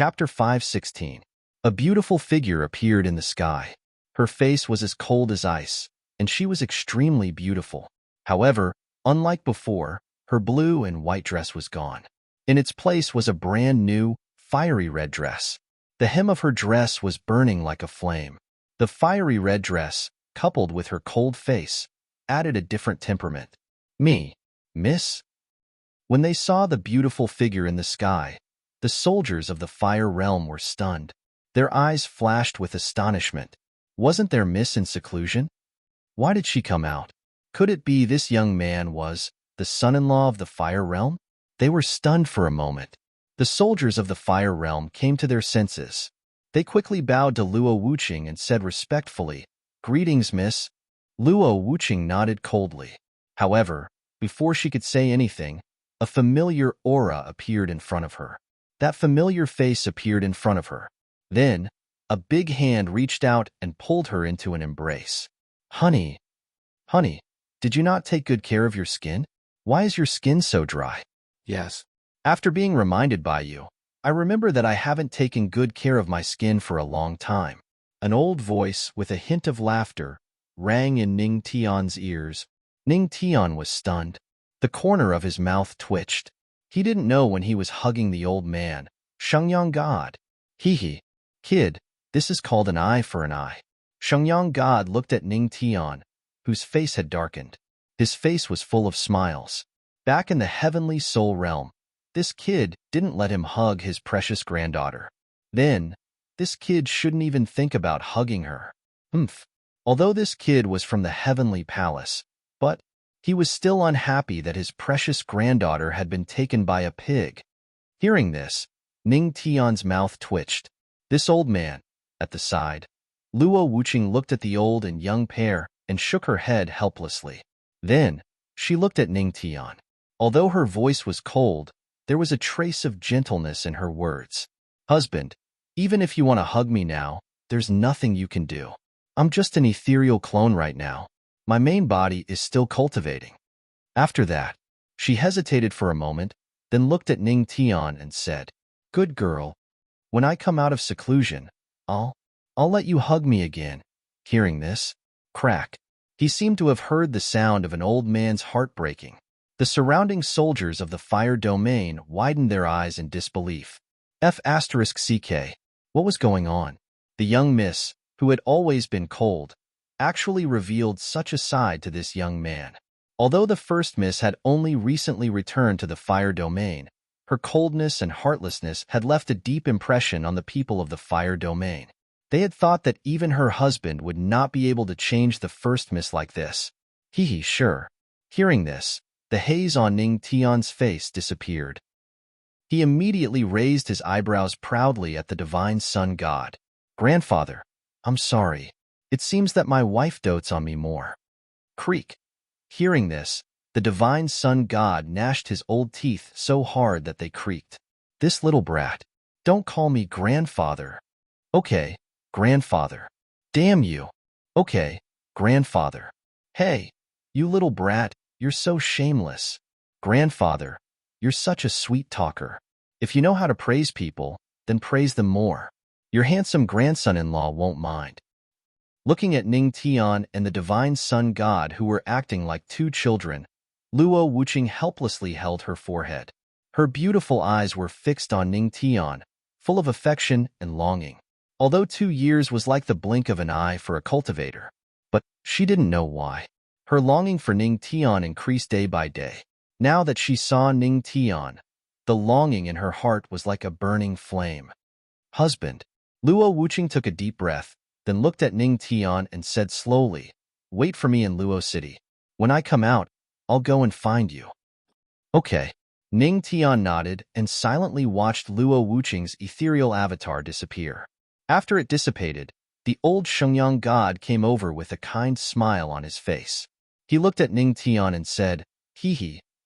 Chapter 5:16. A beautiful figure appeared in the sky. Her face was as cold as ice, and she was extremely beautiful. However, unlike before, her blue and white dress was gone. In its place was a brand new, fiery red dress. The hem of her dress was burning like a flame. The fiery red dress, coupled with her cold face, added a different temperament. "Me, miss?" When they saw the beautiful figure in the sky, the soldiers of the fire realm were stunned. Their eyes flashed with astonishment. Wasn't their miss in seclusion? Why did she come out? Could it be this young man was the son-in-law of the fire realm? They were stunned for a moment. The soldiers of the fire realm came to their senses. They quickly bowed to Luo Wuqing and said respectfully, "Greetings, miss." Luo Wuqing nodded coldly. However, before she could say anything, a familiar aura appeared in front of her. That familiar face appeared in front of her. Then, a big hand reached out and pulled her into an embrace. Honey, did you not take good care of your skin? Why is your skin so dry?" Yes. After being reminded by you, I remember that I haven't taken good care of my skin for a long time. An old voice with a hint of laughter rang in Ning Tian's ears. Ning Tian was stunned. The corner of his mouth twitched. He didn't know when he was hugging the old man. Shengyang God. Hee. Kid, this is called an eye for an eye. Shengyang God looked at Ning Tian, whose face had darkened. His face was full of smiles. Back in the heavenly soul realm, this kid didn't let him hug his precious granddaughter. Then, this kid shouldn't even think about hugging her. Although this kid was from the heavenly palace, but he was still unhappy that his precious granddaughter had been taken by a pig. Hearing this, Ning Tian's mouth twitched. This old man, at the side, Luo Wuqing looked at the old and young pair and shook her head helplessly. Then, she looked at Ning Tian. Although her voice was cold, there was a trace of gentleness in her words. "Husband, even if you want to hug me now, there's nothing you can do. I'm just an ethereal clone right now. My main body is still cultivating." After that, she hesitated for a moment, then looked at Ning Tian and said, "Good girl. When I come out of seclusion, I'll let you hug me again." Hearing this, crack. He seemed to have heard the sound of an old man's heart breaking. The surrounding soldiers of the fire domain widened their eyes in disbelief. F***CK. What was going on? The young miss, who had always been cold, actually revealed such a side to this young man. Although the first miss had only recently returned to the fire domain, her coldness and heartlessness had left a deep impression on the people of the fire domain. They had thought that even her husband would not be able to change the first miss like this. Sure. Hearing this, the haze on Ning Tian's face disappeared. He immediately raised his eyebrows proudly at the divine sun god. "Grandfather, I'm sorry. It seems that my wife dotes on me more." Creak. Hearing this, the divine sun god gnashed his old teeth so hard that they creaked. "This little brat. Don't call me grandfather." "Okay, grandfather." "Damn you." "Okay, grandfather." "Hey, you little brat, you're so shameless." "Grandfather, you're such a sweet talker. If you know how to praise people, then praise them more. Your handsome grandson-in-law won't mind." Looking at Ning Tian and the divine sun god who were acting like two children, Luo Wuqing helplessly held her forehead. Her beautiful eyes were fixed on Ning Tian, full of affection and longing. Although 2 years was like the blink of an eye for a cultivator, but she didn't know why. Her longing for Ning Tian increased day by day. Now that she saw Ning Tian, the longing in her heart was like a burning flame. "Husband." Luo Wuqing took a deep breath, then looked at Ning Tian and said slowly, "Wait for me in Luo City. When I come out, I'll go and find you." "Okay." Ning Tian nodded and silently watched Luo Wuqing's ethereal avatar disappear. After it dissipated, the old Shengyang god came over with a kind smile on his face. He looked at Ning Tian and said,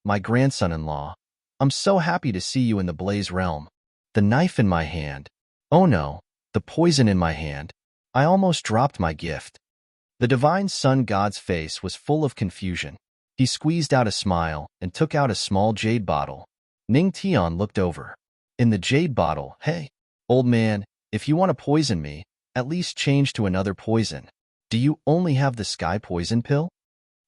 My grandson-in-law, I'm so happy to see you in the Blaze realm. The knife in my hand. Oh no, the poison in my hand. I almost dropped my gift." The divine sun god's face was full of confusion. He squeezed out a smile and took out a small jade bottle. Ning Tian looked over. In the jade bottle, "Hey, Old man, if you want to poison me, at least change to another poison. Do you only have the sky poison pill?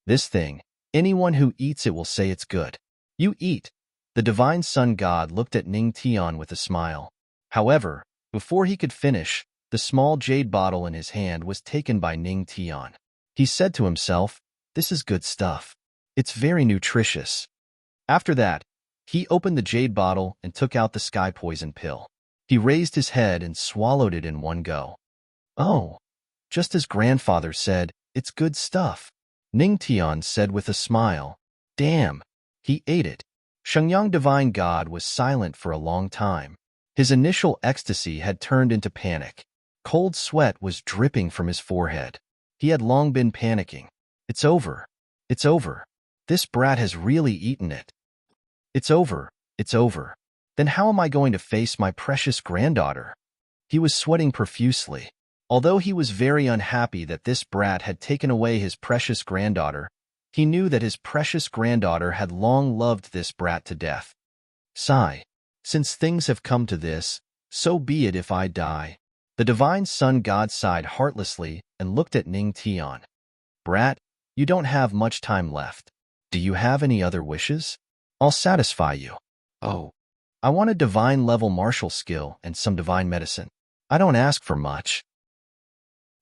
This thing, anyone who eats it will say it's good. You eat. The divine sun god looked at Ning Tian with a smile. However, before he could finish, the small jade bottle in his hand was taken by Ning Tian. He said to himself, "This is good stuff. It's very nutritious." After that, he opened the jade bottle and took out the sky poison pill. He raised his head and swallowed it in one go. "Oh, just as grandfather said, it's good stuff," Ning Tian said with a smile. "Damn." He ate it. Shengyang Divine God was silent for a long time. His initial ecstasy had turned into panic. Cold sweat was dripping from his forehead. He had long been panicking. "It's over. It's over. This brat has really eaten it. It's over. It's over. Then how am I going to face my precious granddaughter?" He was sweating profusely. Although he was very unhappy that this brat had taken away his precious granddaughter, he knew that his precious granddaughter had long loved this brat to death. Sigh. Since things have come to this, so be it if I die. The divine sun god sighed heartlessly and looked at Ning Tian. "Brat, you don't have much time left. Do you have any other wishes? I'll satisfy you." "Oh, I want a divine-level martial skill and some divine medicine. I don't ask for much.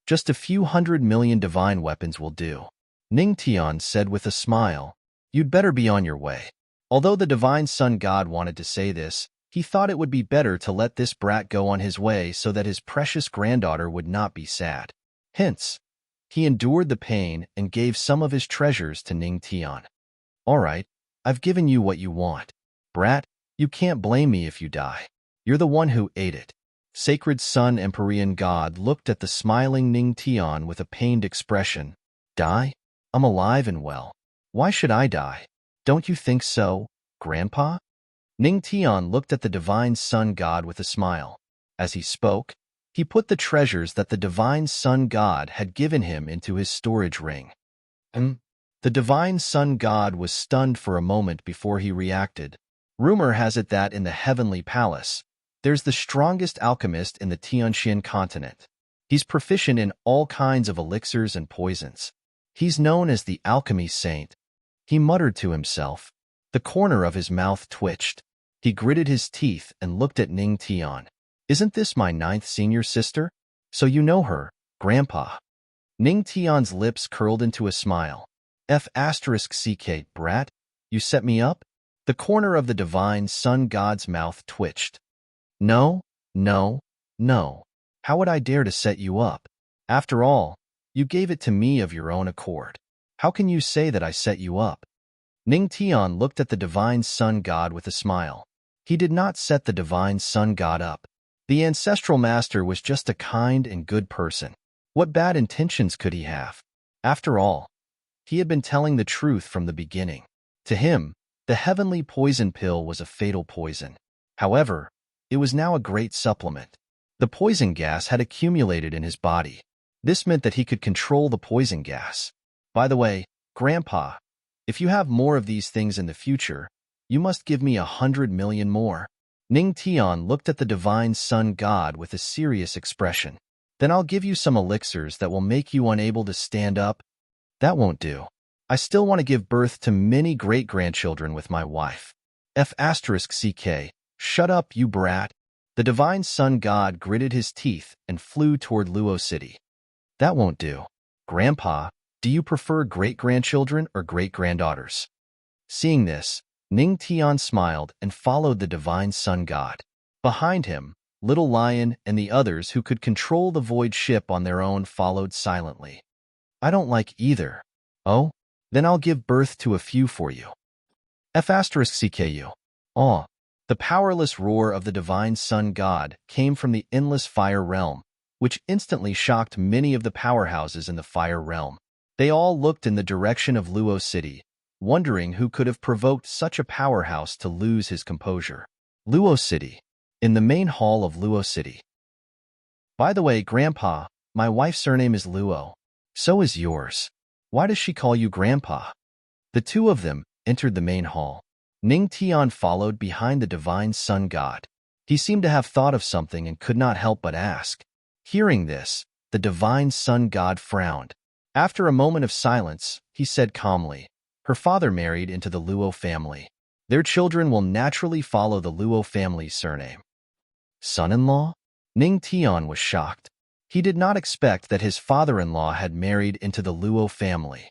Just a few 100 million divine weapons will do," Ning Tian said with a smile. "You'd better be on your way." Although the divine sun god wanted to say this, he thought it would be better to let this brat go on his way so that his precious granddaughter would not be sad. Hence, he endured the pain and gave some of his treasures to Ning Tian. "All right, I've given you what you want. Brat, you can't blame me if you die. You're the one who ate it." Sacred Sun Empyrean God looked at the smiling Ning Tian with a pained expression. "Die? I'm alive and well. Why should I die? Don't you think so, Grandpa?" Ning Tian looked at the divine sun god with a smile. As he spoke, he put the treasures that the divine sun god had given him into his storage ring. The divine sun god was stunned for a moment before he reacted. Rumor has it that in the heavenly palace, there's the strongest alchemist in the Tianxian continent. He's proficient in all kinds of elixirs and poisons. He's known as the alchemy saint. He muttered to himself. The corner of his mouth twitched. He gritted his teeth and looked at Ning Tian. "Isn't this my 9th senior sister? So you know her, Grandpa." Ning Tian's lips curled into a smile. "F***ck, brat, you set me up?" The corner of the divine sun god's mouth twitched. "No, no, no. How would I dare to set you up? After all, you gave it to me of your own accord. How can you say that I set you up?" Ning Tian looked at the divine sun god with a smile. He did not set the divine sun god up. The ancestral master was just a kind and good person. What bad intentions could he have? After all, he had been telling the truth from the beginning. To him, the heavenly poison pill was a fatal poison. However, it was now a great supplement. The poison gas had accumulated in his body. This meant that he could control the poison gas. "By the way, Grandpa, if you have more of these things in the future, you must give me 100 million more." Ning Tian looked at the divine sun god with a serious expression. "Then I'll give you some elixirs that will make you unable to stand up." "That won't do. I still want to give birth to many great-grandchildren with my wife." F***ck, shut up, you brat. The divine sun god gritted his teeth and flew toward Luo City. "That won't do. Grandpa, do you prefer great-grandchildren or great-granddaughters?" Seeing this, Ning Tian smiled and followed the divine sun god. Behind him, Little Lion and the others who could control the void ship on their own followed silently. "I don't like either." "Oh? Then I'll give birth to a few for you." F***ck. Aw. The powerless roar of the divine sun god came from the endless fire realm, which instantly shocked many of the powerhouses in the fire realm. They all looked in the direction of Luo City, wondering who could have provoked such a powerhouse to lose his composure. Luo City. In the main hall of Luo City. "By the way, Grandpa, my wife's surname is Luo. So is yours. Why does she call you Grandpa?" The two of them entered the main hall. Ning Tian followed behind the divine sun god. He seemed to have thought of something and could not help but ask. Hearing this, the divine sun god frowned. After a moment of silence, he said calmly, "Her father married into the Luo family. Their children will naturally follow the Luo family's surname." Son-in-law? Ning Tian was shocked. He did not expect that his father-in-law had married into the Luo family.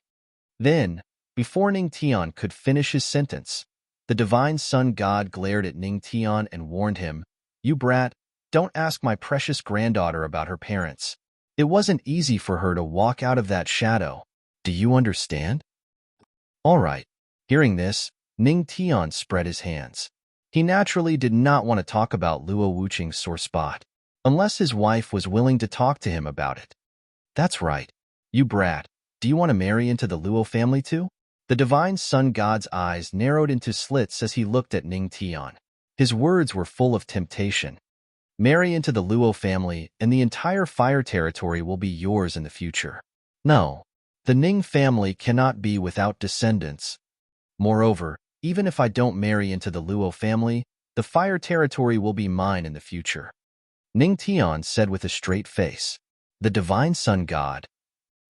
Then, before Ning Tian could finish his sentence, the divine sun god glared at Ning Tian and warned him, "You brat, don't ask my precious granddaughter about her parents. It wasn't easy for her to walk out of that shadow. Do you understand?" All right. Hearing this, Ning Tian spread his hands. He naturally did not want to talk about Luo Wuqing's sore spot, unless his wife was willing to talk to him about it. "That's right. You brat, do you want to marry into the Luo family too?" The divine sun god's eyes narrowed into slits as he looked at Ning Tian. His words were full of temptation. "Marry into the Luo family, and the entire fire territory will be yours in the future." "No. The Ning family cannot be without descendants. Moreover, even if I don't marry into the Luo family, the fire territory will be mine in the future," Ning Tian said with a straight face. The divine sun god.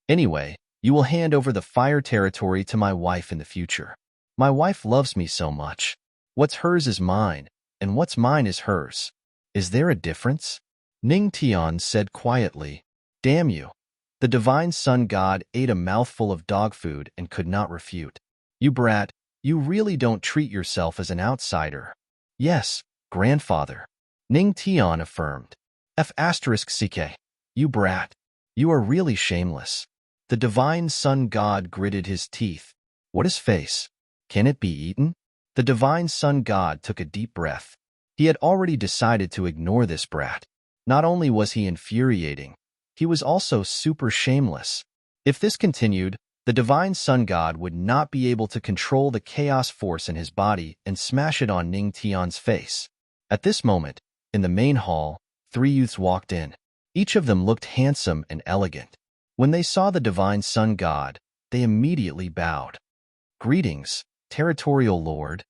"Anyway, you will hand over the fire territory to my wife in the future. My wife loves me so much. What's hers is mine, and what's mine is hers. Is there a difference?" Ning Tian said quietly. "Damn you." The divine sun god ate a mouthful of dog food and could not refute. "You brat, you really don't treat yourself as an outsider." "Yes, grandfather," Ning Tian affirmed. F*ck. "You brat. You are really shameless." The divine sun god gritted his teeth. "What is face? Can it be eaten?" The divine sun god took a deep breath. He had already decided to ignore this brat. Not only was he infuriating, he was also super shameless. If this continued, the divine sun god would not be able to control the chaos force in his body and smash it on Ning Tian's face. At this moment, in the main hall, 3 youths walked in. Each of them looked handsome and elegant. When they saw the divine sun god, they immediately bowed. "Greetings, territorial lord."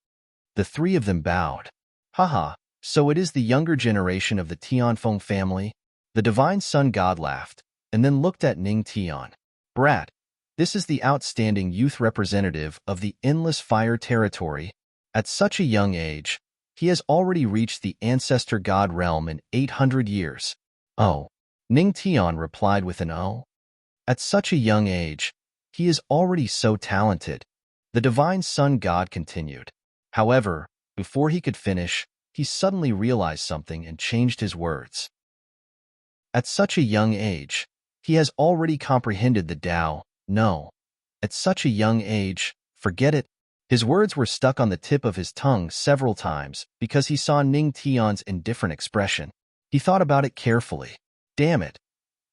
The 3 of them bowed. "Haha, so it is the younger generation of the Tianfeng family?" The divine sun god laughed, and then looked at Ning Tian. "Brat, this is the outstanding youth representative of the endless fire territory. At such a young age, he has already reached the ancestor god realm in 800 years. "Oh," Ning Tian replied with an "oh." "At such a young age, he is already so talented," the divine sun god continued. However, before he could finish, he suddenly realized something and changed his words. "At such a young age, he has already comprehended the Tao. No. At such a young age, forget it." His words were stuck on the tip of his tongue several times because he saw Ning Tian's indifferent expression. He thought about it carefully. Damn it.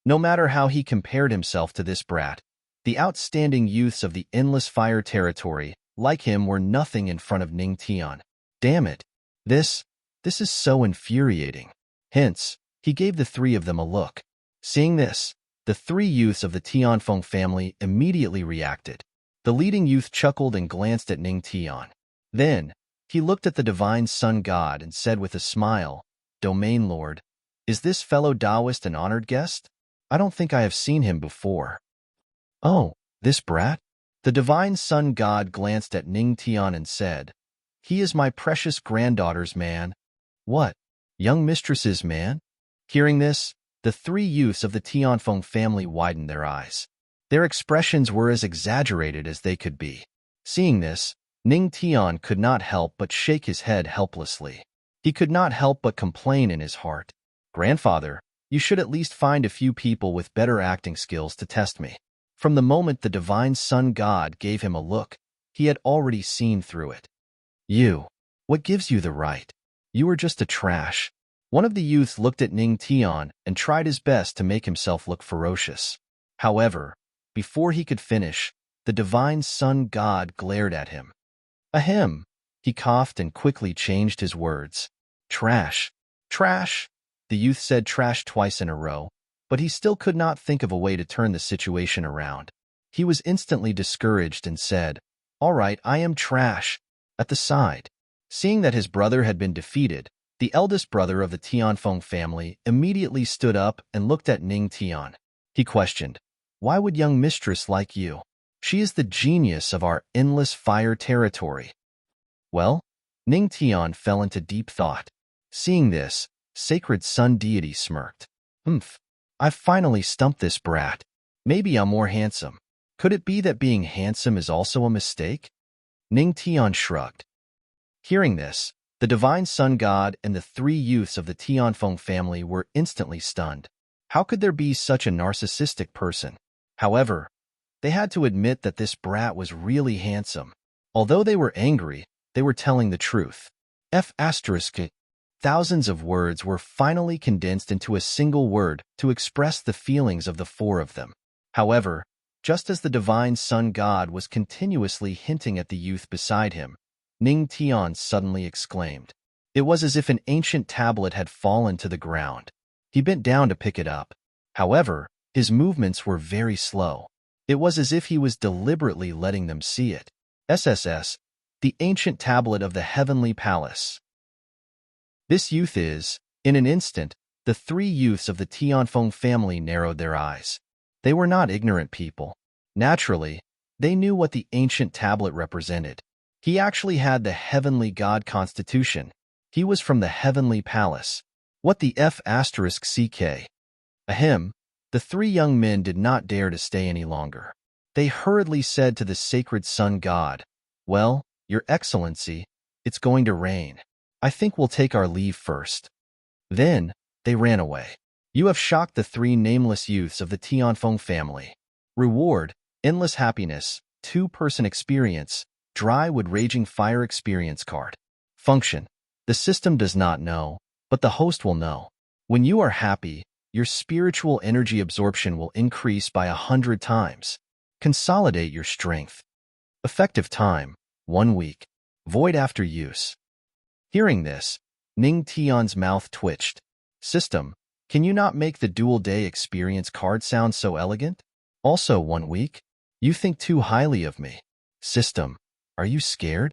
No matter how he compared himself to this brat, the outstanding youths of the endless fire territory, like him, were nothing in front of Ning Tian. Damn it. This is so infuriating. Hence, he gave the 3 of them a look. Seeing this, the 3 youths of the Tianfeng family immediately reacted. The leading youth chuckled and glanced at Ning Tian. Then, he looked at the divine sun god and said with a smile, "Domain lord, is this fellow Taoist an honored guest? I don't think I have seen him before." "Oh, this brat?" The divine sun god glanced at Ning Tian and said, "He is my precious granddaughter's man." "What? Young mistress's man?" Hearing this, the 3 youths of the Tianfeng family widened their eyes. Their expressions were as exaggerated as they could be. Seeing this, Ning Tian could not help but shake his head helplessly. He could not help but complain in his heart. "Grandfather, you should at least find a few people with better acting skills to test me." From the moment the divine sun god gave him a look, he had already seen through it. "You. What gives you the right? You are just a trash." One of the youths looked at Ning Tian and tried his best to make himself look ferocious. However, before he could finish, the divine sun god glared at him. "Ahem." He coughed and quickly changed his words. "Trash. Trash." The youth said trash twice in a row, but he still could not think of a way to turn the situation around. He was instantly discouraged and said, "All right, I am trash." At the side, seeing that his brother had been defeated, The eldest brother of the Tianfeng family immediately stood up and looked at Ning Tian. He questioned, "Why would young mistress like you? She is the genius of our endless fire territory." Well, Ning Tian fell into deep thought. Seeing this, sacred sun deity smirked. "Humph, I've finally stumped this brat. Maybe I'm more handsome. Could it be that being handsome is also a mistake?" Ning Tian shrugged. Hearing this, the divine sun god and the three youths of the Tianfeng family were instantly stunned. How could there be such a narcissistic person? However, they had to admit that this brat was really handsome. Although they were angry, they were telling the truth. Thousands of words were finally condensed into a single word to express the feelings of the four of them. However, just as the divine sun god was continuously hinting at the youth beside him, Ning Tian suddenly exclaimed. It was as if an ancient tablet had fallen to the ground. He bent down to pick it up. However, his movements were very slow. It was as if he was deliberately letting them see it. SSS, the ancient tablet of the heavenly palace. This youth is, in an instant, the three youths of the Tianfeng family narrowed their eyes. They were not ignorant people. Naturally, they knew what the ancient tablet represented. He actually had the heavenly god constitution. He was from the heavenly palace. What the F***ck? Ahem, the three young men did not dare to stay any longer. They hurriedly said to the sacred sun god, "Well, Your Excellency, it's going to rain. I think we'll take our leave first." Then, they ran away. You have shocked the three nameless youths of the Tianfeng family. Reward, endless happiness, 2-person experience, dry wood raging fire experience card. Function, the system does not know, but the host will know. When you are happy, your spiritual energy absorption will increase by 100 times. Consolidate your strength. Effective time, 1 week. Void after use. Hearing this, Ning Tian's mouth twitched. System, can you not make the dual day experience card sound so elegant? Also 1 week? You think too highly of me. System, are you scared?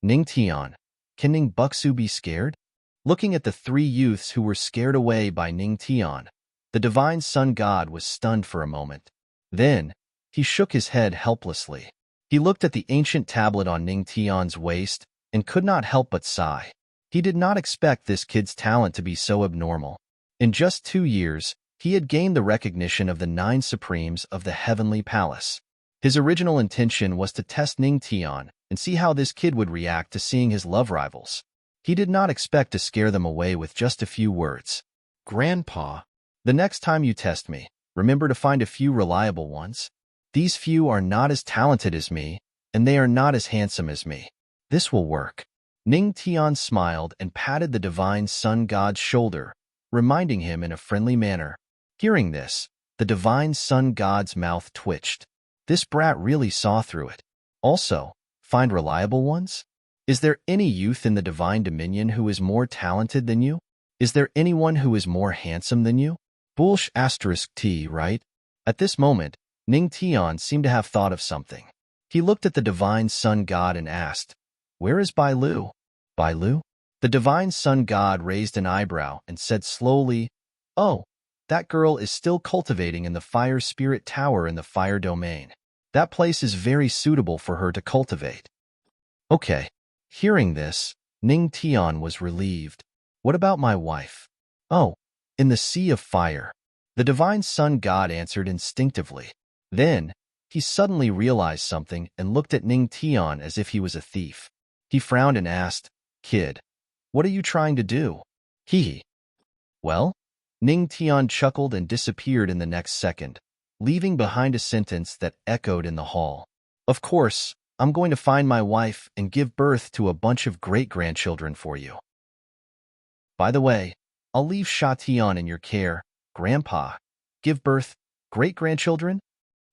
Ning Tian, can Ning Buxu be scared? Looking at the three youths who were scared away by Ning Tian, the divine sun god was stunned for a moment. Then, he shook his head helplessly. He looked at the ancient tablet on Ning Tian's waist and could not help but sigh. He did not expect this kid's talent to be so abnormal. In just 2 years, he had gained the recognition of the 9 Supremes of the Heavenly Palace. His original intention was to test Ning Tian and see how this kid would react to seeing his love rivals. He did not expect to scare them away with just a few words. "Grandpa, the next time you test me, remember to find a few reliable ones. These few are not as talented as me, and they are not as handsome as me. This will work." Ning Tian smiled and patted the divine sun god's shoulder, reminding him in a friendly manner. Hearing this, the divine sun god's mouth twitched. This brat really saw through it. Also, find reliable ones? Is there any youth in the divine dominion who is more talented than you? Is there anyone who is more handsome than you? T, right? At this moment, Ning Tian seemed to have thought of something. He looked at the divine sun god and asked, "Where is Bai Lu?" Bai Lu? The divine sun god raised an eyebrow and said slowly, "Oh, that girl is still cultivating in the fire spirit tower in the fire domain. That place is very suitable for her to cultivate." Okay. Hearing this, Ning Tian was relieved. "What about my wife?" "Oh, in the sea of fire." The divine sun god answered instinctively. Then, he suddenly realized something and looked at Ning Tian as if he was a thief. He frowned and asked, "Kid, what are you trying to do?" Hee. Well, Ning Tian chuckled and disappeared in the next second, leaving behind a sentence that echoed in the hall. "Of course, I'm going to find my wife and give birth to a bunch of great-grandchildren for you. By the way, I'll leave Sha Tian in your care, Grandpa. Give birth, great-grandchildren?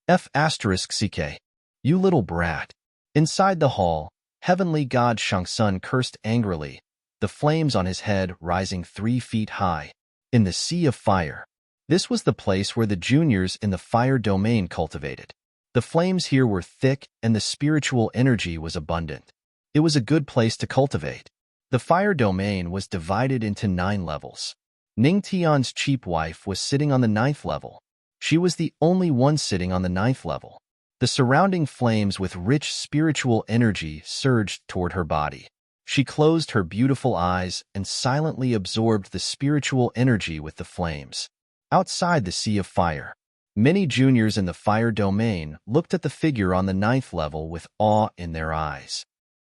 F***ck. You little brat." Inside the hall, heavenly god Shangsun cursed angrily, the flames on his head rising 3 feet high. In the sea of fire. This was the place where the juniors in the fire domain cultivated. The flames here were thick and the spiritual energy was abundant. It was a good place to cultivate. The fire domain was divided into 9 levels. Ning Tian's cheap wife was sitting on the 9th level. She was the only one sitting on the 9th level. The surrounding flames with rich spiritual energy surged toward her body. She closed her beautiful eyes and silently absorbed the spiritual energy with the flames. Outside the sea of fire, many juniors in the fire domain looked at the figure on the 9th level with awe in their eyes.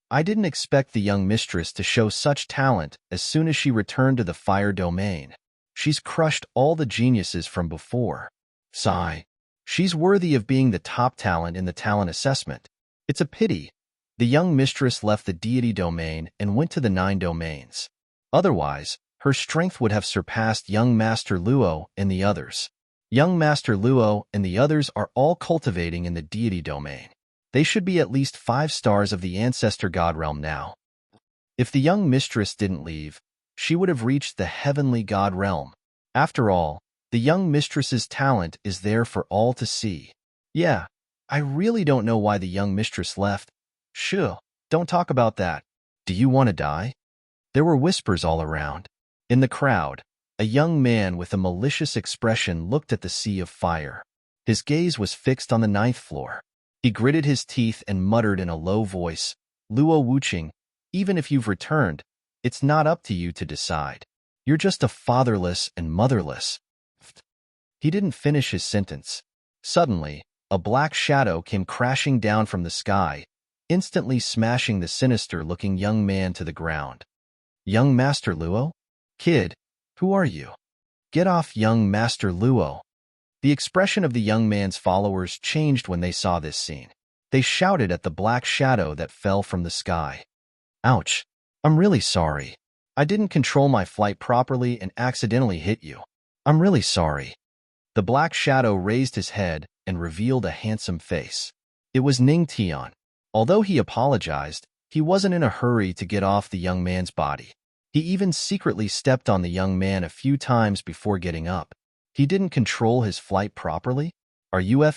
I didn't expect the young mistress to show such talent as soon as she returned to the fire domain. She's crushed all the geniuses from before. Sigh. She's worthy of being the top talent in the talent assessment. It's a pity. The young mistress left the deity domain and went to the 9 domains. Otherwise, her strength would have surpassed young Master Luo and the others. Young Master Luo and the others are all cultivating in the deity domain. They should be at least 5 stars of the ancestor god realm now. If the young mistress didn't leave, she would have reached the heavenly god realm. After all, the young mistress's talent is there for all to see. Yeah, I really don't know why the young mistress left. Shoo, don't talk about that. Do you want to die? There were whispers all around. In the crowd, a young man with a malicious expression looked at the sea of fire. His gaze was fixed on the 9th floor. He gritted his teeth and muttered in a low voice, "Luo Wuqing, even if you've returned, it's not up to you to decide. You're just a fatherless and motherless." He didn't finish his sentence. Suddenly, a black shadow came crashing down from the sky, instantly smashing the sinister-looking young man to the ground. "Young Master Luo? Kid, who are you? Get off, young Master Luo." The expression of the young man's followers changed when they saw this scene. They shouted at the black shadow that fell from the sky. "Ouch! I'm really sorry. I didn't control my flight properly and accidentally hit you. I'm really sorry." The black shadow raised his head and revealed a handsome face. It was Ning Tian. Although he apologized, he wasn't in a hurry to get off the young man's body. He even secretly stepped on the young man a few times before getting up. He didn't control his flight properly? Are you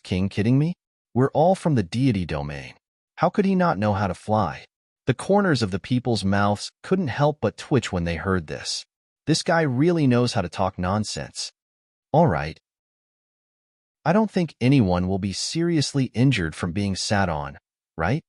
King kidding me? We're all from the deity domain. How could he not know how to fly? The corners of the people's mouths couldn't help but twitch when they heard this. This guy really knows how to talk nonsense. All right. I don't think anyone will be seriously injured from being sat on, right?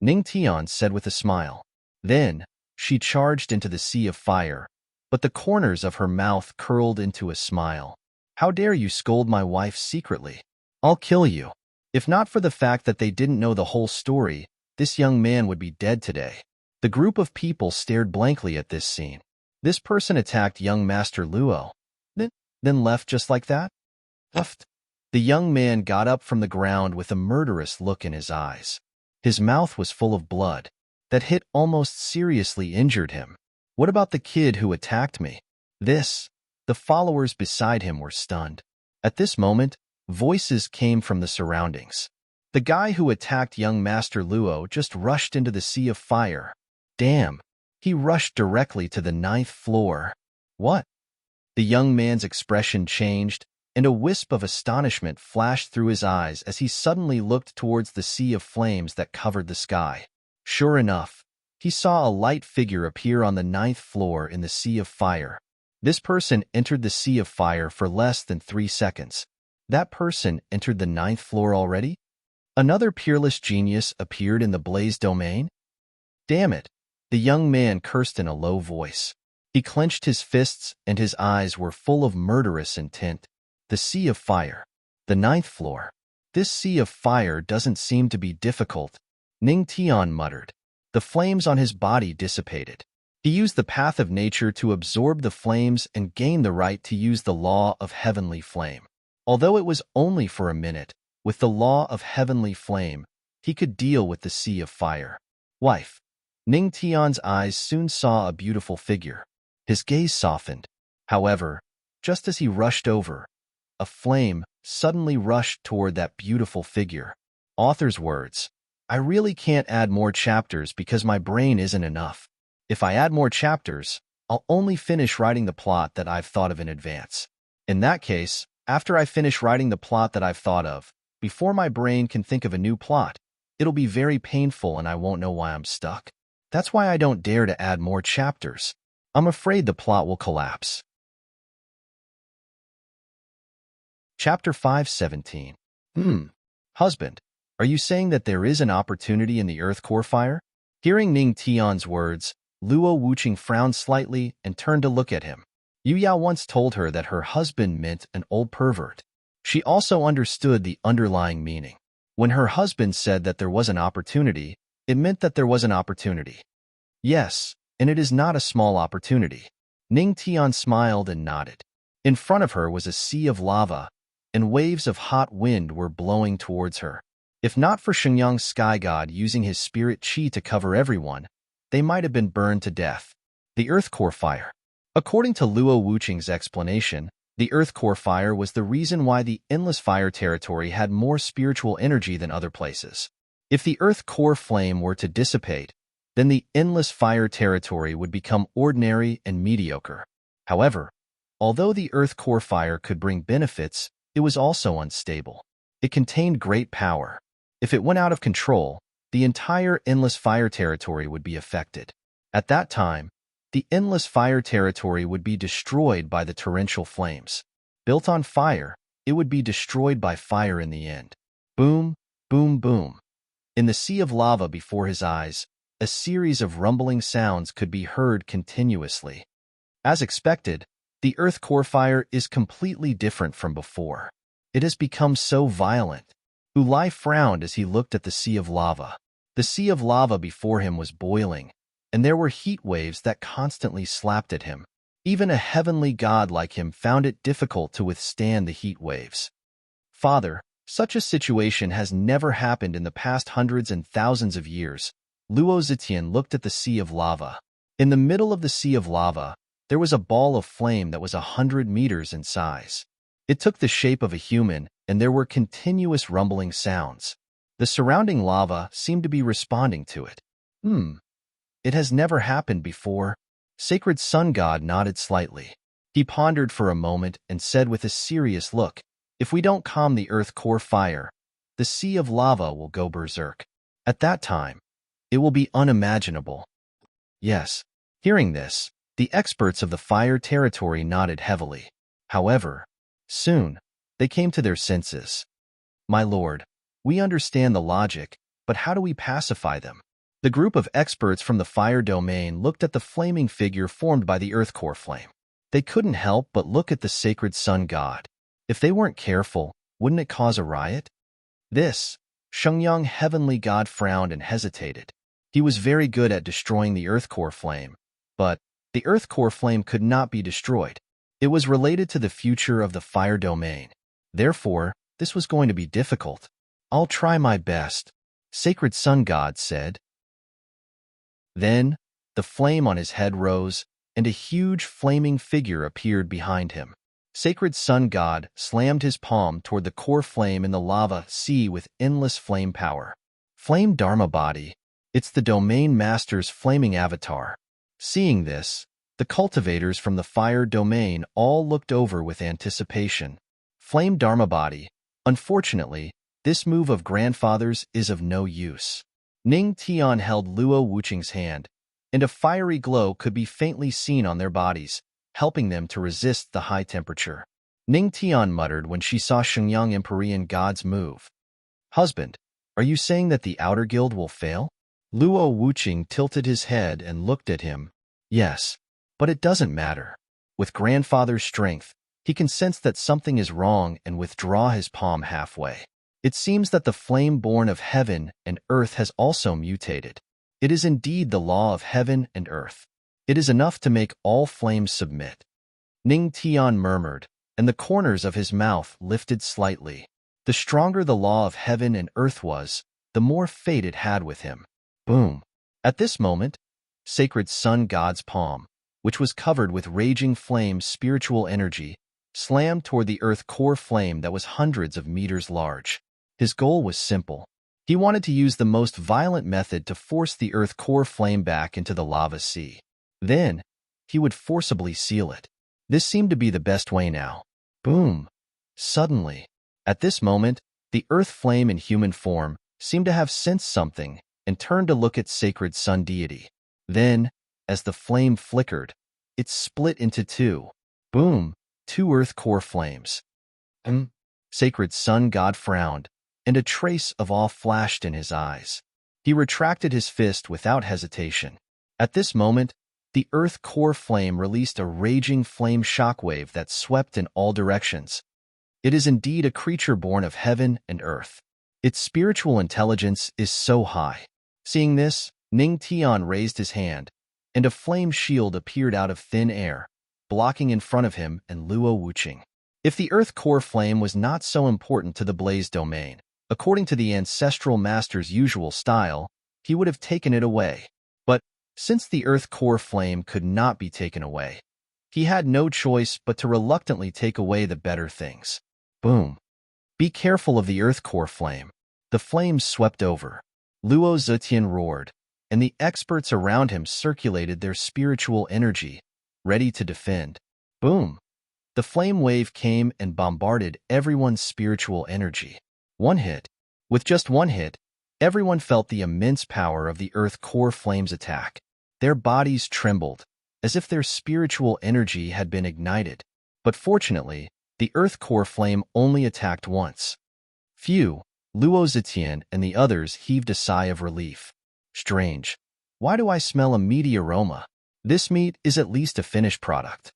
Ning Tian said with a smile. Then, she charged into the sea of fire, but the corners of her mouth curled into a smile. "How dare you scold my wife secretly? I'll kill you." If not for the fact that they didn't know the whole story, this young man would be dead today. The group of people stared blankly at this scene. This person attacked young Master Luo, then left just like that? The young man got up from the ground with a murderous look in his eyes. His mouth was full of blood. That hit almost seriously injured him. What about the kid who attacked me? The followers beside him were stunned. At this moment, voices came from the surroundings. The guy who attacked young Master Luo just rushed into the sea of fire. Damn, he rushed directly to the 9th floor. What? The young man's expression changed, and a wisp of astonishment flashed through his eyes as he suddenly looked towards the sea of flames that covered the sky. Sure enough, he saw a light figure appear on the 9th floor in the sea of fire. This person entered the sea of fire for less than 3 seconds. That person entered the 9th floor already? Another peerless genius appeared in the blaze domain? Damn it! The young man cursed in a low voice. He clenched his fists and his eyes were full of murderous intent. The sea of fire. The 9th floor. This sea of fire doesn't seem to be difficult. Ning Tian muttered. The flames on his body dissipated. He used the path of nature to absorb the flames and gain the right to use the law of heavenly flame. Although it was only for a minute, with the law of heavenly flame, he could deal with the sea of fire. Wife. Ning Tian's eyes soon saw a beautiful figure. His gaze softened. However, just as he rushed over, a flame suddenly rushed toward that beautiful figure. Author's words. I really can't add more chapters because my brain isn't enough. If I add more chapters, I'll only finish writing the plot that I've thought of in advance. In that case, after I finish writing the plot that I've thought of, before my brain can think of a new plot, it'll be very painful and I won't know why I'm stuck. That's why I don't dare to add more chapters. I'm afraid the plot will collapse. Chapter 5:17. Husband, are you saying that there is an opportunity in the Earth Core Fire? Hearing Ning Tian's words, Luo Wuqing frowned slightly and turned to look at him. Yu Yao once told her that her husband meant an old pervert. She also understood the underlying meaning. When her husband said that there was an opportunity, it meant that there was an opportunity. Yes, and it is not a small opportunity. Ning Tian smiled and nodded. In front of her was a sea of lava, and waves of hot wind were blowing towards her. If not for Shenyang's sky god using his spirit chi to cover everyone, they might have been burned to death. The Earth Core Fire. According to Luo Wuqing's explanation, the Earth Core Fire was the reason why the Endless Fire territory had more spiritual energy than other places. If the Earth Core Flame were to dissipate, then the Endless Fire territory would become ordinary and mediocre. However, although the Earth Core Fire could bring benefits, it was also unstable. It contained great power. If it went out of control, the entire Endless Fire territory would be affected. At that time, the Endless Fire territory would be destroyed by the torrential flames. Built on fire, it would be destroyed by fire in the end. Boom, boom, boom. In the sea of lava before his eyes, a series of rumbling sounds could be heard continuously. As expected, the Earth Core Fire is completely different from before. It has become so violent. Ulai frowned as he looked at the sea of lava. The sea of lava before him was boiling, and there were heat waves that constantly slapped at him. Even a heavenly god like him found it difficult to withstand the heat waves. Father, such a situation has never happened in the past hundreds and thousands of years. Luo Zetian looked at the sea of lava. In the middle of the sea of lava, there was a ball of flame that was 100 meters in size. It took the shape of a human, and there were continuous rumbling sounds. The surrounding lava seemed to be responding to it. It has never happened before. Sacred Sun God nodded slightly. He pondered for a moment and said with a serious look, if we don't calm the Earth Core Fire, the sea of lava will go berserk. At that time, it will be unimaginable. Yes. Hearing this, the experts of the fire territory nodded heavily. However, soon, they came to their senses. My lord, we understand the logic, but how do we pacify them? The group of experts from the fire domain looked at the flaming figure formed by the Earth Core Flame. They couldn't help but look at the sacred sun god. If they weren't careful, wouldn't it cause a riot? This, Shenyang heavenly god frowned and hesitated. He was very good at destroying the Earth Core Flame, but the Earth Core Flame could not be destroyed. It was related to the future of the fire domain. Therefore, this was going to be difficult. I'll try my best, Sacred Sun God said. Then, the flame on his head rose, and a huge flaming figure appeared behind him. Sacred Sun God slammed his palm toward the core flame in the lava sea with endless flame power. Flame Dharma Body. It's the domain master's flaming avatar. Seeing this, the cultivators from the fire domain all looked over with anticipation. Flame Dharma Body. Unfortunately, this move of grandfather's is of no use. Ning Tian held Luo Wuqing's hand, and a fiery glow could be faintly seen on their bodies, helping them to resist the high temperature. Ning Tian muttered when she saw Shenyang Empyrean gods move. Husband, are you saying that the outer guild will fail? Luo Wuqing tilted his head and looked at him. Yes, but it doesn't matter. With grandfather's strength, he can sense that something is wrong and withdraw his palm halfway. It seems that the flame born of heaven and earth has also mutated. It is indeed the law of heaven and earth. It is enough to make all flames submit. Ning Tian murmured, and the corners of his mouth lifted slightly. The stronger the law of heaven and earth was, the more fate it had with him. Boom. At this moment, Sacred Sun God's palm, which was covered with raging flame spiritual energy, slammed toward the Earth Core Flame that was hundreds of meters large. His goal was simple. He wanted to use the most violent method to force the Earth Core Flame back into the lava sea. Then, he would forcibly seal it. This seemed to be the best way now. Boom. Suddenly, at this moment, the Earth Flame in human form seemed to have sensed something and turned to look at Sacred Sun Deity. Then, as the flame flickered, it split into two. Boom! Two earth core flames. Sacred sun god frowned, and a trace of awe flashed in his eyes. He retracted his fist without hesitation. At this moment, the earth core flame released a raging flame shockwave that swept in all directions. It is indeed a creature born of heaven and earth. Its spiritual intelligence is so high. Seeing this, Ning Tian raised his hand, and a flame shield appeared out of thin air, blocking in front of him and Luo Wuqing. If the earth core flame was not so important to the blaze domain, according to the ancestral master's usual style, he would have taken it away. But since the earth core flame could not be taken away, he had no choice but to reluctantly take away the better things. Boom! Be careful of the earth core flame. The flames swept over. Luo Zetian roared, and the experts around him circulated their spiritual energy, ready to defend. Boom! The flame wave came and bombarded everyone's spiritual energy. One hit. With just one hit, everyone felt the immense power of the earth core flame's attack. Their bodies trembled, as if their spiritual energy had been ignited. But fortunately, the earth core flame only attacked once. Phew! Luo Zetian and the others heaved a sigh of relief. Strange. Why do I smell a meaty aroma? This meat is at least a finished product.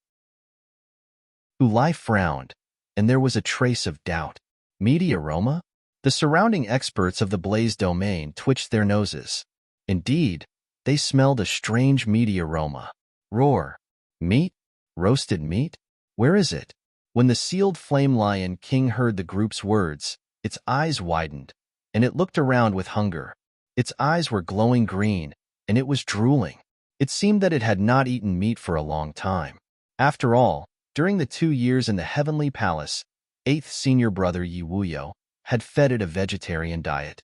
Ulai frowned, and there was a trace of doubt. Meaty aroma? The surrounding experts of the blaze domain twitched their noses. Indeed, they smelled a strange meaty aroma. Roar. Meat? Roasted meat? Where is it? When the sealed flame lion king heard the group's words, its eyes widened, and it looked around with hunger. Its eyes were glowing green, and it was drooling. It seemed that it had not eaten meat for a long time. After all, during the 2 years in the heavenly palace, 8th senior brother Yi Wuyo had fed it a vegetarian diet.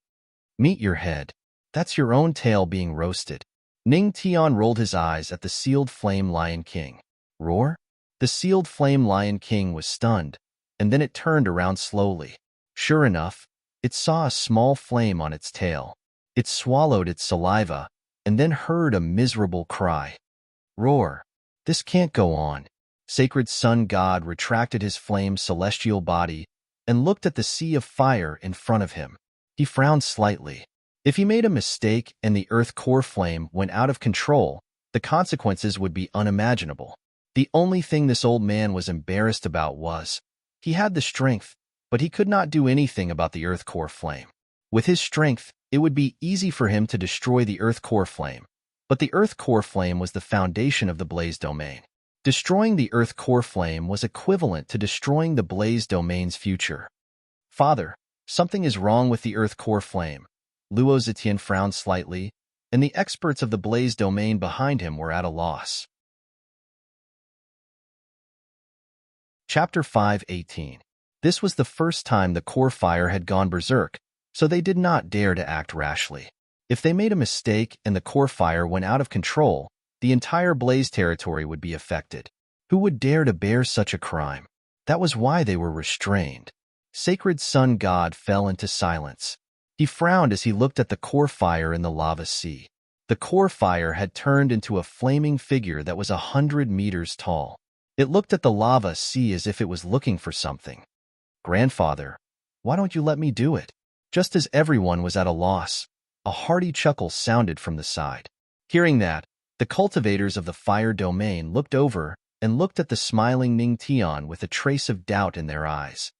Meet your head. That's your own tail being roasted. Ning Tian rolled his eyes at the sealed flame lion king. Roar? The sealed flame lion king was stunned, and then it turned around slowly. Sure enough, it saw a small flame on its tail. It swallowed its saliva, and then heard a miserable cry. Roar. This can't go on. Sacred sun god retracted his flame celestial body and looked at the sea of fire in front of him. He frowned slightly. If he made a mistake and the earth core flame went out of control, the consequences would be unimaginable. The only thing this old man was embarrassed about was, he had the strength, but he could not do anything about the earth core flame. With his strength, it would be easy for him to destroy the earth core flame, but the earth core flame was the foundation of the blaze domain. Destroying the earth core flame was equivalent to destroying the blaze domain's future. Father, something is wrong with the earth core flame. Luo Zetian frowned slightly, and the experts of the blaze domain behind him were at a loss. Chapter 5:18. This was the first time the core fire had gone berserk, so they did not dare to act rashly. If they made a mistake and the core fire went out of control, the entire blaze territory would be affected. Who would dare to bear such a crime? That was why they were restrained. Sacred sun god fell into silence. He frowned as he looked at the core fire in the lava sea. The core fire had turned into a flaming figure that was 100 meters tall. It looked at the lava sea as if it was looking for something. Grandfather, why don't you let me do it? Just as everyone was at a loss, a hearty chuckle sounded from the side. Hearing that, the cultivators of the fire domain looked over and looked at the smiling Ning Tian with a trace of doubt in their eyes.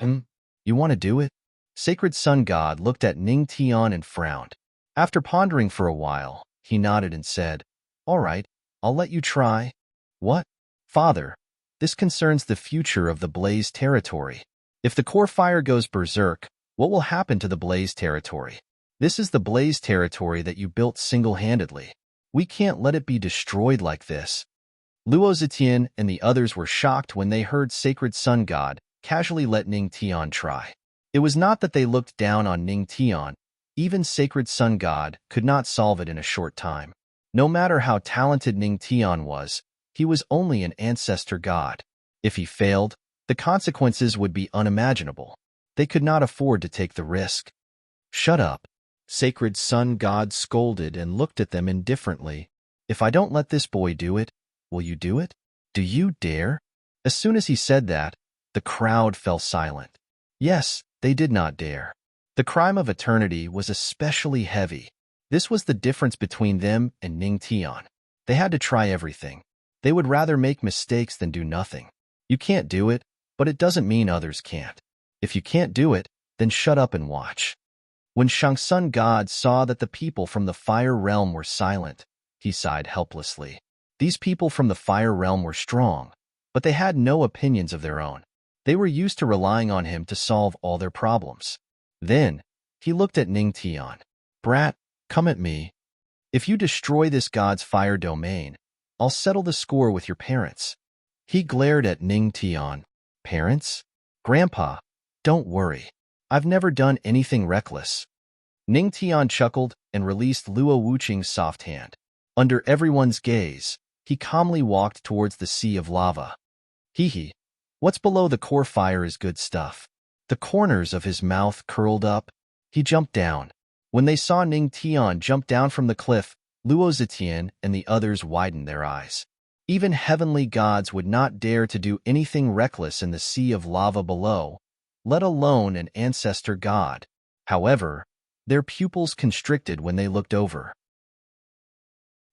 You want to do it? Sacred sun god looked at Ning Tian and frowned. After pondering for a while, he nodded and said, All right, I'll let you try. What? Father, this concerns the future of the blaze territory. If the core fire goes berserk, what will happen to the blaze territory? This is the blaze territory that you built single-handedly. We can't let it be destroyed like this. Luo Zetian and the others were shocked when they heard Sacred Sun God casually let Ning Tian try. It was not that they looked down on Ning Tian. Even Sacred Sun God could not solve it in a short time. No matter how talented Ning Tian was, he was only an ancestor god. If he failed, the consequences would be unimaginable. They could not afford to take the risk. Shut up. Sacred Sun God scolded and looked at them indifferently. If I don't let this boy do it, will you do it? Do you dare? As soon as he said that, the crowd fell silent. Yes, they did not dare. The crime of eternity was especially heavy. This was the difference between them and Ning Tian. They had to try everything. They would rather make mistakes than do nothing. You can't do it, but it doesn't mean others can't. If you can't do it, then shut up and watch. When Shangsun God saw that the people from the fire realm were silent, he sighed helplessly. These people from the fire realm were strong, but they had no opinions of their own. They were used to relying on him to solve all their problems. Then, he looked at Ning Tian. Brat, come at me. If you destroy this god's fire domain, I'll settle the score with your parents. He glared at Ning Tian. Parents? Grandpa, don't worry. I've never done anything reckless. Ning Tian chuckled and released Luo Wuqing's soft hand. Under everyone's gaze, he calmly walked towards the sea of lava. Hee. What's below the core fire is good stuff. The corners of his mouth curled up. He jumped down. When they saw Ning Tian jump down from the cliff, Luo Zetian and the others widened their eyes. Even heavenly gods would not dare to do anything reckless in the sea of lava below, let alone an ancestor god. However, their pupils constricted when they looked over.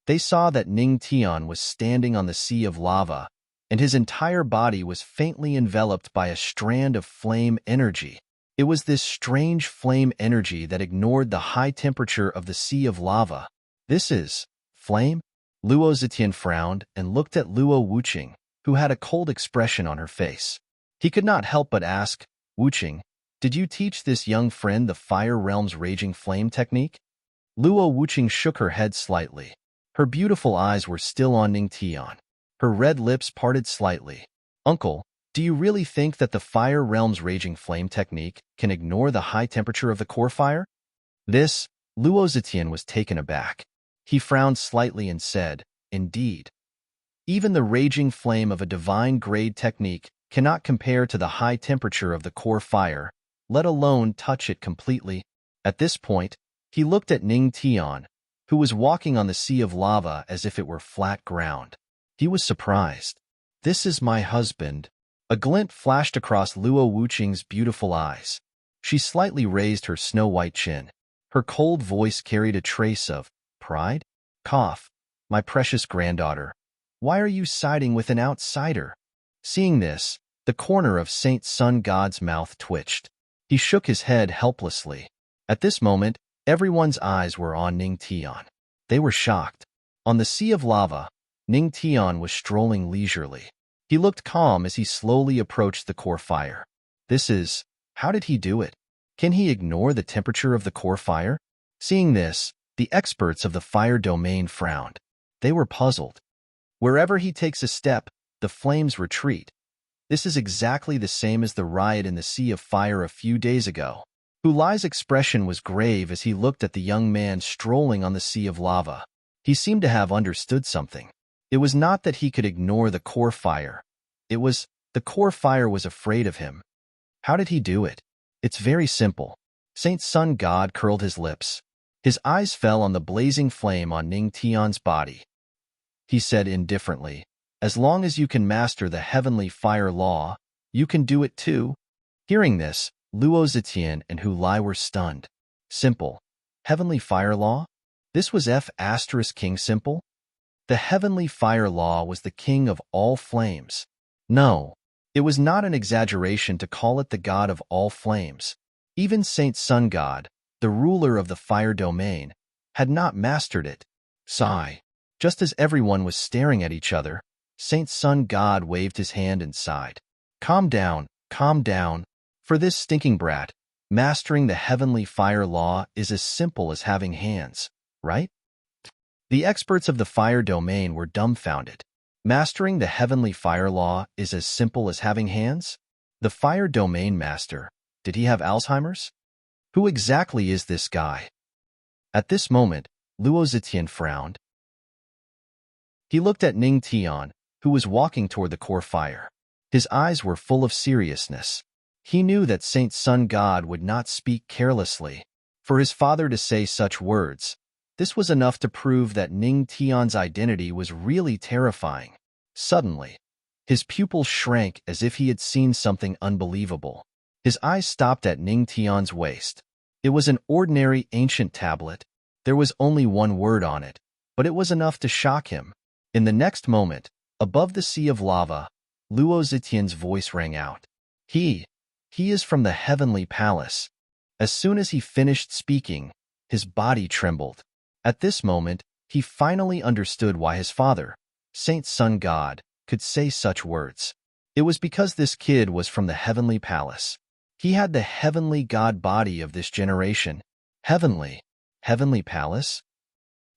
They saw that Ning Tian was standing on the sea of lava, and his entire body was faintly enveloped by a strand of flame energy. It was this strange flame energy that ignored the high temperature of the sea of lava. This is flame? Luo Zetian frowned and looked at Luo Wuqing, who had a cold expression on her face. He could not help but ask, Wuqing, did you teach this young friend the fire realm's raging flame technique? Luo Wuqing shook her head slightly. Her beautiful eyes were still on Ning Tian. Her red lips parted slightly. Uncle, do you really think that the fire realm's raging flame technique can ignore the high temperature of the core fire? This, Luo Zetian was taken aback. He frowned slightly and said, Indeed. Even the raging flame of a divine grade technique cannot compare to the high temperature of the core fire, let alone touch it completely. At this point, he looked at Ning Tian, who was walking on the sea of lava as if it were flat ground. He was surprised. This is my husband. A glint flashed across Luo Wuqing's beautiful eyes. She slightly raised her snow-white chin. Her cold voice carried a trace of pride. Cough. My precious granddaughter. Why are you siding with an outsider? Seeing this, the corner of Saint Sun God's mouth twitched. He shook his head helplessly. At this moment, everyone's eyes were on Ning Tian. They were shocked. On the sea of lava, Ning Tian was strolling leisurely. He looked calm as he slowly approached the core fire. How did he do it? Can he ignore the temperature of the core fire? Seeing this, the experts of the fire domain frowned. They were puzzled. Wherever he takes a step, the flames retreat. This is exactly the same as the riot in the Sea of Fire a few days ago. Hu Lai's expression was grave as he looked at the young man strolling on the sea of lava. He seemed to have understood something. It was not that he could ignore the core fire. It was, the core fire was afraid of him. How did he do it? It's very simple. Saint Sun God curled his lips. His eyes fell on the blazing flame on Ning Tian's body. He said indifferently, as long as you can master the heavenly fire law, you can do it too. Hearing this, Luo Zetian and Hu Lai were stunned. Simple. Heavenly fire law? This was King simple? The heavenly fire law was the king of all flames. No, it was not an exaggeration to call it the god of all flames. Even Saint Sun God, the ruler of the fire domain, had not mastered it. Sigh. Just as everyone was staring at each other, Saint Sun God waved his hand and sighed. Calm down, calm down. For this stinking brat, mastering the heavenly fire law is as simple as having hands, right? The experts of the fire domain were dumbfounded. Mastering the heavenly fire law is as simple as having hands? The fire domain master, did he have Alzheimer's? Who exactly is this guy? At this moment, Luo Zetian frowned. He looked at Ning Tian, who was walking toward the core fire. His eyes were full of seriousness. He knew that Saint Sun God would not speak carelessly. For his father to say such words, This was enough to prove that Ning Tian's identity was really terrifying. Suddenly, his pupils shrank as if he had seen something unbelievable. His eyes stopped at Ning Tian's waist. It was an ordinary ancient tablet. There was only one word on it, but it was enough to shock him. In the next moment, above the sea of lava, Luo Zetian's voice rang out. He is from the heavenly palace. As soon as he finished speaking, his body trembled. At this moment, he finally understood why his father, Saint Sun God, could say such words. It was because this kid was from the heavenly palace. He had the heavenly god body of this generation. Heavenly palace?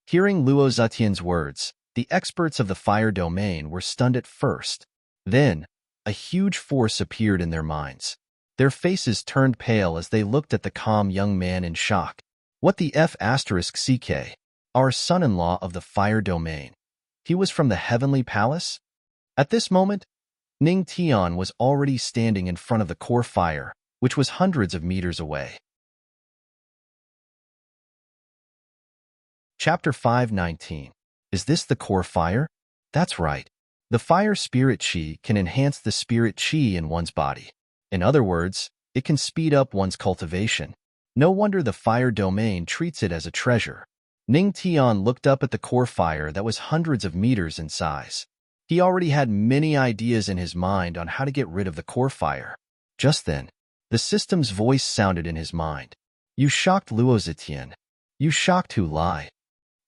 Hearing Luo Zetian's words, the experts of the fire domain were stunned at first. Then, a huge force appeared in their minds. Their faces turned pale as they looked at the calm young man in shock. What the F***CK? Our son-in-law of the fire domain. He was from the heavenly palace? At this moment, Ning Tian was already standing in front of the core fire, which was hundreds of meters away. Chapter 5:19. Is this the core fire? That's right. The fire spirit chi can enhance the spirit chi in one's body. In other words, it can speed up one's cultivation. No wonder the fire domain treats it as a treasure. Ning Tian looked up at the core fire that was hundreds of meters in size. He already had many ideas in his mind on how to get rid of the core fire. Just then, the system's voice sounded in his mind. You shocked Luo Zetian. You shocked Hu Lai.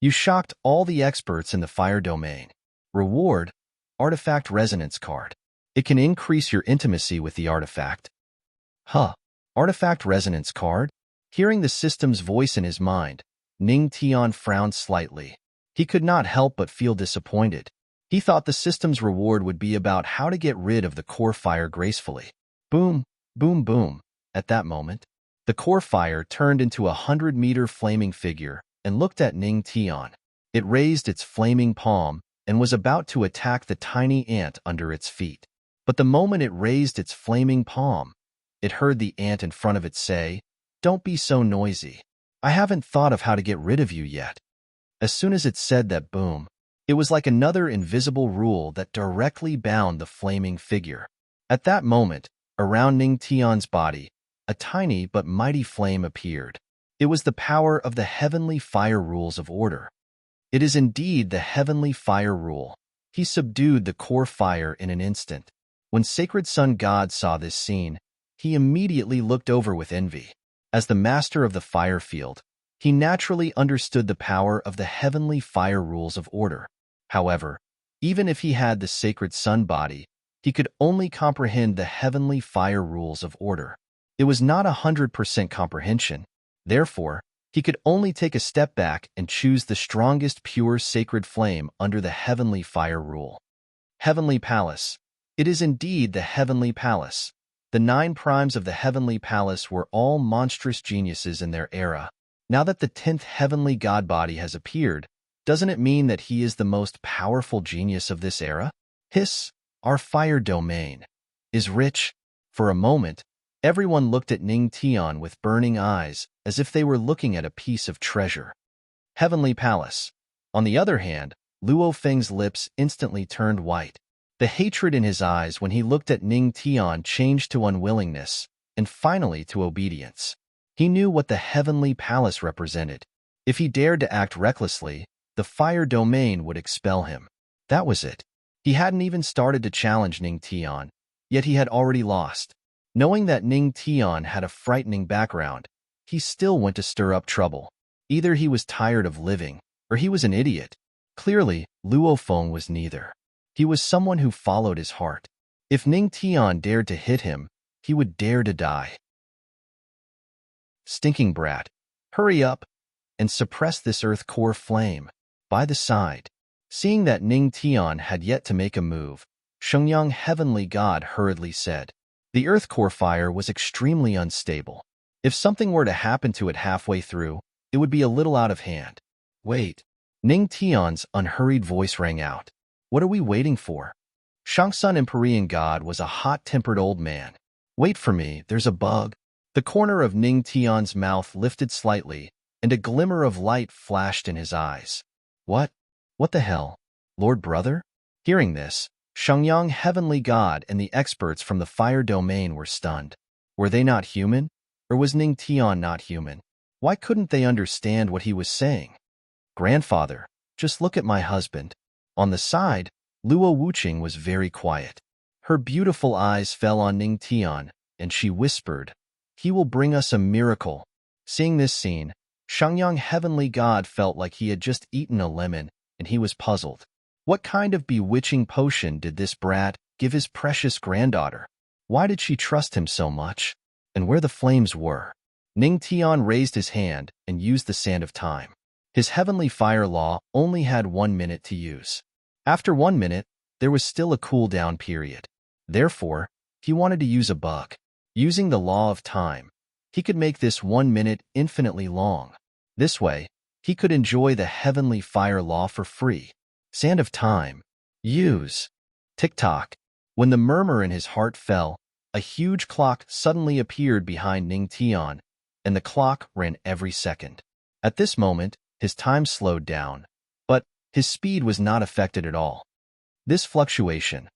You shocked all the experts in the fire domain. Reward, Artifact Resonance Card. It can increase your intimacy with the artifact. Artifact Resonance Card? Hearing the system's voice in his mind, Ning Tian frowned slightly. He could not help but feel disappointed. He thought the system's reward would be about how to get rid of the core fire gracefully. Boom, boom, boom. At that moment, the core fire turned into a 100-meter flaming figure and looked at Ning Tian. It raised its flaming palm and was about to attack the tiny ant under its feet. But the moment it raised its flaming palm, it heard the ant in front of it say, "Don't be so noisy. I haven't thought of how to get rid of you yet." As soon as it said that, boom, it was like another invisible rule that directly bound the flaming figure. At that moment, around Ning Tian's body, a tiny but mighty flame appeared. It was the power of the heavenly fire rules of order. It is indeed the heavenly fire rule. He subdued the core fire in an instant. When Sacred Sun God saw this scene, he immediately looked over with envy. As the master of the fire field, he naturally understood the power of the heavenly fire rules of order. However, even if he had the Sacred Sun body, he could only comprehend the heavenly fire rules of order. It was not 100% comprehension. Therefore, he could only take a step back and choose the strongest pure sacred flame under the heavenly fire rule. Heavenly Palace. It is indeed the heavenly palace. The 9 primes of the heavenly palace were all monstrous geniuses in their era. Now that the 10th heavenly god body has appeared, doesn't it mean that he is the most powerful genius of this era? Our fire domain is rich. For a moment, everyone looked at Ning Tian with burning eyes, as if they were looking at a piece of treasure. Heavenly Palace. On the other hand, Luo Feng's lips instantly turned white. The hatred in his eyes when he looked at Ning Tian changed to unwillingness, and finally to obedience. He knew what the Heavenly Palace represented. If he dared to act recklessly, the fire domain would expel him. That was it. He hadn't even started to challenge Ning Tian, yet he had already lost. Knowing that Ning Tian had a frightening background, he still went to stir up trouble. Either he was tired of living, or he was an idiot. Clearly, Luo Feng was neither. He was someone who followed his heart. If Ning Tian dared to hit him, he would dare to die. Stinking brat, hurry up and suppress this earth core flame. By the side, seeing that Ning Tian had yet to make a move, Shengyang Heavenly God hurriedly said, the earth core fire was extremely unstable. If something were to happen to it halfway through, it would be a little out of hand. Wait. Ning Tian's unhurried voice rang out. What are we waiting for? Shangsun Empyrean God was a hot-tempered old man. Wait for me, there's a bug. The corner of Ning Tian's mouth lifted slightly, and a glimmer of light flashed in his eyes. What? What the hell? Lord Brother? Hearing this, Shengyang, heavenly god, and the experts from the fire domain were stunned. Were they not human? Or was Ning Tian not human? Why couldn't they understand what he was saying? Grandfather, just look at my husband. On the side, Luo Wuqing was very quiet. Her beautiful eyes fell on Ning Tian, and she whispered, "He will bring us a miracle." Seeing this scene, Shengyang, heavenly god, felt like he had just eaten a lemon, and he was puzzled. What kind of bewitching potion did this brat give his precious granddaughter? Why did she trust him so much? And where the flames were? Ning Tian raised his hand and used the sand of time. His heavenly fire law only had 1 minute to use. After 1 minute, there was still a cool-down period. Therefore, he wanted to use a bug. Using the law of time, he could make this 1 minute infinitely long. This way, he could enjoy the heavenly fire law for free. Sand of time. Use. Tick-tock. When the murmur in his heart fell, a huge clock suddenly appeared behind Ning Tian, and the clock ran every second. At this moment, his time slowed down, but his speed was not affected at all. This fluctuation.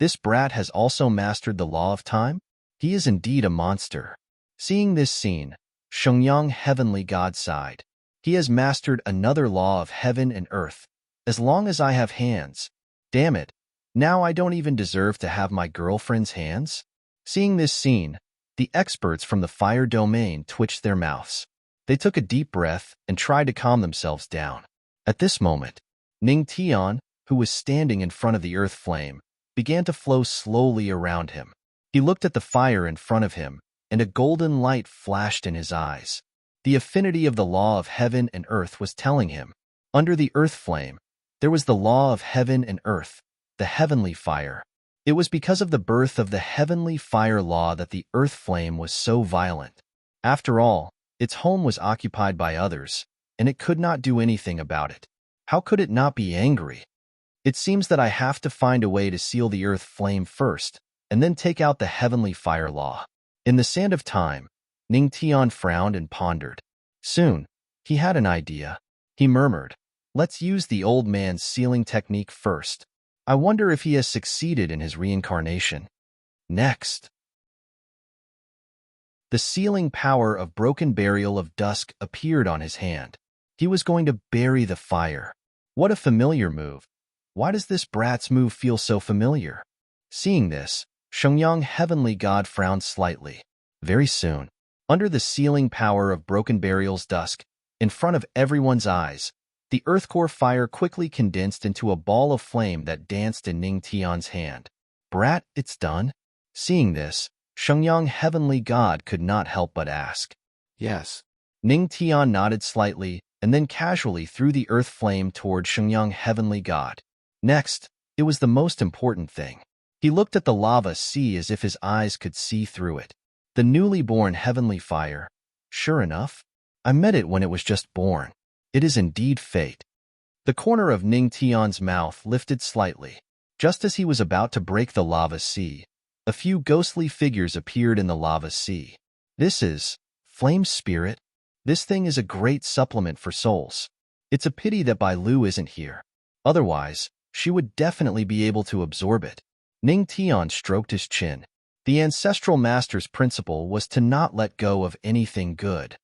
This brat has also mastered the law of time? He is indeed a monster. Seeing this scene, Shengyang, heavenly god, sighed. He has mastered another law of heaven and earth. As long as I have hands. Damn it, now I don't even deserve to have my girlfriend's hands? Seeing this scene, the experts from the fire domain twitched their mouths. They took a deep breath and tried to calm themselves down. At this moment, Ning Tian, who was standing in front of the earth flame, began to flow slowly around him. He looked at the fire in front of him, and a golden light flashed in his eyes. The affinity of the law of heaven and earth was telling him. Under the earth flame, there was the law of heaven and earth, the heavenly fire. It was because of the birth of the heavenly fire law that the earth flame was so violent. After all, its home was occupied by others, and it could not do anything about it. How could it not be angry? It seems that I have to find a way to seal the earth flame first, and then take out the heavenly fire law. In the sand of time, Ning Tian frowned and pondered. Soon, he had an idea. He murmured, "Let's use the old man's sealing technique first. I wonder if he has succeeded in his reincarnation." Next. The sealing power of broken burial of dusk appeared on his hand. He was going to bury the fire. What a familiar move. Why does this brat's move feel so familiar? Seeing this, Shengyang, heavenly god, frowned slightly. Very soon, under the sealing power of broken burial's dusk, in front of everyone's eyes, the earth core fire quickly condensed into a ball of flame that danced in Ning Tian's hand. Brat, it's done? Seeing this, Shengyang, heavenly god, could not help but ask. Yes. Ning Tian nodded slightly and then casually threw the earth flame toward Shengyang, heavenly god. Next, it was the most important thing. He looked at the lava sea as if his eyes could see through it. The newly born heavenly fire. Sure enough, I met it when it was just born. It is indeed fate. The corner of Ning Tian's mouth lifted slightly. Just as he was about to break the lava sea, a few ghostly figures appeared in the lava sea. This is Flame Spirit. This thing is a great supplement for souls. It's a pity that Bai Lu isn't here. Otherwise, she would definitely be able to absorb it. Ning Tian stroked his chin. The ancestral master's principle was to not let go of anything good.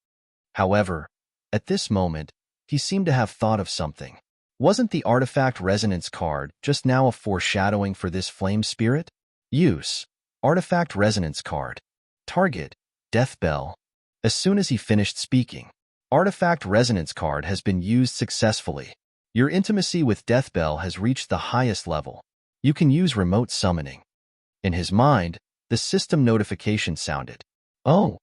However, at this moment, he seemed to have thought of something. Wasn't the artifact resonance card just now a foreshadowing for this flame spirit? Use. Artifact resonance card. Target. Death bell. As soon as he finished speaking, artifact resonance card has been used successfully. Your intimacy with Death Bell has reached the highest level. You can use remote summoning. In his mind, the system notification sounded. Oh,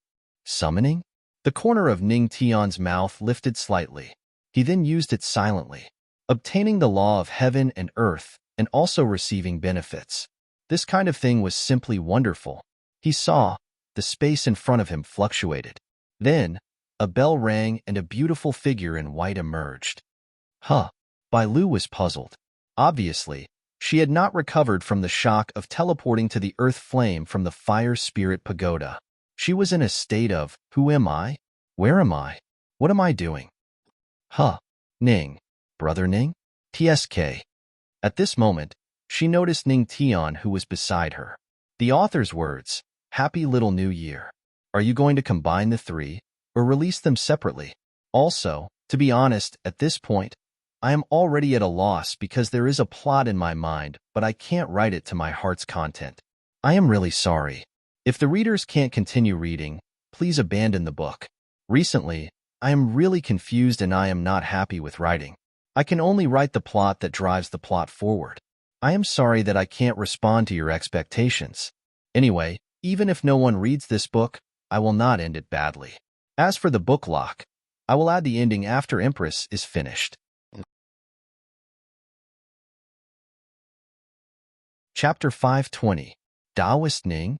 summoning? The corner of Ning Tian's mouth lifted slightly. He then used it silently, obtaining the law of heaven and earth and also receiving benefits. This kind of thing was simply wonderful. He saw the space in front of him fluctuated. Then, a bell rang and a beautiful figure in white emerged. Huh. Bai Lu was puzzled. Obviously, she had not recovered from the shock of teleporting to the earth flame from the fire spirit pagoda. She was in a state of, who am I? Where am I? What am I doing? Huh. Ning. Brother Ning? TSK. At this moment, she noticed Ning Tian, who was beside her. The author's words, Happy Little New Year. Are you going to combine the three, or release them separately? Also, to be honest, at this point, I am already at a loss because there is a plot in my mind, but I can't write it to my heart's content. I am really sorry. If the readers can't continue reading, please abandon the book. Recently, I am really confused and I am not happy with writing. I can only write the plot that drives the plot forward. I am sorry that I can't respond to your expectations. Anyway, even if no one reads this book, I will not end it badly. As for the book lock, I will add the ending after Empress is finished. Chapter 520. Taoist Ning?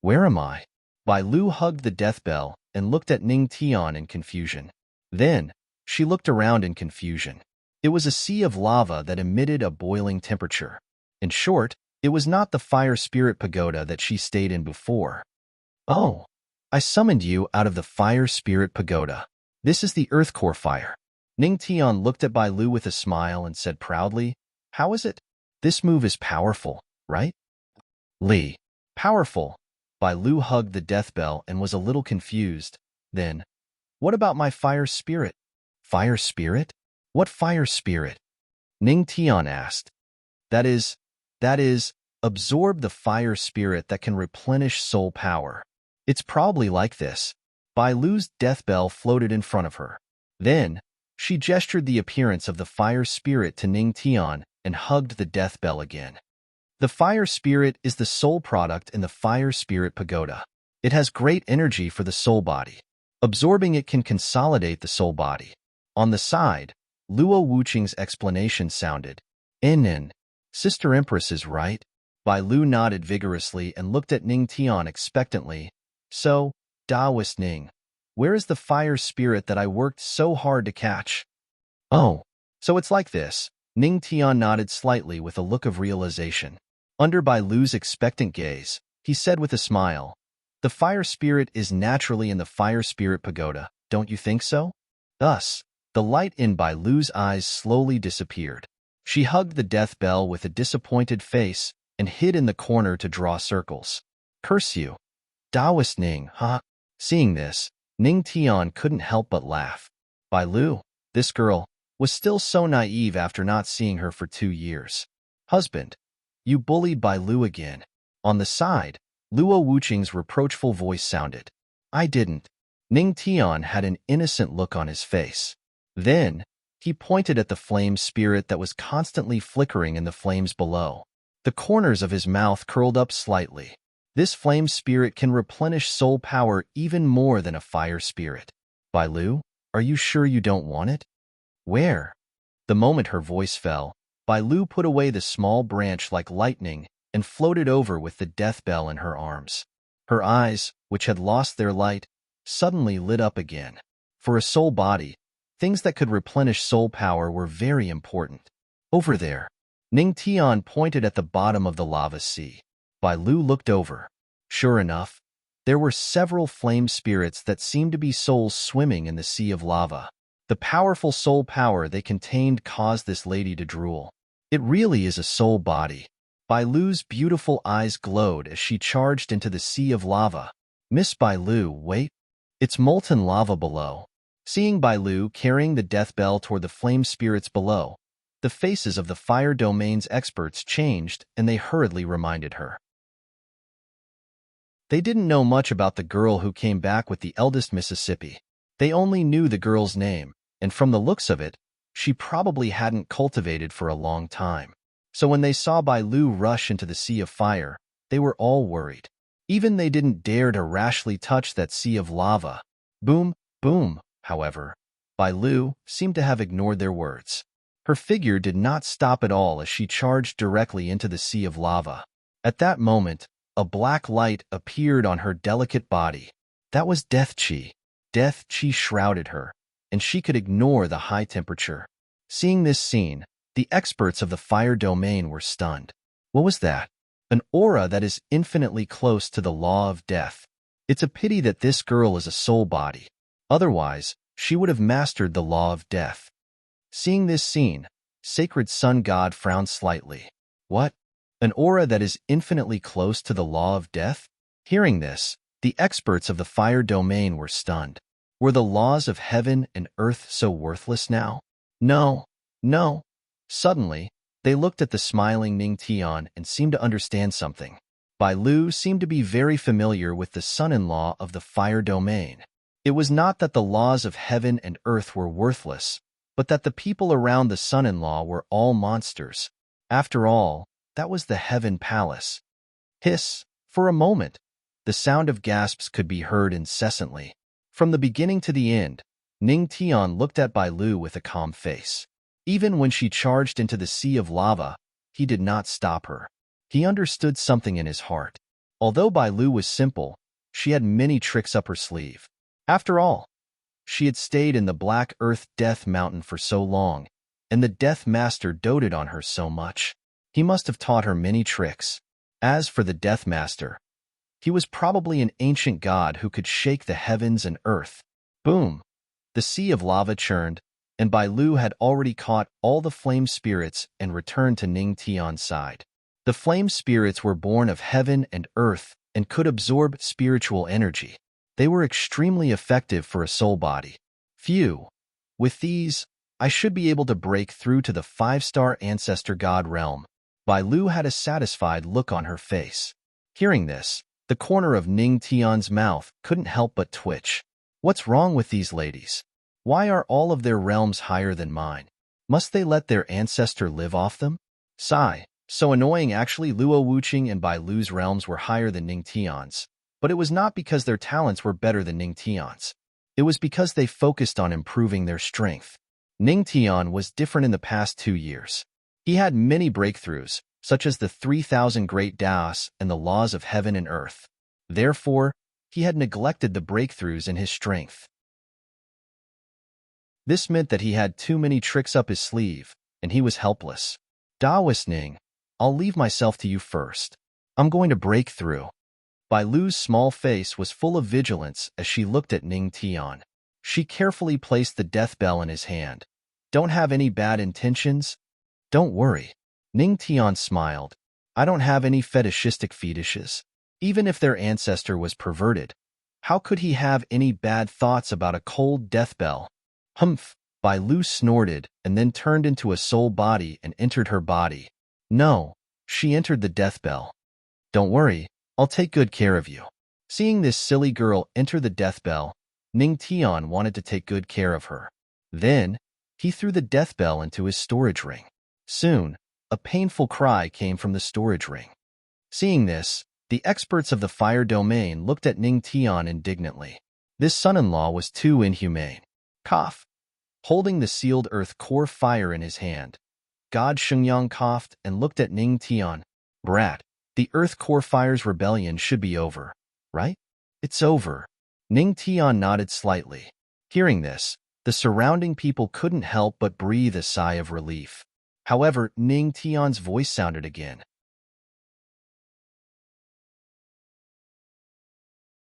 Where am I? Bai Lu hugged the death bell and looked at Ning Tian in confusion. Then, she looked around in confusion. It was a sea of lava that emitted a boiling temperature. In short, it was not the fire spirit pagoda that she stayed in before. Oh, I summoned you out of the fire spirit pagoda. This is the earth core fire. Ning Tian looked at Bai Lu with a smile and said proudly, How is it? This move is powerful, right? Li. Powerful. Bai Lu hugged the death bell and was a little confused. Then, what about my fire spirit? Fire spirit? What fire spirit? Ning Tian asked. That is, absorb the fire spirit that can replenish soul power. It's probably like this. Bai Lu's death bell floated in front of her. Then, she gestured the appearance of the fire spirit to Ning Tian and hugged the death bell again. The fire spirit is the soul product in the fire spirit pagoda. It has great energy for the soul body. Absorbing it can consolidate the soul body. On the side, Luo Wuqing's explanation sounded, Nin. Sister Empress is right. Bai Lu nodded vigorously and looked at Ning Tian expectantly. So, Taoist Ning, where is the fire spirit that I worked so hard to catch? Oh, so it's like this. Ning Tian nodded slightly with a look of realization. Under Bai Lu's expectant gaze, he said with a smile, The fire spirit is naturally in the fire spirit pagoda, don't you think so? Thus, the light in Bai Lu's eyes slowly disappeared. She hugged the death bell with a disappointed face and hid in the corner to draw circles. Curse you. Taoist Ning, huh? Seeing this, Ning Tian couldn't help but laugh. Bai Lu, this girl, was still so naive after not seeing her for 2 years. Husband, you bullied Bai Lu again. On the side, Luo Wuqing's reproachful voice sounded. I didn't. Ning Tian had an innocent look on his face. Then, he pointed at the flame spirit that was constantly flickering in the flames below. The corners of his mouth curled up slightly. This flame spirit can replenish soul power even more than a fire spirit. Bai Lu, are you sure you don't want it? Where? The moment her voice fell, Bai Lu put away the small branch like lightning and floated over with the death bell in her arms. Her eyes, which had lost their light, suddenly lit up again. For a soul body, things that could replenish soul power were very important. Over there, Ning Tian pointed at the bottom of the lava sea. Bai Lu looked over. Sure enough, there were several flame spirits that seemed to be souls swimming in the sea of lava. The powerful soul power they contained caused this lady to drool. It really is a soul body. Bai Lu's beautiful eyes glowed as she charged into the sea of lava. Miss Bai Lu, wait. It's molten lava below. Seeing Bai Lu carrying the death bell toward the flame spirits below, the faces of the fire domain's experts changed and they hurriedly reminded her. They didn't know much about the girl who came back with the eldest Mississippi. They only knew the girl's name, and from the looks of it, she probably hadn't cultivated for a long time. So when they saw Bai Lu rush into the sea of fire, they were all worried. Even they didn't dare to rashly touch that sea of lava. Boom, boom, however, Bai Lu seemed to have ignored their words. Her figure did not stop at all as she charged directly into the sea of lava. At that moment, a black light appeared on her delicate body. That was death chi. Death chi shrouded her, and she could ignore the high temperature. Seeing this scene, the experts of the fire domain were stunned. What was that? An aura that is infinitely close to the law of death. It's a pity that this girl is a soul body. Otherwise, she would have mastered the law of death. Seeing this scene, sacred sun god frowned slightly. What? An aura that is infinitely close to the law of death? Hearing this, the experts of the fire domain were stunned. Were the laws of heaven and earth so worthless now? No, no. Suddenly, they looked at the smiling Ning Tian and seemed to understand something. Bai Lu seemed to be very familiar with the son-in-law of the fire domain. It was not that the laws of heaven and earth were worthless, but that the people around the son-in-law were all monsters. After all, that was the heaven palace. Hiss! For a moment, the sound of gasps could be heard incessantly. From the beginning to the end, Ning Tian looked at Bai Lu with a calm face. Even when she charged into the sea of lava, he did not stop her. He understood something in his heart. Although Bai Lu was simple, she had many tricks up her sleeve. After all, she had stayed in the Black Earth Death Mountain for so long, and the Death Master doted on her so much. He must have taught her many tricks. As for the Death Master, he was probably an ancient god who could shake the heavens and earth. Boom! The sea of lava churned, and Bai Lu had already caught all the flame spirits and returned to Ning Tian's side. The flame spirits were born of heaven and earth and could absorb spiritual energy. They were extremely effective for a soul body. Phew! With these, I should be able to break through to the 5-star ancestor god realm. Bai Lu had a satisfied look on her face. Hearing this, the corner of Ning Tian's mouth couldn't help but twitch. What's wrong with these ladies? Why are all of their realms higher than mine? Must they let their ancestor live off them? Sigh. So annoying actually. Luo Wuqing and Bai Lu's realms were higher than Ning Tian's. But it was not because their talents were better than Ning Tian's. It was because they focused on improving their strength. Ning Tian was different in the past 2 years. He had many breakthroughs, such as the 3,000 great Daos and the laws of heaven and earth. Therefore, he had neglected the breakthroughs in his strength. This meant that he had too many tricks up his sleeve, and he was helpless. Daoist Ning, I'll leave myself to you first. I'm going to break through. Bai Lu's small face was full of vigilance as she looked at Ning Tian. She carefully placed the death bell in his hand. Don't have any bad intentions? Don't worry. Ning Tian smiled. I don't have any fetishistic fetishes. Even if their ancestor was perverted, how could he have any bad thoughts about a cold death bell? Humph! Bai Lu snorted and then turned into a soul body and entered her body. No, she entered the death bell. Don't worry, I'll take good care of you. Seeing this silly girl enter the death bell, Ning Tian wanted to take good care of her. Then, he threw the death bell into his storage ring. Soon, a painful cry came from the storage ring. Seeing this, the experts of the fire domain looked at Ning Tian indignantly. This son-in-law was too inhumane. Cough. Holding the sealed earth core fire in his hand, God Shengyang coughed and looked at Ning Tian. Brat, the earth core fire's rebellion should be over, right? It's over. Ning Tian nodded slightly. Hearing this, the surrounding people couldn't help but breathe a sigh of relief. However, Ning Tian's voice sounded again.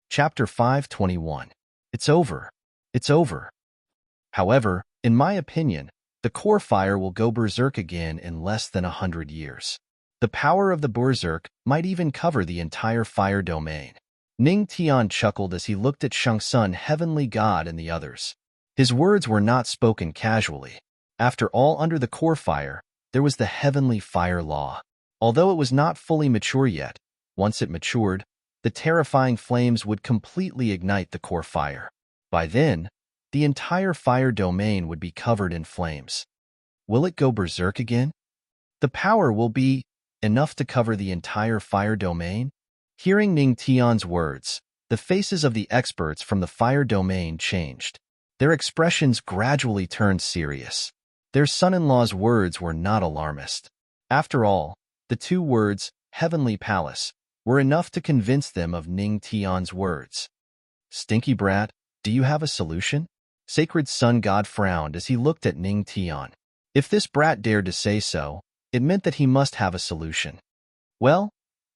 Chapter 521. It's over. It's over. However, in my opinion, the core fire will go berserk again in less than 100 years. The power of the berserk might even cover the entire fire domain. Ning Tian chuckled as he looked at Shangsun, heavenly god, and the others. His words were not spoken casually. After all, under the core fire, there was the heavenly fire law. Although it was not fully mature yet, once it matured, the terrifying flames would completely ignite the core fire. By then, the entire fire domain would be covered in flames. Will it go berserk again? The power will be enough to cover the entire fire domain? Hearing Ning Tian's words, the faces of the experts from the fire domain changed. Their expressions gradually turned serious. Their son-in-law's words were not alarmist. After all, the 2 words, heavenly palace, were enough to convince them of Ning Tian's words. Stinky brat, do you have a solution? Sacred Sun God frowned as he looked at Ning Tian. If this brat dared to say so, it meant that he must have a solution. Well,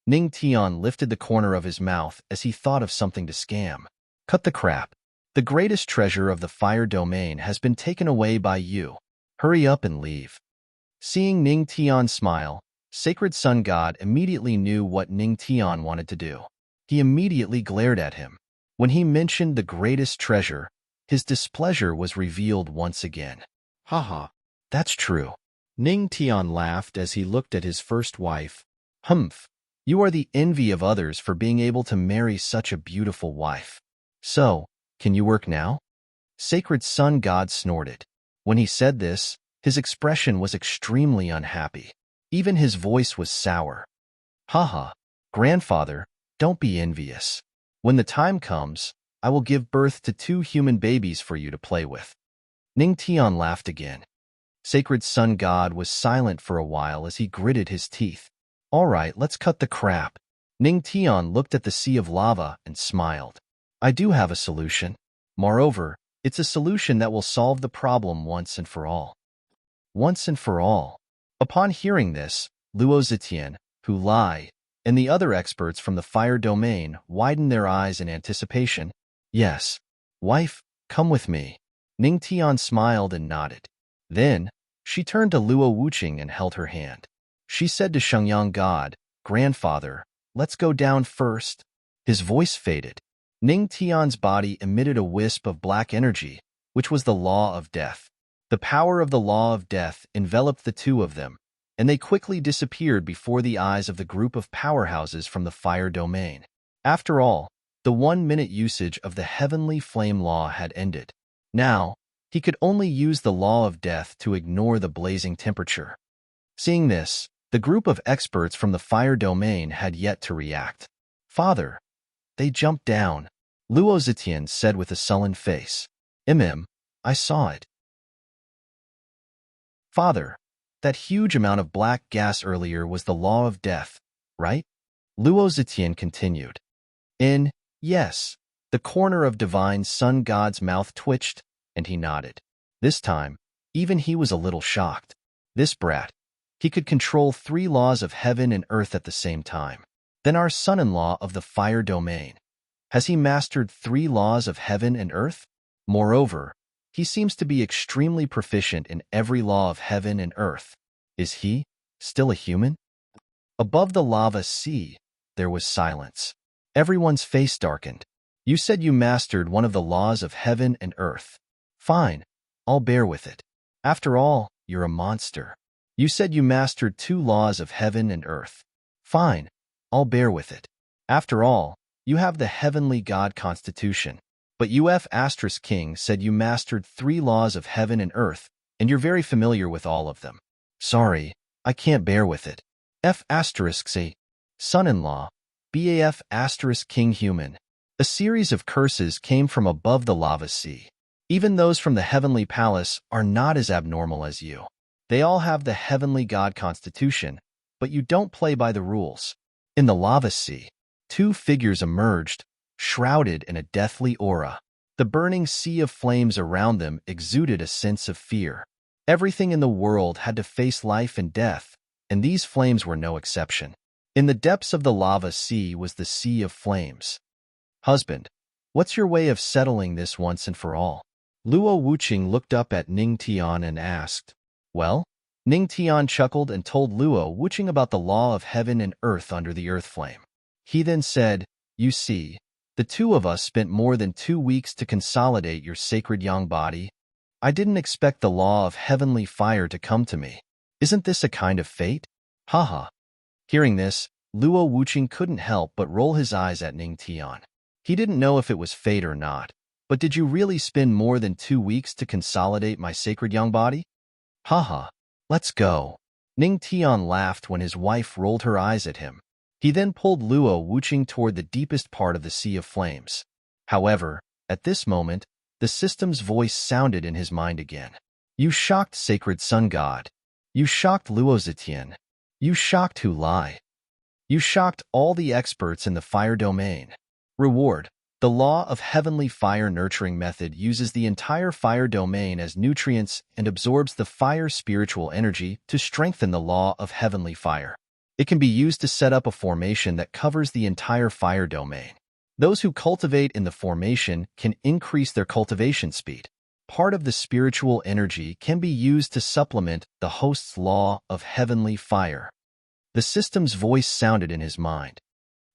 Ning Tian lifted the corner of his mouth as he thought of something to scam. Cut the crap. The greatest treasure of the fire domain has been taken away by you. Hurry up and leave. Seeing Ning Tian smile, Sacred Sun God immediately knew what Ning Tian wanted to do. He immediately glared at him. When he mentioned the greatest treasure, his displeasure was revealed once again. Haha, that's true. Ning Tian laughed as he looked at his first wife. Humph, you are the envy of others for being able to marry such a beautiful wife. So, can you work now? Sacred Sun God snorted. When he said this, his expression was extremely unhappy. Even his voice was sour. Haha, grandfather, don't be envious. When the time comes, I will give birth to 2 human babies for you to play with. Ning Tian laughed again. Sacred Sun God was silent for a while as he gritted his teeth. All right, let's cut the crap. Ning Tian looked at the sea of lava and smiled. I do have a solution. Moreover, it's a solution that will solve the problem once and for all. Once and for all. Upon hearing this, Luo Zetian, Hu Lai, and the other experts from the fire domain widened their eyes in anticipation. Yes. Wife, come with me. Ning Tian smiled and nodded. Then, she turned to Luo Wuqing and held her hand. She said to Shengyang God, Grandfather, let's go down first. His voice faded. Ning Tian's body emitted a wisp of black energy, which was the law of death. The power of the law of death enveloped the two of them, and they quickly disappeared before the eyes of the group of powerhouses from the fire domain. After all, the 1-minute usage of the heavenly flame law had ended. Now, he could only use the law of death to ignore the blazing temperature. Seeing this, the group of experts from the fire domain had yet to react. Father, they jumped down, Luo Zetian said with a sullen face. I saw it. Father, that huge amount of black gas earlier was the law of death, right? Luo Zetian continued. Yes. The corner of Divine Sun God's mouth twitched, and he nodded. This time, even he was a little shocked. This brat. He could control 3 laws of heaven and earth at the same time. Then our son-in-law of the fire domain. Has he mastered 3 laws of heaven and earth? Moreover, he seems to be extremely proficient in every law of heaven and earth. Is he still a human? Above the lava sea, there was silence. Everyone's face darkened. You said you mastered one of the laws of heaven and earth. Fine, I'll bear with it. After all, you're a monster. You said you mastered 2 laws of heaven and earth. Fine, I'll bear with it. After all, you have the heavenly god constitution. But UF** King said you mastered 3 laws of heaven and earth, and you're very familiar with all of them. Sorry, I can't bear with it. F***C. Son-in-law, BAF** King Human. A series of curses came from above the lava sea. Even those from the heavenly palace are not as abnormal as you. They all have the heavenly god constitution, but you don't play by the rules. In the lava sea, 2 figures emerged, shrouded in a deathly aura. The burning sea of flames around them exuded a sense of fear. Everything in the world had to face life and death, and these flames were no exception. In the depths of the lava sea was the sea of flames. Husband, what's your way of settling this once and for all? Luo Wuqing looked up at Ning Tian and asked. Well, Ning Tian chuckled and told Luo Wuqing about the law of heaven and earth under the earth flame. He then said, You see, the 2 of us spent more than 2 weeks to consolidate your sacred young body. I didn't expect the law of heavenly fire to come to me. Isn't this a kind of fate? Haha. Hearing this, Luo Wuqing couldn't help but roll his eyes at Ning Tian. He didn't know if it was fate or not, but did you really spend more than 2 weeks to consolidate my sacred young body? Haha. Let's go. Ning Tian laughed when his wife rolled her eyes at him. He then pulled Luo Wuqing toward the deepest part of the sea of flames. However, at this moment, the system's voice sounded in his mind again. You shocked Sacred Sun God. You shocked Luo Zetian. You shocked Hu Lai. You shocked all the experts in the fire domain. Reward. The law of heavenly fire nurturing method uses the entire fire domain as nutrients and absorbs the fire spiritual energy to strengthen the law of heavenly fire. It can be used to set up a formation that covers the entire fire domain. Those who cultivate in the formation can increase their cultivation speed. Part of the spiritual energy can be used to supplement the host's law of heavenly fire. The system's voice sounded in his mind.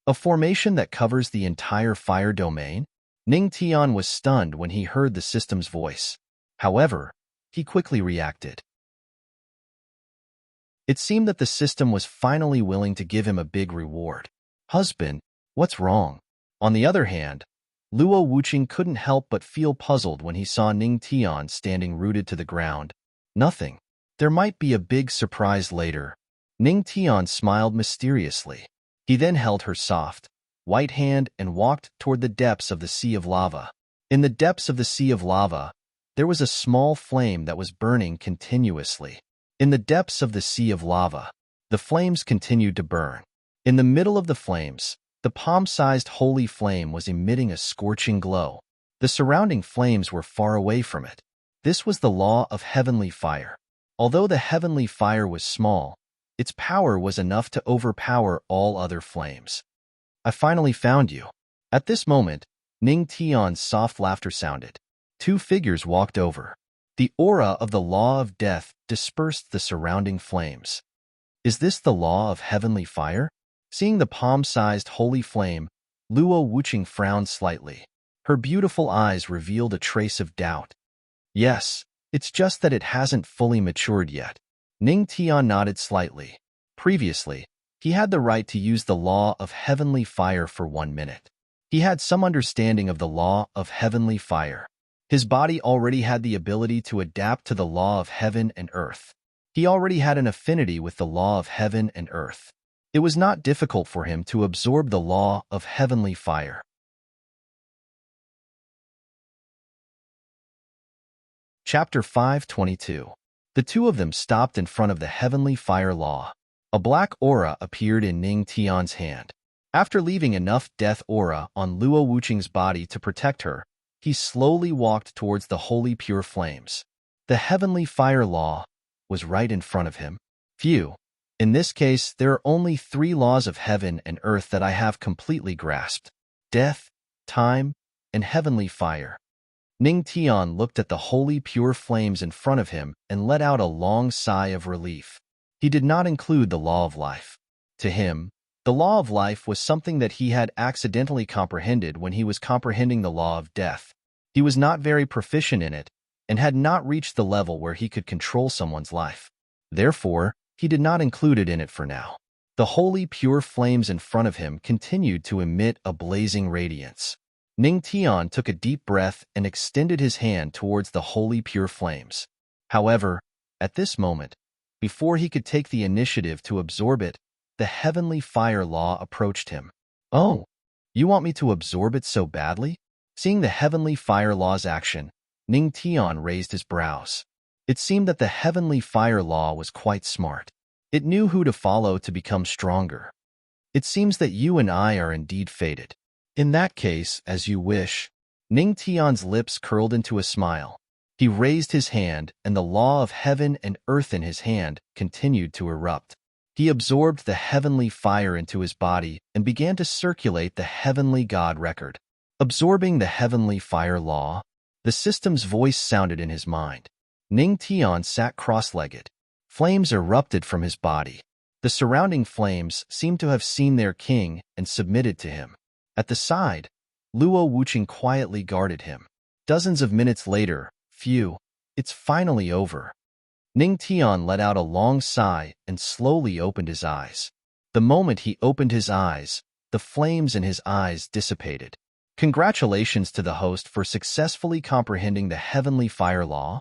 A formation that covers the entire fire domain? Ning Tian was stunned when he heard the system's voice. However, he quickly reacted. It seemed that the system was finally willing to give him a big reward. Husband, what's wrong? On the other hand, Luo Wuqing couldn't help but feel puzzled when he saw Ning Tian standing rooted to the ground. Nothing. There might be a big surprise later. Ning Tian smiled mysteriously. He then held her soft, white hand and walked toward the depths of the sea of lava. In the depths of the sea of lava, there was a small flame that was burning continuously. In the depths of the sea of lava, the flames continued to burn. In the middle of the flames, the palm-sized holy flame was emitting a scorching glow. The surrounding flames were far away from it. This was the law of heavenly fire. Although the heavenly fire was small, its power was enough to overpower all other flames. I finally found you. At this moment, Ning Tian's soft laughter sounded. Two figures walked over. The aura of the law of death dispersed the surrounding flames. Is this the law of heavenly fire? Seeing the palm-sized holy flame, Luo Wuqing frowned slightly. Her beautiful eyes revealed a trace of doubt. Yes, it's just that it hasn't fully matured yet. Ning Tian nodded slightly. Previously, he had the right to use the law of heavenly fire for 1 minute. He had some understanding of the law of heavenly fire. His body already had the ability to adapt to the law of heaven and earth. He already had an affinity with the law of heaven and earth. It was not difficult for him to absorb the law of heavenly fire. Chapter 522. The two of them stopped in front of the heavenly fire law. A black aura appeared in Ning Tian's hand. After leaving enough death aura on Luo Wuqing's body to protect her, he slowly walked towards the holy pure flames. The heavenly fire law was right in front of him. Phew. In this case, there are only 3 laws of heaven and earth that I have completely grasped: death, time, and heavenly fire. Ning Tian looked at the holy pure flames in front of him and let out a long sigh of relief. He did not include the law of life. To him, the law of life was something that he had accidentally comprehended when he was comprehending the law of death. He was not very proficient in it and had not reached the level where he could control someone's life. Therefore, he did not include it in it for now. The holy pure flames in front of him continued to emit a blazing radiance. Ning Tian took a deep breath and extended his hand towards the holy pure flames. However, at this moment, before he could take the initiative to absorb it, the heavenly fire law approached him. Oh, you want me to absorb it so badly? Seeing the heavenly fire law's action, Ning Tian raised his brows. It seemed that the heavenly fire law was quite smart. It knew who to follow to become stronger. It seems that you and I are indeed fated. In that case, as you wish. Ning Tian's lips curled into a smile. He raised his hand, and the law of heaven and earth in his hand continued to erupt. He absorbed the heavenly fire into his body and began to circulate the heavenly God record. Absorbing the heavenly fire law, the system's voice sounded in his mind. Ning Tian sat cross-legged. Flames erupted from his body. The surrounding flames seemed to have seen their king and submitted to him. At the side, Luo Wuqing quietly guarded him. Dozens of minutes later, phew, it's finally over. Ning Tian let out a long sigh and slowly opened his eyes. The moment he opened his eyes, the flames in his eyes dissipated. Congratulations to the host for successfully comprehending the heavenly fire law.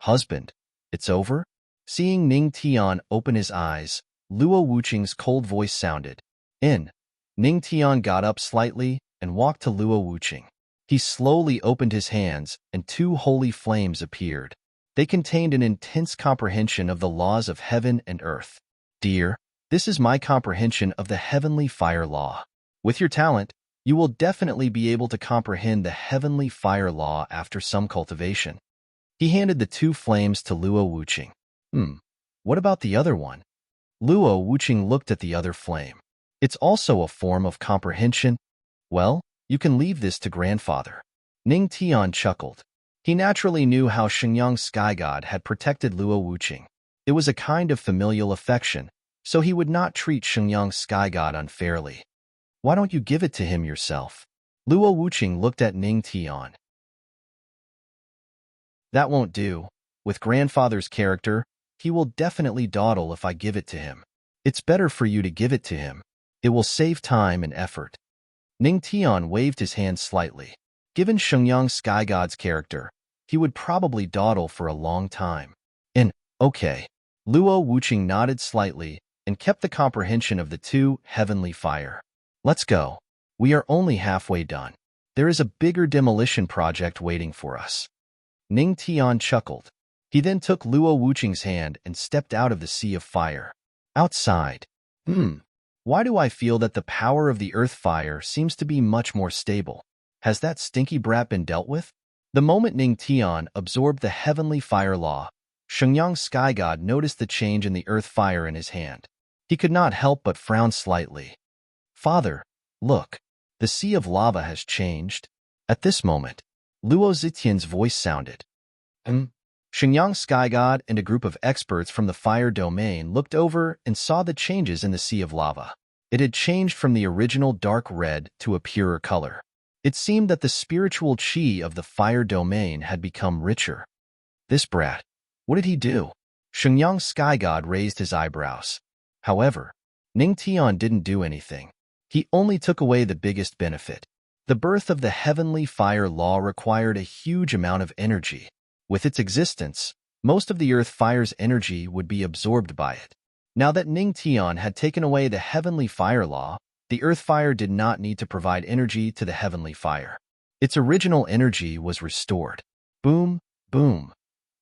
Husband, it's over? Seeing Ning Tian open his eyes, Luo Wuqing's cold voice sounded. Ning Tian got up slightly and walked to Luo Wuqing. He slowly opened his hands, and 2 holy flames appeared. They contained an intense comprehension of the laws of heaven and earth. Dear, this is my comprehension of the heavenly fire law. With your talent, you will definitely be able to comprehend the heavenly fire law after some cultivation. He handed the 2 flames to Luo Wuqing. What about the other one? Luo Wuqing looked at the other flame. It's also a form of comprehension. Well, You can leave this to grandfather. Ning Tian chuckled. He naturally knew how Shenyang Sky God had protected Luo Wuqing. It was a kind of familial affection, so he would not treat Shenyang Sky God unfairly. Why don't you give it to him yourself? Luo Wuqing looked at Ning Tian. That won't do. With grandfather's character, he will definitely dawdle if I give it to him. It's better for you to give it to him. It will save time and effort. Ning Tian waved his hand slightly. Given Shenyang Sky God's character, he would probably dawdle for a long time. Okay. Luo Wuqing nodded slightly and kept the comprehension of the two heavenly fire. Let's go. We are only halfway done. There is a bigger demolition project waiting for us. Ning Tian chuckled. He then took Luo Wuqing's hand and stepped out of the sea of fire. Outside. Why do I feel that the power of the earth fire seems to be much more stable? Has that stinky brat been dealt with? The moment Ning Tian absorbed the heavenly fire law, Shenyang Sky God noticed the change in the earth fire in his hand. He could not help but frown slightly. Father, look. The sea of lava has changed. At this moment, Luo Zitian's voice sounded. Shenyang Sky God and a group of experts from the fire domain looked over and saw the changes in the sea of lava. It had changed from the original dark red to a purer color. It seemed that the spiritual chi of the fire domain had become richer. This brat, what did he do? Shenyang Sky God raised his eyebrows. However, Ning Tian didn't do anything. He only took away the biggest benefit. The birth of the heavenly fire law required a huge amount of energy. With its existence, most of the earth fire's energy would be absorbed by it. Now that Ning Tian had taken away the heavenly fire law, the earth fire did not need to provide energy to the heavenly fire. Its original energy was restored. Boom, boom.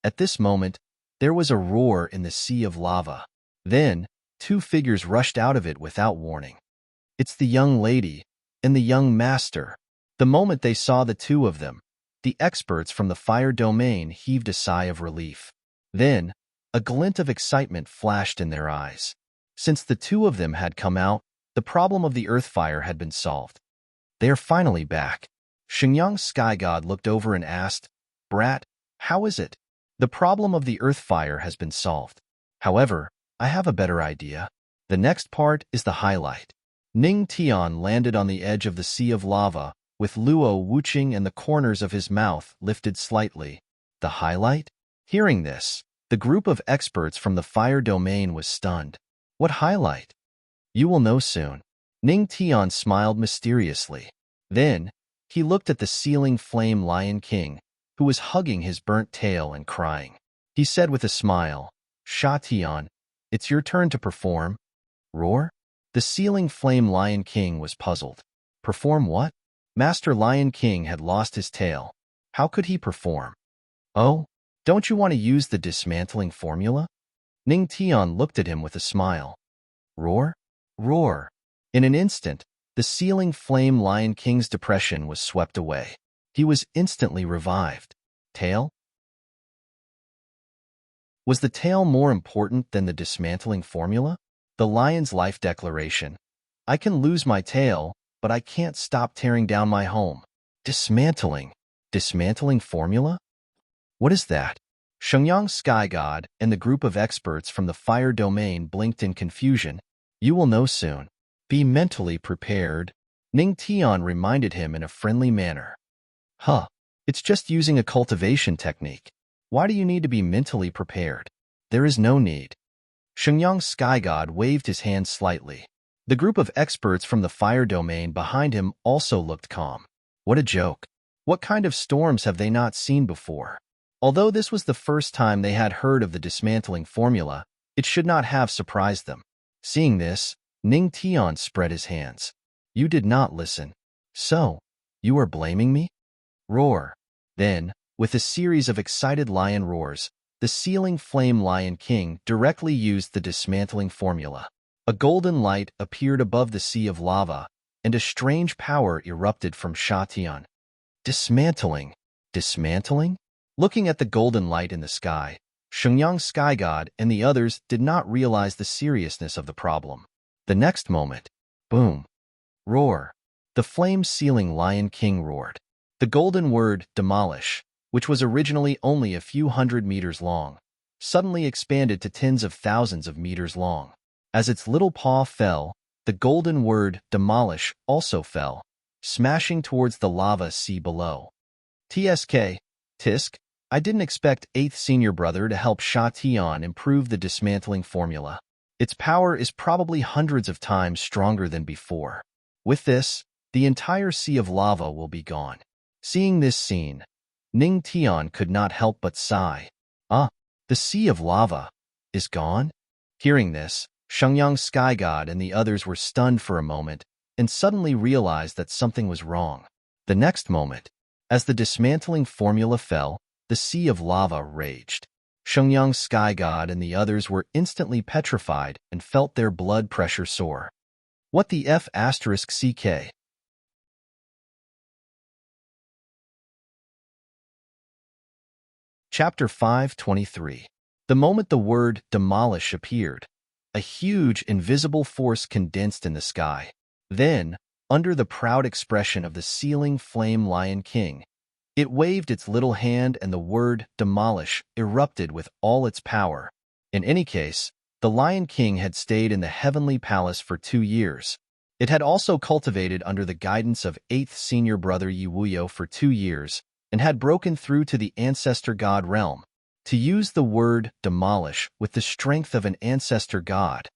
At this moment, there was a roar in the sea of lava. Then, two figures rushed out of it without warning. It's the young lady and the young master. The moment they saw the two of them, the experts from the fire domain heaved a sigh of relief. Then, a glint of excitement flashed in their eyes. Since the two of them had come out, the problem of the earth fire had been solved. They are finally back. Shenyang Sky God looked over and asked, Brat, how is it? The problem of the earth fire has been solved. However, I have a better idea. The next part is the highlight. Ning Tian landed on the edge of the sea of lava, with Luo Wuqing and the corners of his mouth lifted slightly. The highlight? Hearing this, the group of experts from the fire domain was stunned. What highlight? You will know soon. Ning Tian smiled mysteriously. Then, he looked at the ceiling flame Lion King, who was hugging his burnt tail and crying. He said with a smile, Sha Tian, it's your turn to perform. Roar? The ceiling flame Lion King was puzzled. Perform what? Master Lion King had lost his tail. How could he perform? Oh, don't you want to use the dismantling formula? Ning Tian looked at him with a smile. Roar? Roar. In an instant, the ceiling flame Lion King's depression was swept away. He was instantly revived. Tail? Was the tail more important than the dismantling formula? The lion's life declaration. I can lose my tail, but I can't stop tearing down my home. Dismantling. Dismantling formula? What is that? Shenyang Sky God and the group of experts from the fire domain blinked in confusion. You will know soon. Be mentally prepared. Ning Tian reminded him in a friendly manner. Huh. It's just using a cultivation technique. Why do you need to be mentally prepared? There is no need. Shenyang Sky God waved his hand slightly. The group of experts from the fire domain behind him also looked calm. What a joke. What kind of storms have they not seen before? Although this was the first time they had heard of the dismantling formula, it should not have surprised them. Seeing this, Ning Tian spread his hands. You did not listen. So, you are blaming me? Roar. Then, with a series of excited lion roars, the ceiling flame Lion King directly used the dismantling formula. A golden light appeared above the sea of lava, and a strange power erupted from Sha Tian. Dismantling. Dismantling? Looking at the golden light in the sky, Shenyang Sky God and the others did not realize the seriousness of the problem. The next moment, boom. Roar. The flame-sealing Lion King roared. The golden word, demolish, which was originally only a few hundred meters long, suddenly expanded to tens of thousands of meters long. As its little paw fell, the golden word, demolish, also fell, smashing towards the lava sea below. TSK, Tisk, I didn't expect 8th senior brother to help Sha Tian improve the dismantling formula. Its power is probably hundreds of times stronger than before. With this, the entire sea of lava will be gone. Seeing this scene, Ning Tian could not help but sigh. Ah, the sea of lava is gone? Hearing this, Shengyang Sky God and the others were stunned for a moment and suddenly realized that something was wrong. The next moment, as the dismantling formula fell, the sea of lava raged. Shengyang Sky God and the others were instantly petrified and felt their blood pressure soar. What the F***CK? Chapter 523. The moment the word demolish appeared, a huge invisible force condensed in the sky. Then, under the proud expression of the sealing flame Lion King, it waved its little hand and the word demolish erupted with all its power. In any case, the Lion King had stayed in the heavenly palace for 2 years. It had also cultivated under the guidance of 8th senior brother Yi Wuyo for 2 years, and had broken through to the ancestor god realm. To use the word demolish with the strength of an ancestor god,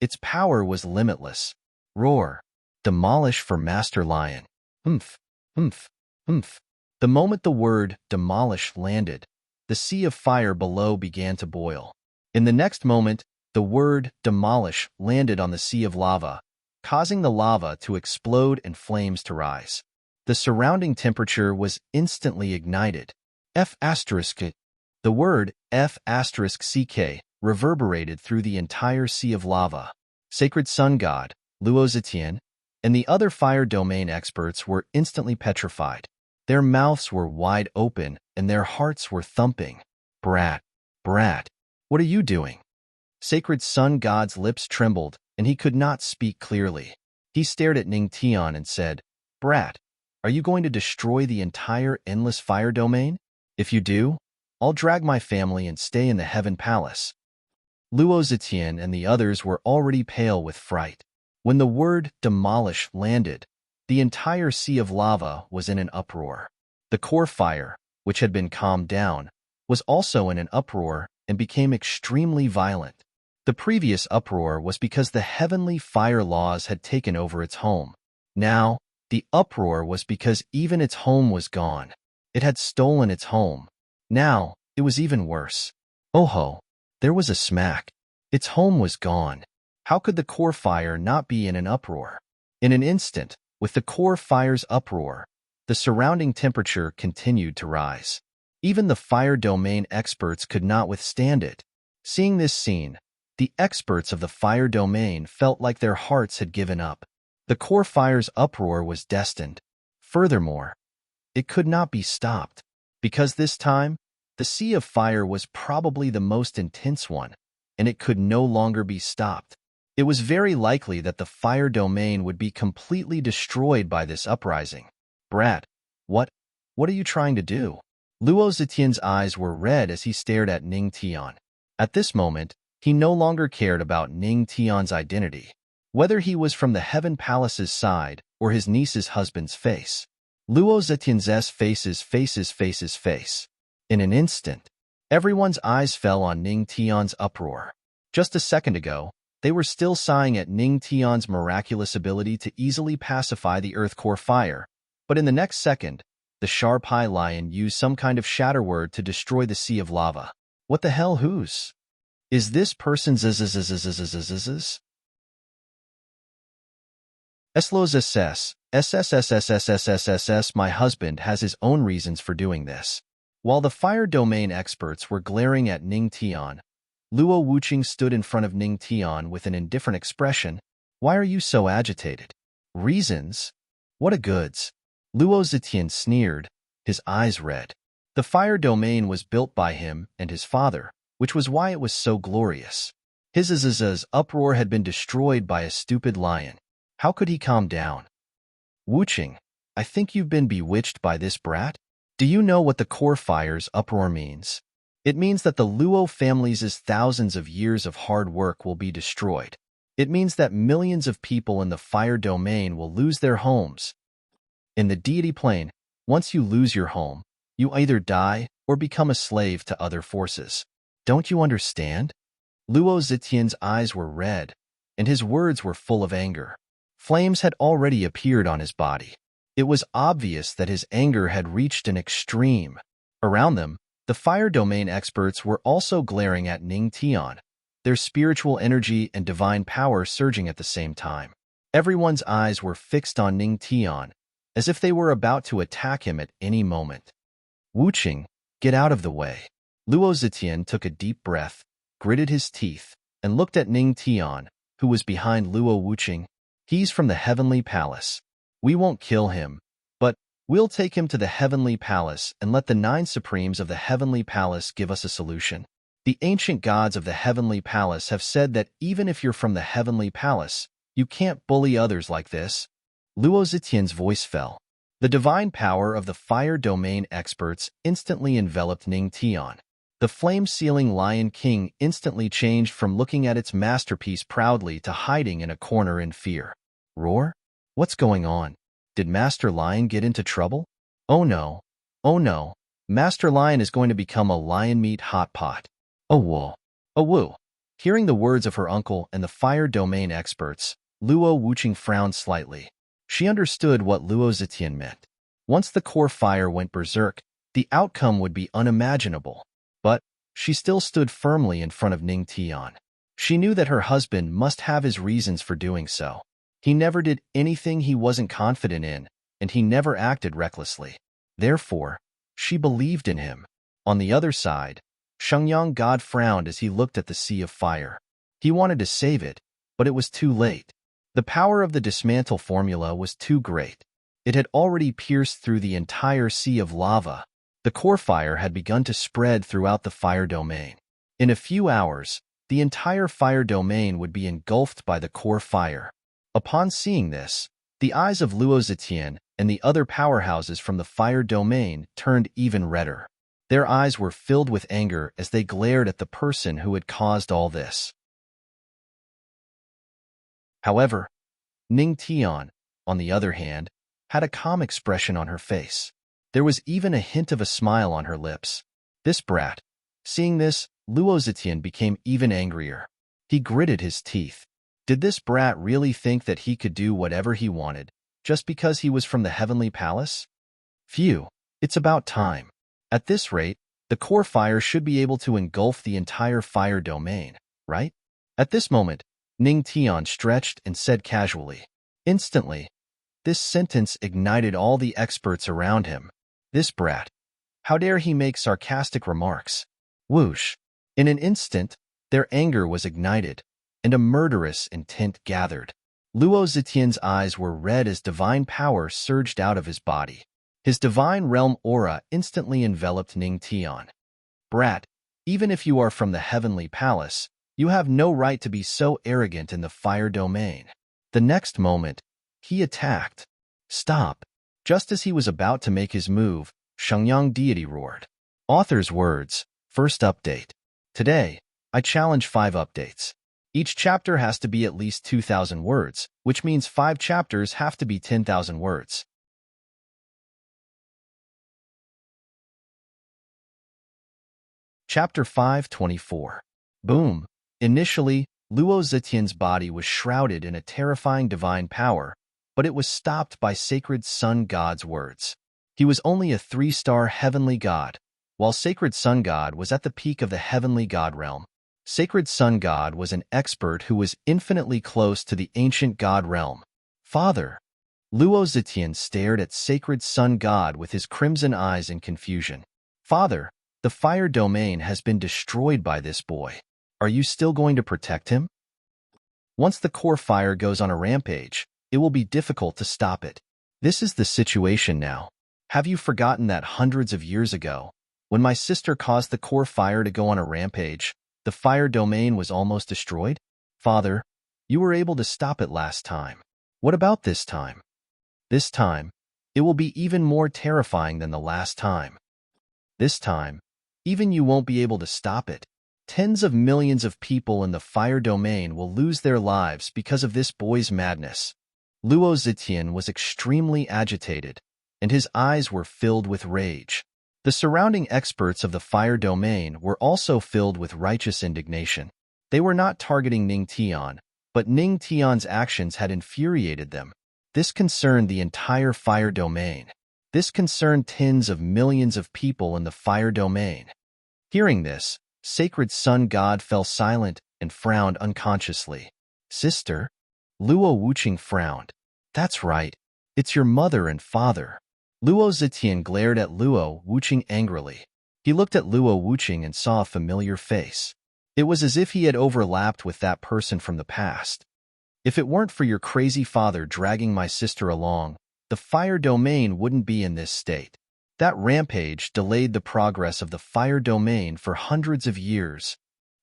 its power was limitless. Roar. Demolish for Master Lion. Humph, humph, humph. The moment the word demolish landed, the sea of fire below began to boil. In the next moment, the word demolish landed on the sea of lava, causing the lava to explode and flames to rise. The surrounding temperature was instantly ignited. F***. The word F***CK reverberated through the entire sea of lava. Sacred Sun God, Luo Zetian, and the other fire domain experts were instantly petrified. Their mouths were wide open and their hearts were thumping. Brat, what are you doing? Sacred Sun God's lips trembled and he could not speak clearly. He stared at Ning Tian and said, Brat, are you going to destroy the entire endless fire domain? If you do, I'll drag my family and stay in the Heaven Palace. Luo Zetian and the others were already pale with fright. When the word demolish landed, the entire sea of lava was in an uproar. The core fire, which had been calmed down, was also in an uproar and became extremely violent. The previous uproar was because the heavenly fire laws had taken over its home. Now, the uproar was because even its home was gone. It had stolen its home. Now, it was even worse. Oh ho, there was a smack. Its home was gone. How could the core fire not be in an uproar? In an instant, with the core fire's uproar, the surrounding temperature continued to rise. Even the fire domain experts could not withstand it. Seeing this scene, the experts of the fire domain felt like their hearts had given up. The core fire's uproar was destined. Furthermore, it could not be stopped, because this time, the sea of fire was probably the most intense one, and it could no longer be stopped. It was very likely that the fire domain would be completely destroyed by this uprising. Brat, what are you trying to do? Luo Zetian's eyes were red as he stared at Ning Tian. At this moment, he no longer cared about Ning Tian's identity, whether he was from the Heaven Palace's side or his niece's husband's face. Luo Zetian's face. In an instant, everyone's eyes fell on Ning Tian's uproar. Just a second ago, they were still sighing at Ning Tian's miraculous ability to easily pacify the earth core fire, but in the next second, the sharp high lion used some kind of shatter word to destroy the sea of lava. What the hell, whose? Is this person's Eslos SSSSSSSSSS. My husband has his own reasons for doing this. While the fire domain experts were glaring at Ning Tian, Luo Wuqing stood in front of Ning Tian with an indifferent expression. Why are you so agitated? Reasons? What a goods. Luo Zetian sneered, his eyes red. The fire domain was built by him and his father, which was why it was so glorious. His uproar had been destroyed by a stupid lion. How could he calm down? Wuching, I think you've been bewitched by this brat? Do you know what the core fire's uproar means? It means that the Luo family's thousands of years of hard work will be destroyed. It means that millions of people in the fire domain will lose their homes. In the deity plane, once you lose your home, you either die or become a slave to other forces. Don't you understand? Luo Zetian's eyes were red, and his words were full of anger. Flames had already appeared on his body. It was obvious that his anger had reached an extreme. Around them, the fire domain experts were also glaring at Ning Tian, their spiritual energy and divine power surging at the same time. Everyone's eyes were fixed on Ning Tian, as if they were about to attack him at any moment. Wuching, get out of the way. Luo Zetian took a deep breath, gritted his teeth, and looked at Ning Tian, who was behind Luo Wuching. He's from the Heavenly Palace. We won't kill him, but we'll take him to the Heavenly Palace and let the 9 Supremes of the Heavenly Palace give us a solution. The ancient gods of the Heavenly Palace have said that even if you're from the Heavenly Palace, you can't bully others like this. Luo Zetian's voice fell. The divine power of the fire domain experts instantly enveloped Ning Tian. The flame-sealing Lion King instantly changed from looking at its masterpiece proudly to hiding in a corner in fear. Roar? What's going on? Did Master Lion get into trouble? Oh no. Oh no. Master Lion is going to become a lion meat hot pot. Oh whoa. Oh woo. Hearing the words of her uncle and the fire domain experts, Luo Wuching frowned slightly. She understood what Luo Zetian meant. Once the core fire went berserk, the outcome would be unimaginable. But she still stood firmly in front of Ning Tian. She knew that her husband must have his reasons for doing so. He never did anything he wasn't confident in, and he never acted recklessly. Therefore, she believed in him. On the other side, Shengyang God frowned as he looked at the sea of fire. He wanted to save it, but it was too late. The power of the dismantle formula was too great. It had already pierced through the entire sea of lava. The core fire had begun to spread throughout the fire domain. In a few hours, the entire fire domain would be engulfed by the core fire. Upon seeing this, the eyes of Luo Zetian and the other powerhouses from the fire domain turned even redder. Their eyes were filled with anger as they glared at the person who had caused all this. However, Ning Tian, on the other hand, had a calm expression on her face. There was even a hint of a smile on her lips. This brat. Seeing this, Luo Zetian became even angrier. He gritted his teeth. Did this brat really think that he could do whatever he wanted, just because he was from the Heavenly Palace? Phew, it's about time. At this rate, the core fire should be able to engulf the entire fire domain, right? At this moment, Ning Tian stretched and said casually. Instantly, this sentence ignited all the experts around him. This brat. How dare he make sarcastic remarks? Whoosh. In an instant, their anger was ignited, and a murderous intent gathered. Luo Zetian's eyes were red as divine power surged out of his body. His divine realm aura instantly enveloped Ning Tian. Brat, even if you are from the Heavenly Palace, you have no right to be so arrogant in the fire domain. The next moment, he attacked. Stop. Just as he was about to make his move, Shengyang deity roared. Author's words, first update. Today, I challenge 5 updates. Each chapter has to be at least 2,000 words, which means 5 chapters have to be 10,000 words. Chapter 524. Boom. Initially, Luo Zetian's body was shrouded in a terrifying divine power, but it was stopped by Sacred Sun God's words. He was only a 3-star heavenly god, while Sacred Sun God was at the peak of the heavenly god realm. Sacred Sun God was an expert who was infinitely close to the ancient god realm. Father. Luo Zetian stared at Sacred Sun God with his crimson eyes in confusion. Father, the fire domain has been destroyed by this boy. Are you still going to protect him? Once the core fire goes on a rampage, it will be difficult to stop it. This is the situation now. Have you forgotten that hundreds of years ago, when my sister caused the core fire to go on a rampage, the fire domain was almost destroyed? Father, you were able to stop it last time. What about this time? This time, it will be even more terrifying than the last time. This time, even you won't be able to stop it. Tens of millions of people in the fire domain will lose their lives because of this boy's madness. Luo Zetian was extremely agitated, and his eyes were filled with rage. The surrounding experts of the fire domain were also filled with righteous indignation. They were not targeting Ning Tian, but Ning Tian's actions had infuriated them. This concerned the entire fire domain. This concerned tens of millions of people in the fire domain. Hearing this, Sacred Sun God fell silent and frowned unconsciously. Sister? Luo Wuqing frowned. That's right. It's your mother and father. Luo Zetian glared at Luo Wuqing angrily. He looked at Luo Wuqing and saw a familiar face. It was as if he had overlapped with that person from the past. If it weren't for your crazy father dragging my sister along, the fire domain wouldn't be in this state. That rampage delayed the progress of the fire domain for hundreds of years.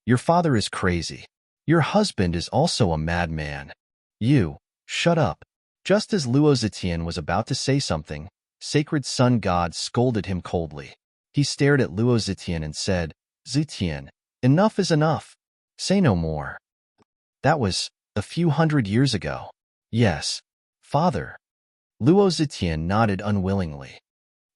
Your father is crazy. Your husband is also a madman. You, shut up. Just as Luo Zetian was about to say something, Sacred Sun God scolded him coldly. He stared at Luo Zetian and said, Zetian, enough is enough. Say no more. That was a few hundred years ago. Yes, father. Luo Zetian nodded unwillingly.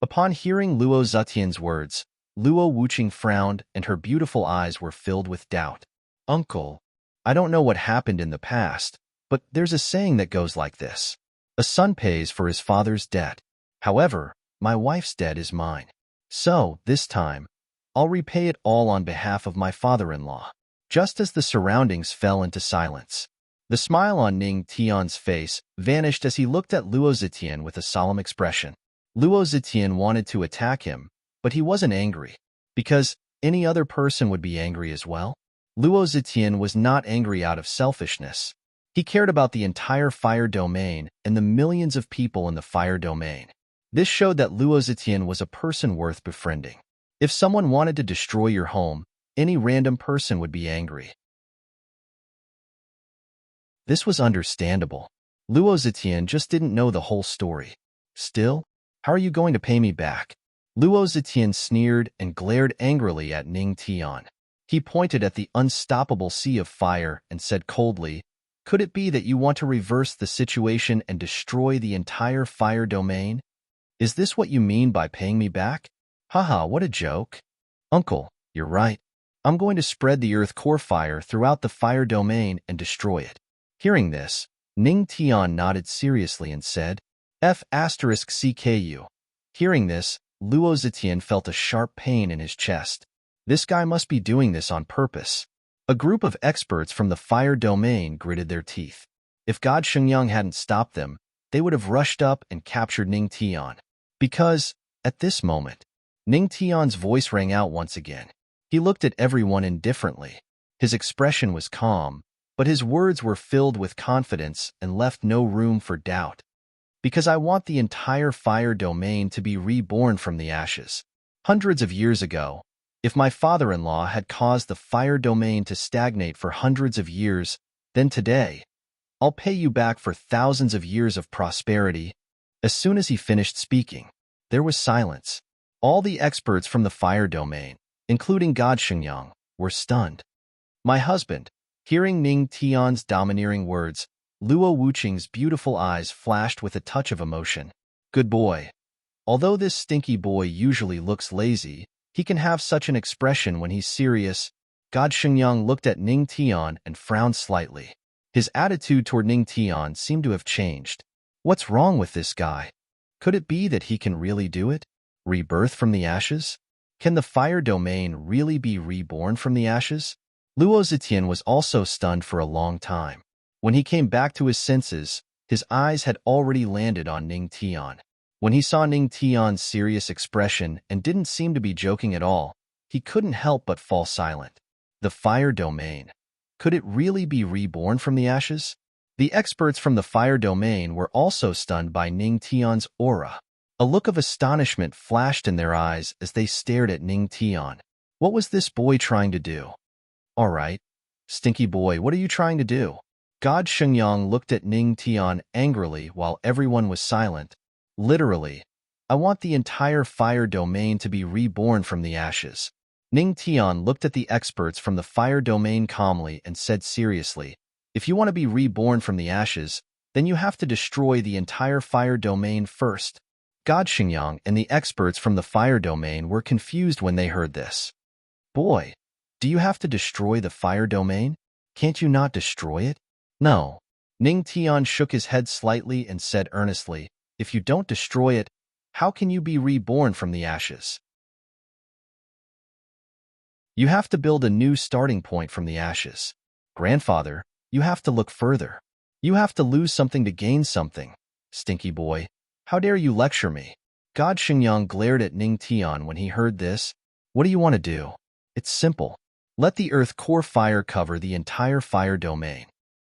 Upon hearing Luo Zetian's words, Luo Wuqing frowned and her beautiful eyes were filled with doubt. Uncle, I don't know what happened in the past, but there's a saying that goes like this. A son pays for his father's debt. However, my wife's debt is mine. So, this time, I'll repay it all on behalf of my father-in-law. Just as the surroundings fell into silence, the smile on Ning Tian's face vanished as he looked at Luo Zetian with a solemn expression. Luo Zetian wanted to attack him, but he wasn't angry, because any other person would be angry as well. Luo Zetian was not angry out of selfishness. He cared about the entire fire domain and the millions of people in the fire domain. This showed that Luo Zetian was a person worth befriending. If someone wanted to destroy your home, any random person would be angry. This was understandable. Luo Zetian just didn't know the whole story. Still, how are you going to pay me back? Luo Zetian sneered and glared angrily at Ning Tian. He pointed at the unstoppable sea of fire and said coldly, Could it be that you want to reverse the situation and destroy the entire fire domain? Is this what you mean by paying me back? Haha, what a joke. Uncle, you're right. I'm going to spread the earth core fire throughout the fire domain and destroy it. Hearing this, Ning Tian nodded seriously and said, F***CKU. Hearing this, Luo Zetian felt a sharp pain in his chest. This guy must be doing this on purpose. A group of experts from the fire domain gritted their teeth. If God Shengyang hadn't stopped them, they would have rushed up and captured Ning Tian. Because, at this moment, Ning Tian's voice rang out once again. He looked at everyone indifferently. His expression was calm, but his words were filled with confidence and left no room for doubt. Because I want the entire fire domain to be reborn from the ashes. Hundreds of years ago, if my father-in-law had caused the fire domain to stagnate for hundreds of years, then today, I'll pay you back for thousands of years of prosperity. As soon as he finished speaking, there was silence. All the experts from the fire domain, including God Shengyang, were stunned. My husband, hearing Ning Tian's domineering words, Luo Wuqing's beautiful eyes flashed with a touch of emotion. Good boy. Although this stinky boy usually looks lazy, he can have such an expression when he's serious. God Shengyang looked at Ning Tian and frowned slightly. His attitude toward Ning Tian seemed to have changed. What's wrong with this guy? Could it be that he can really do it? Rebirth from the ashes? Can the fire domain really be reborn from the ashes? Luo Zetian was also stunned for a long time. When he came back to his senses, his eyes had already landed on Ning Tian. When he saw Ning Tian's serious expression and didn't seem to be joking at all, he couldn't help but fall silent. The fire domain. Could it really be reborn from the ashes? The experts from the fire domain were also stunned by Ning Tian's aura. A look of astonishment flashed in their eyes as they stared at Ning Tian. What was this boy trying to do? All right. Stinky boy, what are you trying to do? God Shengyang looked at Ning Tian angrily while everyone was silent. Literally, I want the entire fire domain to be reborn from the ashes. Ning Tian looked at the experts from the fire domain calmly and said seriously, if you want to be reborn from the ashes, then you have to destroy the entire fire domain first. God Shengyang and the experts from the fire domain were confused when they heard this. Boy, do you have to destroy the fire domain? Can't you not destroy it? No. Ning Tian shook his head slightly and said earnestly, if you don't destroy it, how can you be reborn from the ashes? You have to build a new starting point from the ashes. Grandfather, you have to look further. You have to lose something to gain something. Stinky boy, how dare you lecture me? God Shengyang glared at Ning Tian when he heard this. What do you want to do? It's simple. Let the earth core fire cover the entire fire domain.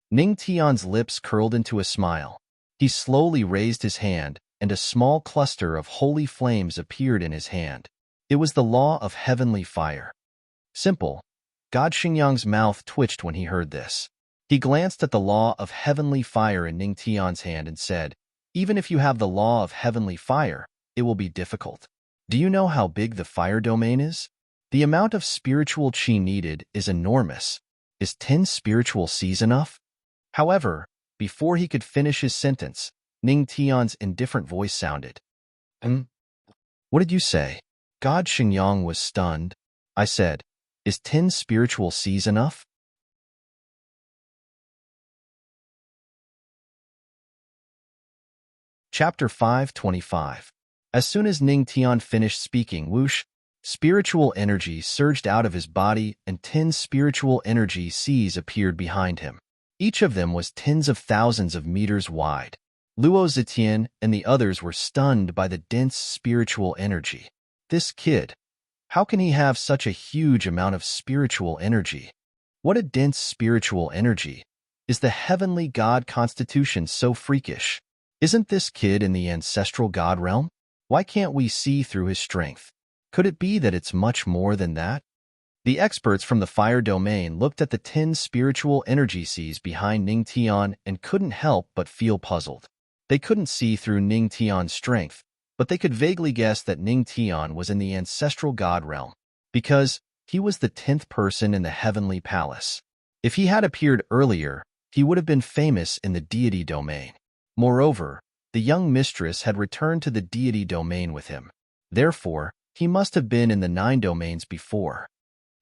Ning Tian's lips curled into a smile. He slowly raised his hand, and a small cluster of holy flames appeared in his hand. It was the law of heavenly fire. Simple. God Shengyang's mouth twitched when he heard this. He glanced at the law of heavenly fire in Ning Tian's hand and said, even if you have the law of heavenly fire, it will be difficult. Do you know how big the fire domain is? The amount of spiritual qi needed is enormous. Is 10 spiritual Cs enough? However, before he could finish his sentence, Ning Tian's indifferent voice sounded. What did you say? God Shengyang was stunned. I said, is 10 spiritual Cs enough? Chapter 525. As soon as Ning Tian finished speaking, whoosh, spiritual energy surged out of his body and 10 spiritual energy Cs appeared behind him. Each of them was tens of thousands of meters wide. Luo Zetian and the others were stunned by the dense spiritual energy. This kid, how can he have such a huge amount of spiritual energy? What a dense spiritual energy! Is the heavenly god constitution so freakish? Isn't this kid in the ancestral god realm? Why can't we see through his strength? Could it be that it's much more than that? The experts from the fire domain looked at the 10 spiritual energy Cs behind Ning Tian and couldn't help but feel puzzled. They couldn't see through Ning Tian's strength, but they could vaguely guess that Ning Tian was in the ancestral god realm, because he was the 10th person in the heavenly palace. If he had appeared earlier, he would have been famous in the deity domain. Moreover, the young mistress had returned to the deity domain with him. Therefore, he must have been in the 9 domains before.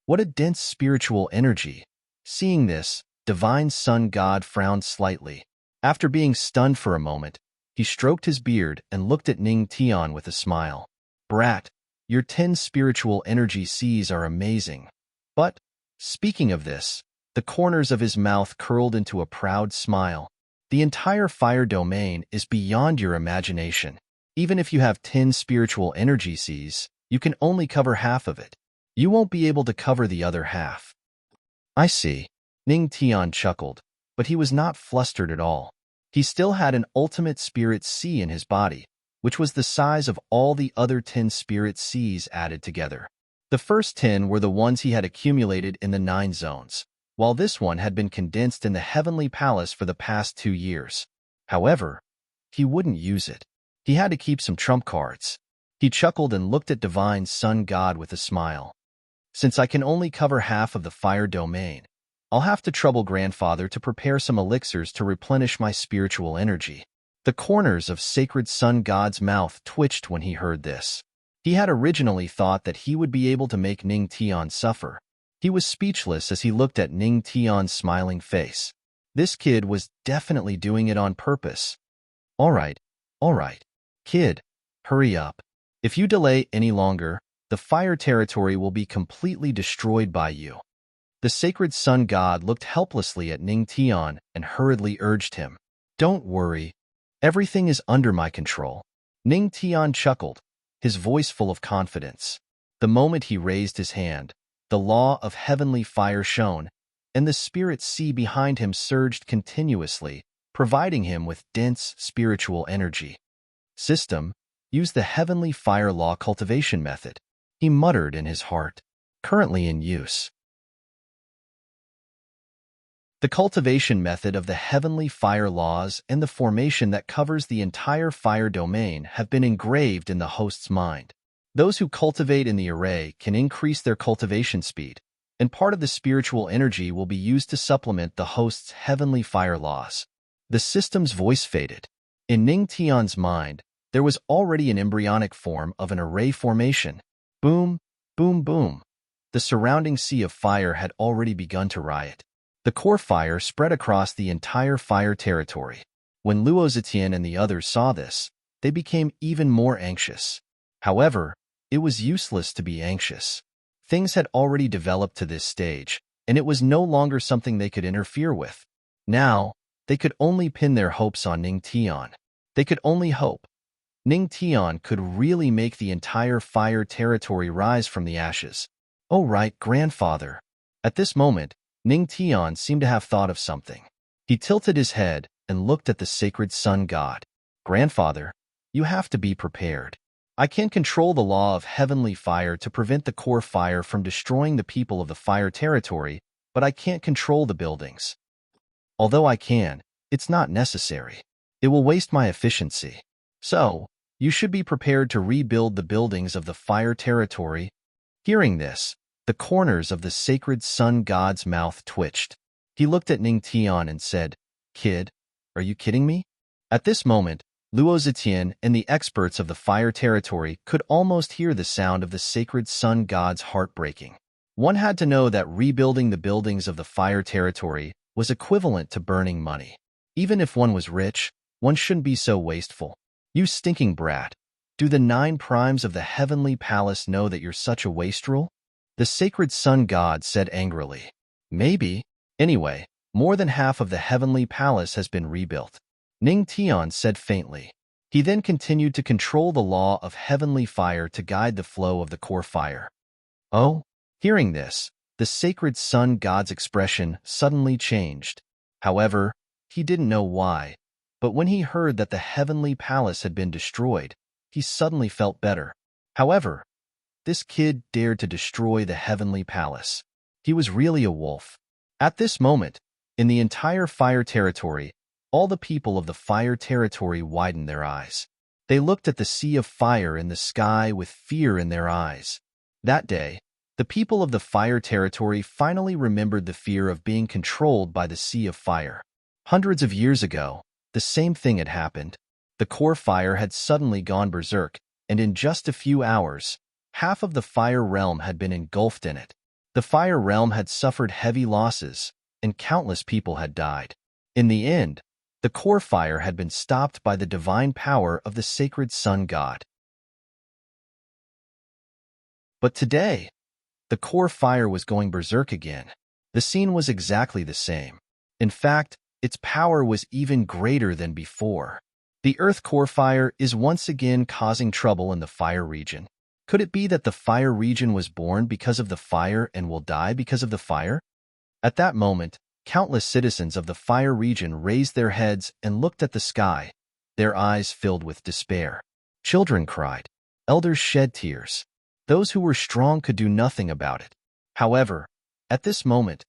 What a dense spiritual energy! Seeing this, divine sun god frowned slightly. After being stunned for a moment, he stroked his beard and looked at Ning Tian with a smile. Brat, your 10 spiritual energy Cs are amazing. But, speaking of this, the corners of his mouth curled into a proud smile. The entire fire domain is beyond your imagination. Even if you have 10 spiritual energy Cs, you can only cover half of it. You won't be able to cover the other half. I see. Ning Tian chuckled, but he was not flustered at all. He still had an ultimate spirit C in his body, which was the size of all the other 10 spirit Cs added together. The first 10 were the ones he had accumulated in the 9 zones, while this one had been condensed in the heavenly palace for the past 2 years. However, he wouldn't use it. He had to keep some trump cards. He chuckled and looked at Divine Sun God with a smile. Since I can only cover half of the fire domain, I'll have to trouble Grandfather to prepare some elixirs to replenish my spiritual energy. The corners of Sacred Sun God's mouth twitched when he heard this. He had originally thought that he would be able to make Ning Tian suffer. He was speechless as he looked at Ning Tian's smiling face. This kid was definitely doing it on purpose. All right, kid, hurry up. If you delay any longer, the fire territory will be completely destroyed by you. The Sacred Sun God looked helplessly at Ning Tian and hurriedly urged him. Don't worry. Everything is under my control. Ning Tian chuckled, his voice full of confidence. The moment he raised his hand, the law of heavenly fire shone, and the spirit sea behind him surged continuously, providing him with dense spiritual energy. System, use the heavenly fire law cultivation method, he muttered in his heart. Currently in use. The cultivation method of the heavenly fire laws and the formation that covers the entire fire domain have been engraved in the host's mind. Those who cultivate in the array can increase their cultivation speed, and part of the spiritual energy will be used to supplement the host's heavenly fire laws. The system's voice faded. In Ning Tian's mind, there was already an embryonic form of an array formation. Boom, boom, boom. The surrounding sea of fire had already begun to riot. The core fire spread across the entire fire territory. When Luo Zetian and the others saw this, they became even more anxious. However, it was useless to be anxious. Things had already developed to this stage, and it was no longer something they could interfere with. Now, they could only pin their hopes on Ning Tian. They could only hope. Ning Tian could really make the entire fire territory rise from the ashes. Oh right, grandfather. At this moment, Ning Tian seemed to have thought of something. He tilted his head and looked at the sacred sun god. Grandfather, you have to be prepared. I can control the law of heavenly fire to prevent the core fire from destroying the people of the fire territory, but I can't control the buildings. Although I can, it's not necessary. It will waste my efficiency. So, you should be prepared to rebuild the buildings of the fire territory. Hearing this, the corners of the sacred sun god's mouth twitched. He looked at Ning Tian and said, Kid, are you kidding me? At this moment, Luo Zetian and the experts of the fire territory could almost hear the sound of the sacred sun god's heart breaking. One had to know that rebuilding the buildings of the fire territory was equivalent to burning money. Even if one was rich, one shouldn't be so wasteful. You stinking brat. Do the 9 primes of the heavenly palace know that you're such a wastrel? The sacred sun god said angrily. Maybe. Anyway, more than half of the heavenly palace has been rebuilt. Ning Tian said faintly. He then continued to control the law of heavenly fire to guide the flow of the core fire. Oh? Hearing this, the sacred sun god's expression suddenly changed. However, he didn't know why, but when he heard that the heavenly palace had been destroyed, he suddenly felt better. However, this kid dared to destroy the heavenly palace. He was really a wolf. At this moment, in the entire fire territory, all the people of the fire territory widened their eyes. They looked at the sea of fire in the sky with fear in their eyes. That day, the people of the fire territory finally remembered the fear of being controlled by the sea of fire. Hundreds of years ago, the same thing had happened. The core fire had suddenly gone berserk, and in just a few hours, half of the fire realm had been engulfed in it. The fire realm had suffered heavy losses, and countless people had died. In the end, the core fire had been stopped by the divine power of the sacred sun god. But today, the core fire was going berserk again. The scene was exactly the same. In fact, its power was even greater than before. The earth core fire is once again causing trouble in the fire region. Could it be that the fire region was born because of the fire and will die because of the fire? At that moment, countless citizens of the fire region raised their heads and looked at the sky, their eyes filled with despair. Children cried. Elders shed tears. Those who were strong could do nothing about it. However, at this moment,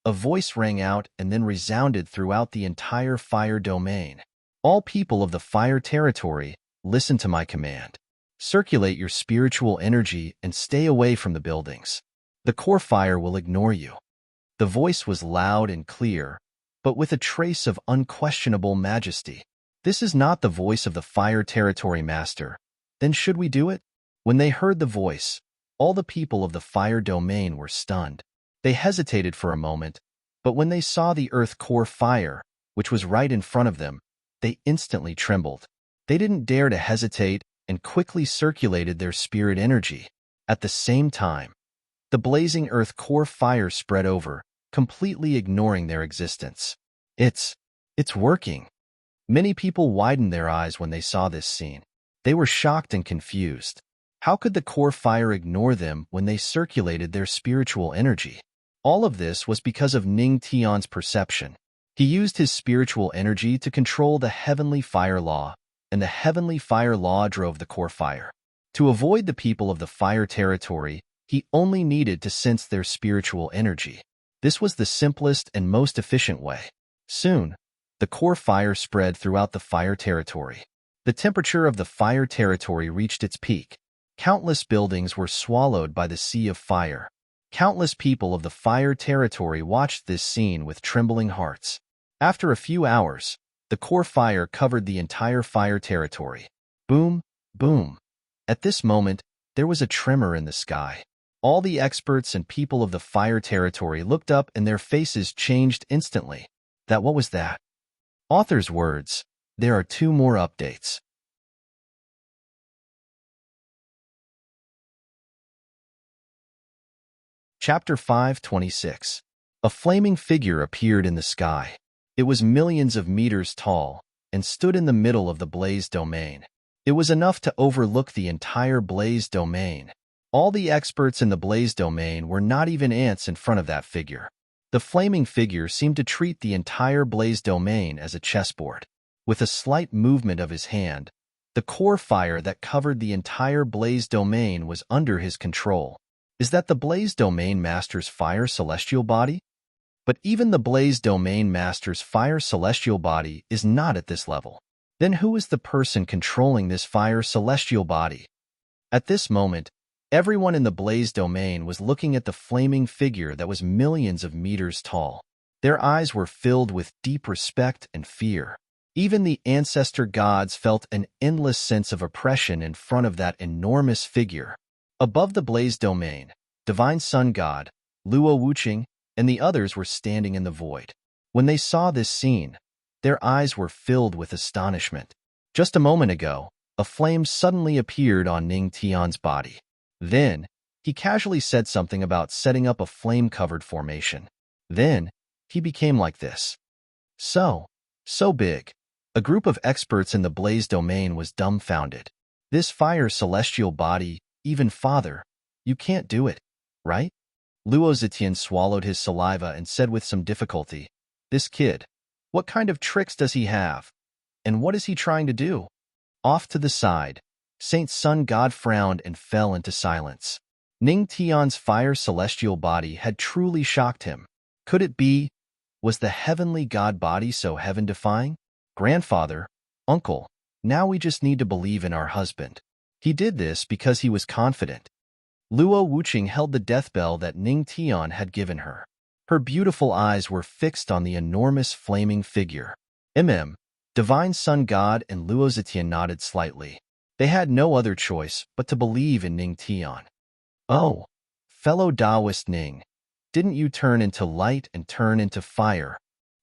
a voice rang out and then resounded throughout the entire fire domain. All people of the fire territory, listen to my command. Circulate your spiritual energy and stay away from the buildings. The core fire will ignore you. The voice was loud and clear, but with a trace of unquestionable majesty. This is not the voice of the fire territory master. Then should we do it? When they heard the voice, all the people of the fire domain were stunned. They hesitated for a moment, but when they saw the earth core fire, which was right in front of them, they instantly trembled. They didn't dare to hesitate and quickly circulated their spirit energy. At the same time, the blazing earth core fire spread over, completely ignoring their existence. It's working. Many people widened their eyes when they saw this scene. They were shocked and confused. How could the core fire ignore them when they circulated their spiritual energy? All of this was because of Ning Tian's perception. He used his spiritual energy to control the heavenly fire law, and the heavenly fire law drove the core fire. To avoid the people of the fire territory, he only needed to sense their spiritual energy. This was the simplest and most efficient way. Soon, the core fire spread throughout the fire territory. The temperature of the fire territory reached its peak. Countless buildings were swallowed by the sea of fire. Countless people of the fire territory watched this scene with trembling hearts. After a few hours, the core fire covered the entire fire territory. Boom, boom. At this moment, there was a tremor in the sky. All the experts and people of the fire territory looked up and their faces changed instantly. What was that? Author's words. There are 2 more updates. Chapter 5:26. A flaming figure appeared in the sky. It was millions of meters tall and stood in the middle of the blaze domain. It was enough to overlook the entire blaze domain. All the experts in the blaze domain were not even ants in front of that figure. The flaming figure seemed to treat the entire blaze domain as a chessboard. With a slight movement of his hand, the core fire that covered the entire blaze domain was under his control. Is that the blaze domain master's fire celestial body? But even the blaze domain master's fire celestial body is not at this level. Then who is the person controlling this fire celestial body? At this moment, everyone in the blaze domain was looking at the flaming figure that was millions of meters tall. Their eyes were filled with deep respect and fear. Even the ancestor gods felt an endless sense of oppression in front of that enormous figure. Above the blaze domain, divine sun god, Luo Wuqing, and the others were standing in the void. When they saw this scene, their eyes were filled with astonishment. Just a moment ago, a flame suddenly appeared on Ning Tian's body. Then, he casually said something about setting up a flame-covered formation. Then, he became like this. So big. A group of experts in the blaze domain was dumbfounded. This fire celestial body, even father, you can't do it, right? Luo Zetian swallowed his saliva and said with some difficulty, "This kid, what kind of tricks does he have? And what is he trying to do?" Off to the side, Saint Sun God frowned and fell into silence. Ning Tian's fire celestial body had truly shocked him. Could it be? Was the heavenly god body so heaven-defying? Grandfather, uncle, now we just need to believe in our husband. He did this because he was confident. Luo Wuqing held the death bell that Ning Tian had given her. Her beautiful eyes were fixed on the enormous flaming figure. Divine Sun God and Luo Zetian nodded slightly. They had no other choice but to believe in Ning Tian. Oh, fellow Taoist Ning, didn't you turn into light and turn into fire?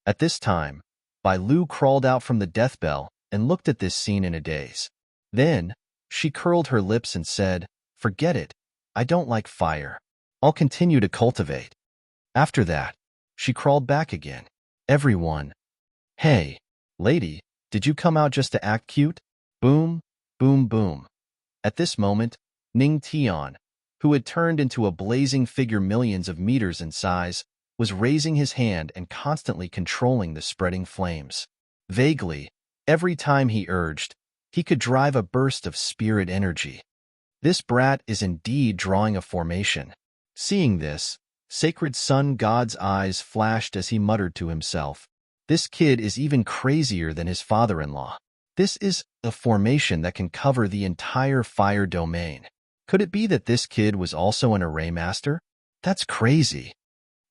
At this time, Bai Lu crawled out from the death bell and looked at this scene in a daze. Then, she curled her lips and said, "Forget it. I don't like fire. I'll continue to cultivate." After that, she crawled back again. Everyone. Hey, lady, did you come out just to act cute? Boom, boom, boom. At this moment, Ning Tian, who had turned into a blazing figure millions of meters in size, was raising his hand and constantly controlling the spreading flames. Vaguely, every time he urged, he could drive a burst of spirit energy. This brat is indeed drawing a formation. Seeing this, Sacred Sun God's eyes flashed as he muttered to himself, "This kid is even crazier than his father-in-law. This is a formation that can cover the entire fire domain. Could it be that this kid was also an array master? That's crazy."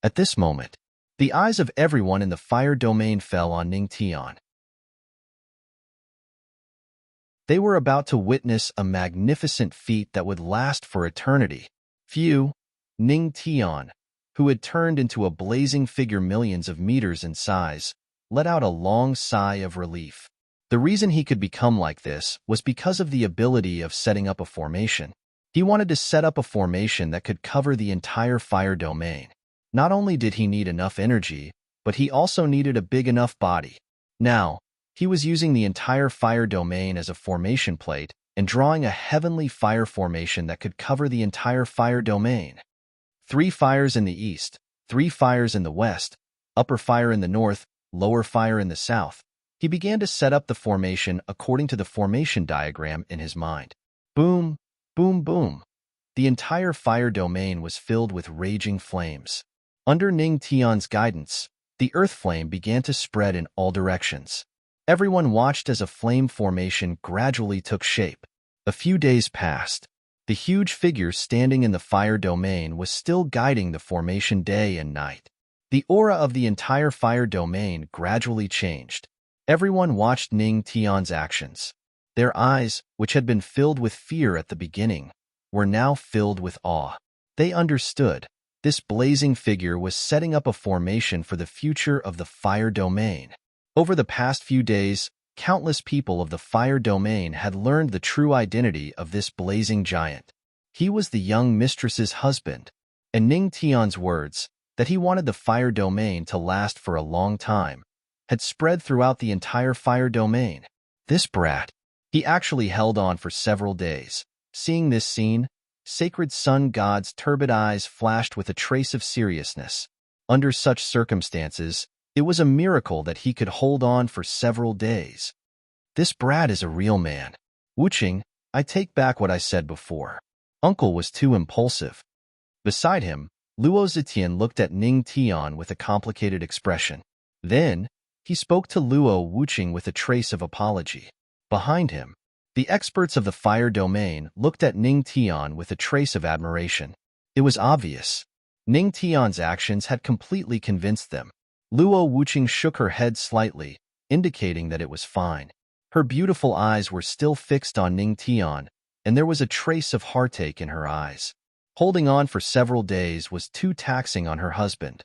At this moment, the eyes of everyone in the fire domain fell on Ning Tian. They were about to witness a magnificent feat that would last for eternity. Ning Tian, who had turned into a blazing figure millions of meters in size, let out a long sigh of relief. The reason he could become like this was because of the ability of setting up a formation. He wanted to set up a formation that could cover the entire fire domain. Not only did he need enough energy, but he also needed a big enough body. Now, he was using the entire fire domain as a formation plate and drawing a heavenly fire formation that could cover the entire fire domain. 3 fires in the east, 3 fires in the west, upper fire in the north, lower fire in the south. He began to set up the formation according to the formation diagram in his mind. Boom, boom, boom. The entire fire domain was filled with raging flames. Under Ning Tian's guidance, the earth flame began to spread in all directions. Everyone watched as a flame formation gradually took shape. A few days passed. The huge figure standing in the fire domain was still guiding the formation day and night. The aura of the entire fire domain gradually changed. Everyone watched Ning Tian's actions. Their eyes, which had been filled with fear at the beginning, were now filled with awe. They understood. This blazing figure was setting up a formation for the future of the fire domain. Over the past few days, countless people of the fire domain had learned the true identity of this blazing giant. He was the young mistress's husband, and Ning Tian's words, that he wanted the fire domain to last for a long time, had spread throughout the entire fire domain. This brat, he actually held on for several days. Seeing this scene, Sacred Sun God's turbid eyes flashed with a trace of seriousness. Under such circumstances, it was a miracle that he could hold on for several days. This brat is a real man. Wuqing, I take back what I said before. Uncle was too impulsive. Beside him, Luo Zetian looked at Ning Tian with a complicated expression. Then, he spoke to Luo Wuqing with a trace of apology. Behind him, the experts of the fire domain looked at Ning Tian with a trace of admiration. It was obvious. Ning Tian's actions had completely convinced them. Luo Wuqing shook her head slightly, indicating that it was fine. Her beautiful eyes were still fixed on Ning Tian, and there was a trace of heartache in her eyes. Holding on for several days was too taxing on her husband.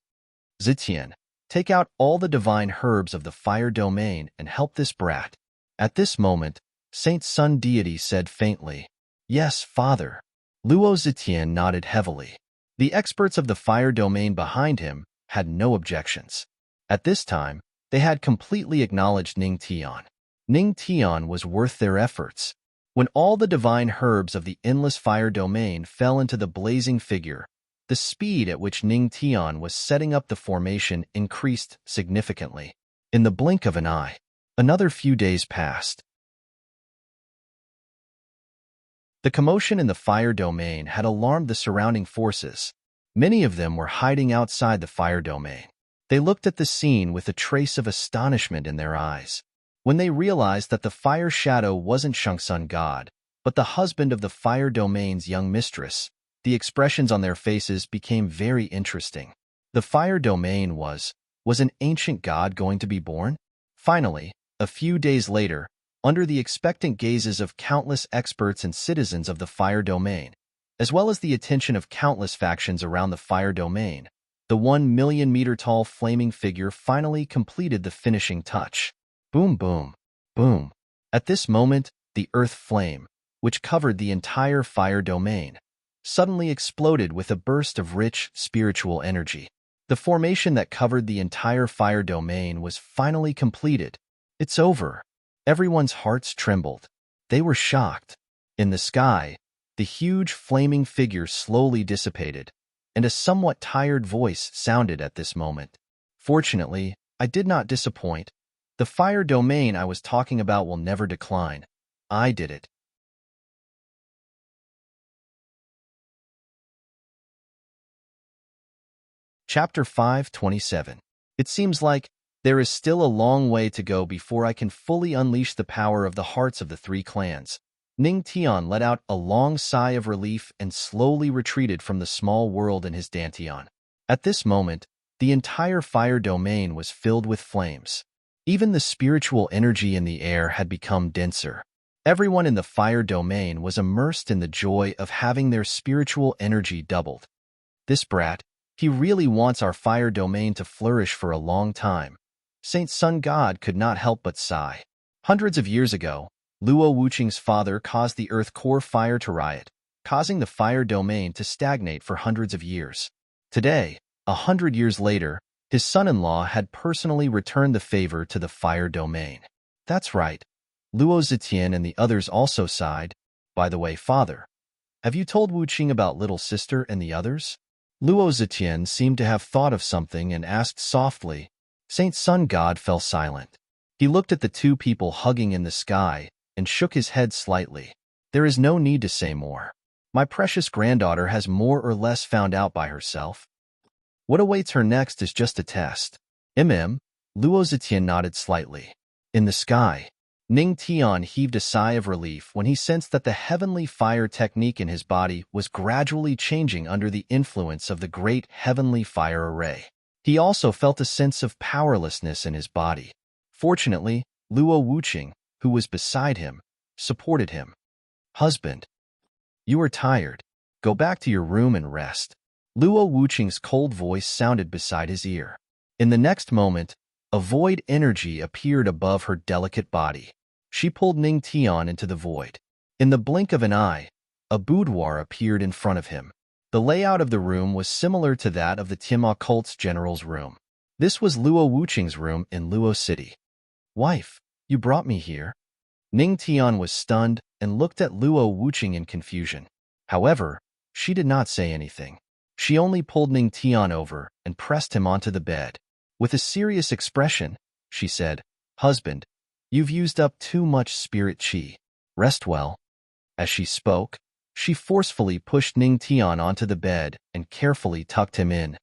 Zetian, take out all the divine herbs of the fire domain and help this brat. At this moment, Saint Sun Deity said faintly, Yes, Father. Luo Zetian nodded heavily. The experts of the fire domain behind him had no objections. At this time, they had completely acknowledged Ning Tian. Ning Tian was worth their efforts. When all the divine herbs of the endless fire domain fell into the blazing figure, the speed at which Ning Tian was setting up the formation increased significantly. In the blink of an eye, another few days passed. The commotion in the fire domain had alarmed the surrounding forces. Many of them were hiding outside the fire domain. They looked at the scene with a trace of astonishment in their eyes. When they realized that the fire shadow wasn't Shangsun God, but the husband of the fire domain's young mistress, the expressions on their faces became very interesting. The fire domain was an ancient god going to be born? Finally, a few days later, under the expectant gazes of countless experts and citizens of the fire domain, as well as the attention of countless factions around the fire domain, the 1 million-meter-tall flaming figure finally completed the finishing touch. Boom, boom, boom. At this moment, the earth flame, which covered the entire fire domain, suddenly exploded with a burst of rich, spiritual energy. The formation that covered the entire fire domain was finally completed. It's over. Everyone's hearts trembled. They were shocked. In the sky, the huge flaming figure slowly dissipated, and a somewhat tired voice sounded at this moment. Fortunately, I did not disappoint. The fire domain I was talking about will never decline. I did it. Chapter 5:27. It seems like there is still a long way to go before I can fully unleash the power of the hearts of the three clans. Ning Tian let out a long sigh of relief and slowly retreated from the small world in his dantian. At this moment, the entire fire domain was filled with flames. Even the spiritual energy in the air had become denser. Everyone in the fire domain was immersed in the joy of having their spiritual energy doubled. This brat, he really wants our fire domain to flourish for a long time. Saint Sun God could not help but sigh. Hundreds of years ago, Luo Wuqing's father caused the earth core fire to riot, causing the fire domain to stagnate for hundreds of years. Today, 100 years later, his son-in-law had personally returned the favor to the fire domain. That's right. Luo Zetian and the others also sighed. By the way, father, have you told Wuqing about little sister and the others? Luo Zetian seemed to have thought of something and asked softly. Saint Sun God fell silent. He looked at the two people hugging in the sky and shook his head slightly. There is no need to say more. My precious granddaughter has more or less found out by herself. What awaits her next is just a test. Luo Zetian nodded slightly. In the sky, Ning Tian heaved a sigh of relief when he sensed that the heavenly fire technique in his body was gradually changing under the influence of the great heavenly fire array. He also felt a sense of powerlessness in his body. Fortunately, Luo Wuqing, who was beside him, supported him. Husband, you are tired. Go back to your room and rest. Luo Wuqing's cold voice sounded beside his ear. In the next moment, a void energy appeared above her delicate body. She pulled Ning Tian into the void. In the blink of an eye, a boudoir appeared in front of him. The layout of the room was similar to that of the Tima cult's general's room. This was Luo Wuqing's room in Luo City. Wife, you brought me here? Ning Tian was stunned and looked at Luo Wuqing in confusion. However, she did not say anything. She only pulled Ning Tian over and pressed him onto the bed. With a serious expression, she said, Husband, you've used up too much spirit qi. Rest well. As she spoke, she forcefully pushed Ning Tian onto the bed and carefully tucked him in.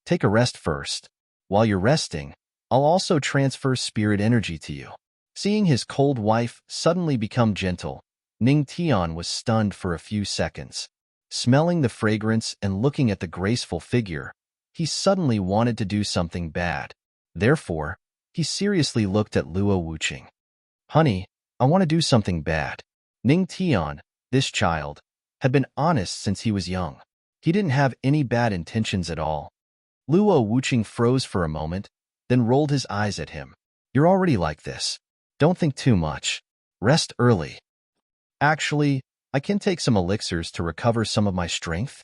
Take a rest first. While you're resting, I'll also transfer spirit energy to you. Seeing his cold wife suddenly become gentle, Ning Tian was stunned for a few seconds. Smelling the fragrance and looking at the graceful figure, he suddenly wanted to do something bad. Therefore, he seriously looked at Luo Wuqing. Honey, I want to do something bad. Ning Tian, this child, had been honest since he was young. He didn't have any bad intentions at all. Luo Wuqing froze for a moment, then rolled his eyes at him. You're already like this. Don't think too much. Rest early. Actually, I can take some elixirs to recover some of my strength.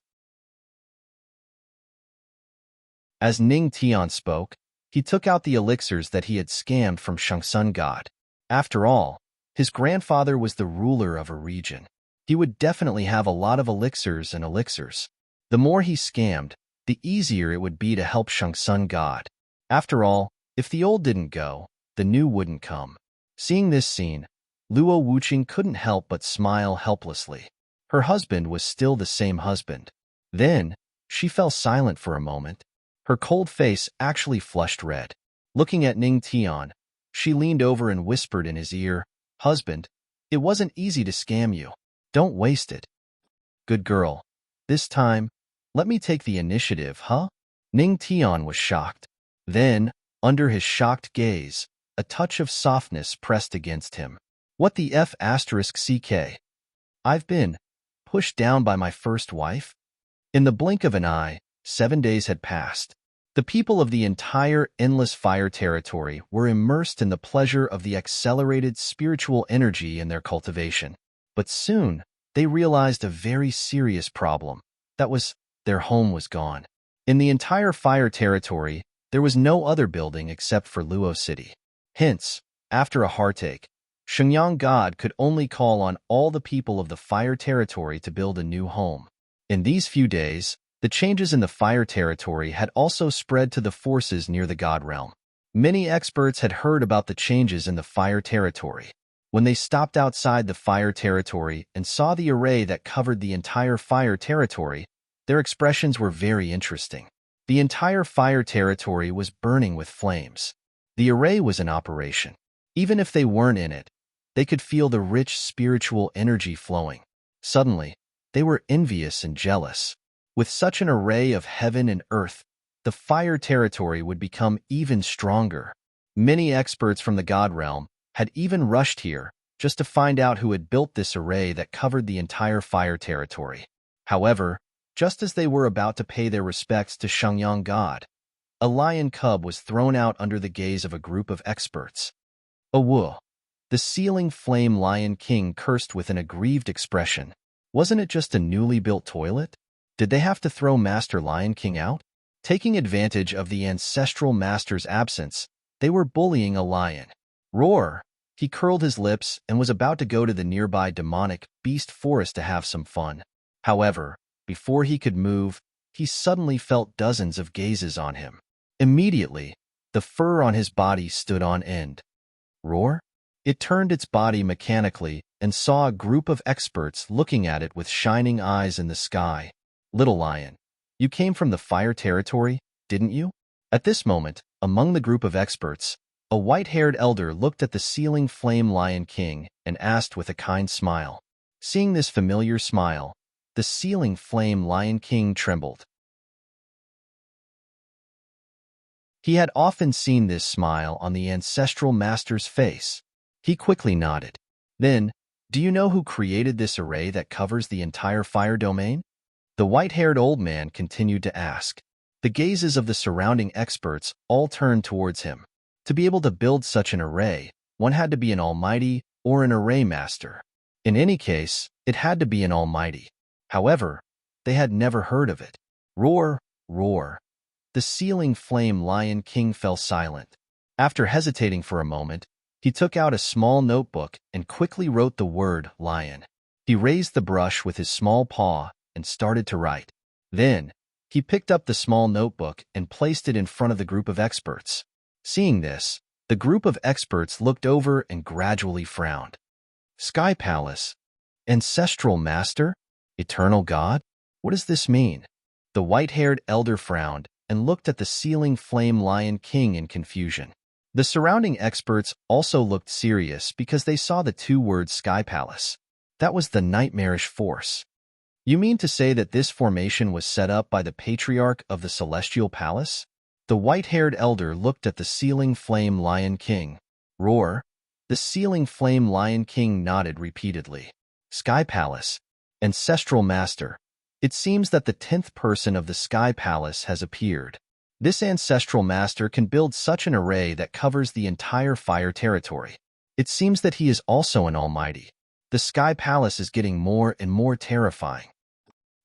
As Ning Tian spoke, he took out the elixirs that he had scammed from Shangsun God. After all, his grandfather was the ruler of a region. He would definitely have a lot of elixirs and elixirs. The more he scammed, the easier it would be to help Shangsun God. After all, if the old didn't go, the new wouldn't come. Seeing this scene, Luo Wuqing couldn't help but smile helplessly. Her husband was still the same husband. Then, she fell silent for a moment. Her cold face actually flushed red. Looking at Ning Tian, she leaned over and whispered in his ear, Husband, it wasn't easy to scam you. Don't waste it. Good girl. This time, let me take the initiative, huh? Ning Tian was shocked. Then, under his shocked gaze, a touch of softness pressed against him. What the F***ck? I've been pushed down by my first wife? In the blink of an eye, 7 days had passed. The people of the entire Endless Fire territory were immersed in the pleasure of the accelerated spiritual energy in their cultivation. But soon, they realized a very serious problem. That was, their home was gone. In the entire Fire territory, there was no other building except for Luo City. Hence, after a heartache, Shenyang God could only call on all the people of the Fire territory to build a new home. In these few days, the changes in the Fire territory had also spread to the forces near the God realm. Many experts had heard about the changes in the Fire territory. When they stopped outside the Fire territory and saw the array that covered the entire Fire territory, their expressions were very interesting. The entire Fire territory was burning with flames. The array was in operation. Even if they weren't in it, they could feel the rich spiritual energy flowing. Suddenly, they were envious and jealous. With such an array of heaven and earth, the Fire territory would become even stronger. Many experts from the God realm had even rushed here just to find out who had built this array that covered the entire Fire territory. However, just as they were about to pay their respects to Shenyang God, a lion cub was thrown out under the gaze of a group of experts. Awoo! The ceiling flame lion king cursed with an aggrieved expression. Wasn't it just a newly built toilet? Did they have to throw Master Lion King out? Taking advantage of the ancestral master's absence, they were bullying a lion. Roar! He curled his lips and was about to go to the nearby demonic beast forest to have some fun. However, before he could move, he suddenly felt dozens of gazes on him. Immediately, the fur on his body stood on end. Roar? It turned its body mechanically and saw a group of experts looking at it with shining eyes in the sky. Little lion, you came from the Fire territory? didn't you? At this moment, among the group of experts, a white-haired elder looked at the ceiling flame Lion King and asked with a kind smile. Seeing this familiar smile, the ceiling flame Lion King trembled. He had often seen this smile on the ancestral master's face. He quickly nodded. Then, do you know who created this array that covers the entire fire domain? The white-haired old man continued to ask. The gazes of the surrounding experts all turned towards him. To be able to build such an array, one had to be an almighty or an array master. In any case, it had to be an almighty. However, they had never heard of it. Roar, roar. The ceiling flame Lion King fell silent. After hesitating for a moment, he took out a small notebook and quickly wrote the word lion. He raised the brush with his small paw and started to write. Then, he picked up the small notebook and placed it in front of the group of experts. Seeing this, the group of experts looked over and gradually frowned. Sky Palace? Ancestral Master? Eternal God? What does this mean? The white-haired elder frowned and looked at the ceiling flame Lion King in confusion. The surrounding experts also looked serious because they saw the two words Sky Palace. That was the nightmarish force. You mean to say that this formation was set up by the patriarch of the Celestial Palace? The white-haired elder looked at the ceiling flame Lion King. Roar. The ceiling flame Lion King nodded repeatedly. Sky Palace. Ancestral Master. It seems that the 10th person of the Sky Palace has appeared. This ancestral master can build such an array that covers the entire fire territory. It seems that he is also an almighty. The Sky Palace is getting more and more terrifying.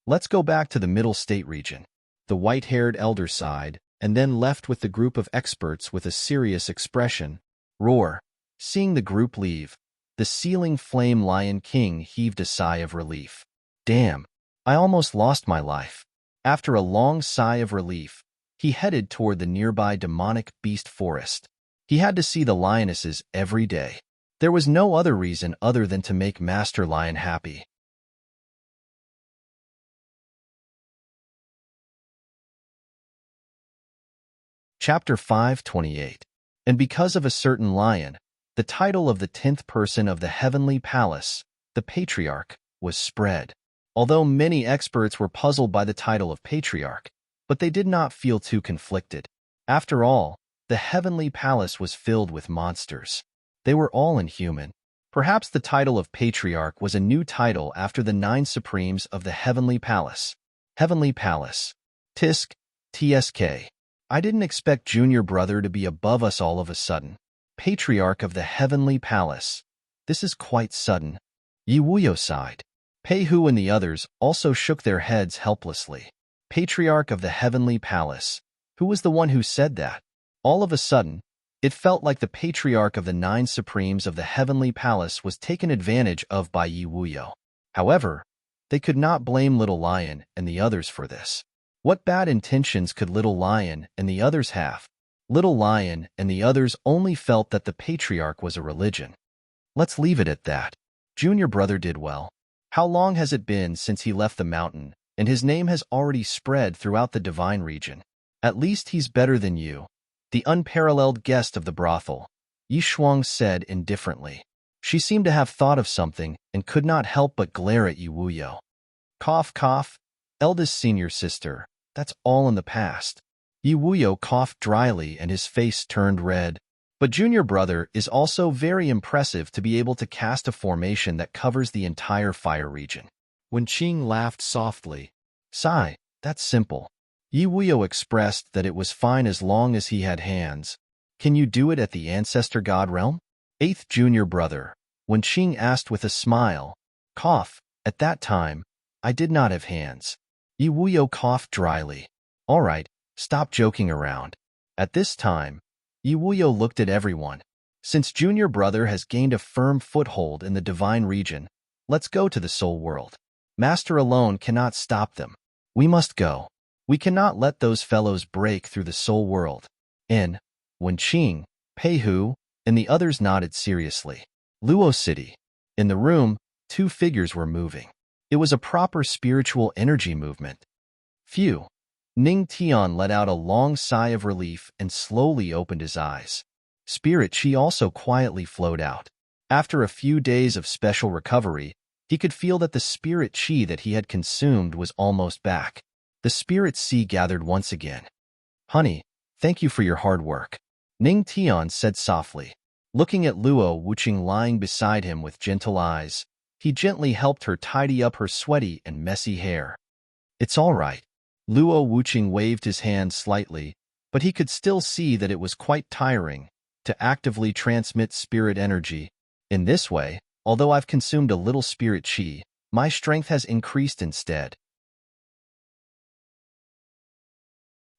Let's go back to the Middle State region. The white-haired elder sighed, and then left with the group of experts with a serious expression. Roar. Seeing the group leave, the ceiling flame Lion King heaved a sigh of relief. Damn, I almost lost my life. After a long sigh of relief, he headed toward the nearby demonic beast forest. He had to see the lionesses every day. There was no other reason other than to make Master Lion happy. Chapter 528. And because of a certain lion, the title of the 10th person of the heavenly palace, the patriarch, was spread. Although many experts were puzzled by the title of patriarch, but they did not feel too conflicted. After all, the heavenly palace was filled with monsters. They were all inhuman. Perhaps the title of patriarch was a new title after the 9 supremes of the heavenly palace. Heavenly Palace. Tisk, TSK. I didn't expect Junior Brother to be above us all of a sudden. Patriarch of the heavenly palace. This is quite sudden. Yi Wuyo sighed. Pei Hu and the others also shook their heads helplessly. Patriarch of the heavenly palace. Who was the one who said that? All of a sudden, it felt like the patriarch of the 9 supremes of the heavenly palace was taken advantage of by Yi Wuyo. However, they could not blame Little Lion and the others for this. What bad intentions could Little Lion and the others have? Little Lion and the others only felt that the patriarch was a religion. Let's leave it at that. Junior Brother did well. How long has it been since he left the mountain, and his name has already spread throughout the divine region? At least he's better than you. The unparalleled guest of the brothel, Yi Shuang said indifferently. She seemed to have thought of something and could not help but glare at Yi Wuyo. Cough, cough. Eldest senior sister, that's all in the past. Yi Wuyo coughed dryly and his face turned red. But Junior Brother is also very impressive to be able to cast a formation that covers the entire fire region. When Qing laughed softly, sigh, that's simple. Yi Wuyo expressed that it was fine as long as he had hands. Can you do it at the Ancestor God realm? 8th Junior Brother, when Qing asked with a smile, cough, at that time, I did not have hands. Yi Wuyo coughed dryly. All right, stop joking around. At this time, Yi Wuyo looked at everyone. Since Junior Brother has gained a firm foothold in the divine region, let's go to the soul world. Master alone cannot stop them. We must go. We cannot let those fellows break through the soul world. In, when Qing, Pei Hu, and the others nodded seriously. Luo City. In the room, 2 figures were moving. It was a proper spiritual energy movement. Phew. Ning Tian let out a long sigh of relief and slowly opened his eyes. Spirit Qi also quietly flowed out. After a few days of special recovery, he could feel that the spirit Qi that he had consumed was almost back. The spirit Qi gathered once again. Honey, thank you for your hard work, Ning Tian said softly. Looking at Luo Wuqing lying beside him with gentle eyes, he gently helped her tidy up her sweaty and messy hair. It's all right. Luo Wuqing waved his hand slightly, but he could still see that it was quite tiring to actively transmit spirit energy. In this way, although I've consumed a little spirit qi, my strength has increased instead.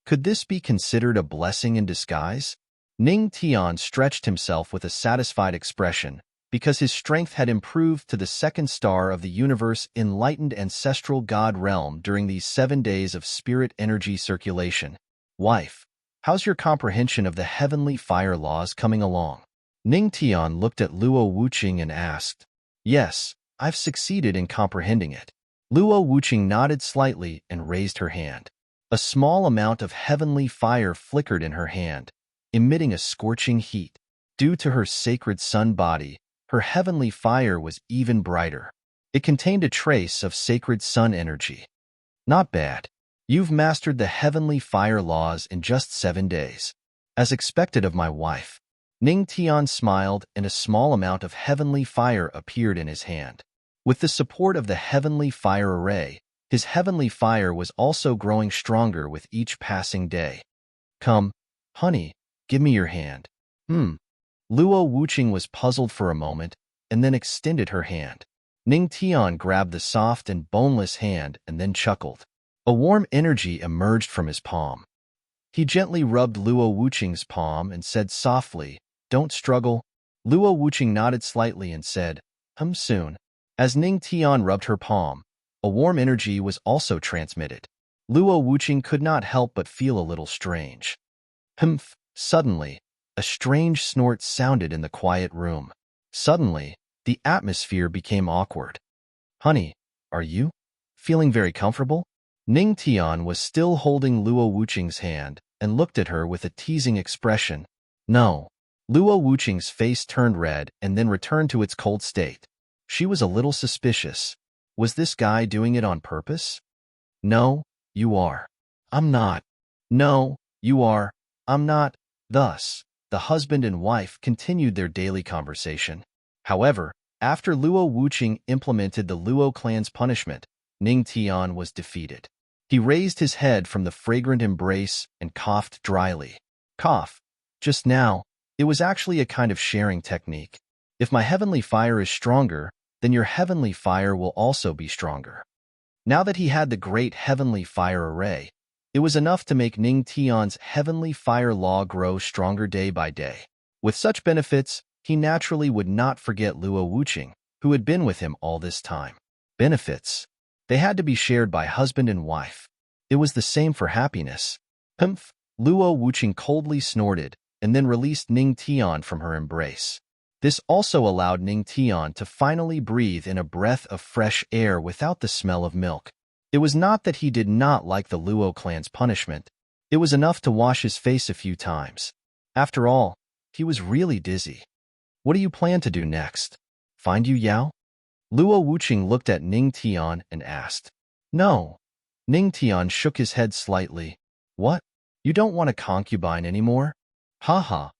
Could this be considered a blessing in disguise? Ning Tian stretched himself with a satisfied expression, because his strength had improved to the second star of the universe enlightened ancestral god realm during these 7 days of spirit energy circulation. Wife, how's your comprehension of the heavenly fire laws coming along? Ning Tian looked at Luo Wuqing and asked. Yes, I've succeeded in comprehending it. Luo Wuqing nodded slightly and raised her hand. A small amount of heavenly fire flickered in her hand, emitting a scorching heat. Due to her sacred sun body, her heavenly fire was even brighter. It contained a trace of sacred sun energy. Not bad. You've mastered the heavenly fire laws in just 7 days. As expected of my wife. Ning Tian smiled and a small amount of heavenly fire appeared in his hand. With the support of the heavenly fire array, his heavenly fire was also growing stronger with each passing day. Come, honey, give me your hand. Luo Wuqing was puzzled for a moment and then extended her hand. Ning Tian grabbed the soft and boneless hand and then chuckled. A warm energy emerged from his palm. He gently rubbed Luo Wuqing's palm and said softly, "Don't struggle." Luo Wuqing nodded slightly and said, soon." As Ning Tian rubbed her palm, a warm energy was also transmitted. Luo Wuqing could not help but feel a little strange. Suddenly, a strange snort sounded in the quiet room. Suddenly, the atmosphere became awkward. Honey, are you feeling very comfortable? Ning Tian was still holding Luo Wuqing's hand and looked at her with a teasing expression. No. Luo Wuqing's face turned red and then returned to its cold state. She was a little suspicious. Was this guy doing it on purpose? No, you are. I'm not. No, you are. I'm not. Thus, the husband and wife continued their daily conversation. However, after Luo Wuqing implemented the Luo clan's punishment, Ning Tian was defeated. He raised his head from the fragrant embrace and coughed dryly. Cough. Just now, it was actually a kind of sharing technique. If my heavenly fire is stronger, then your heavenly fire will also be stronger. Now that he had the great heavenly fire array, it was enough to make Ning Tian's heavenly fire law grow stronger day by day. With such benefits, he naturally would not forget Luo Wuqing, who had been with him all this time. Benefits. They had to be shared by husband and wife. It was the same for happiness. Luo Wuqing coldly snorted and then released Ning Tian from her embrace. This also allowed Ning Tian to finally breathe in a breath of fresh air without the smell of milk. It was not that he did not like the Luo clan's punishment. It was enough to wash his face a few times. After all, he was really dizzy. What do you plan to do next? Find you Yao? Luo Wuqing looked at Ning Tian and asked. No. Ning Tian shook his head slightly. What? You don't want a concubine anymore? Ha ha.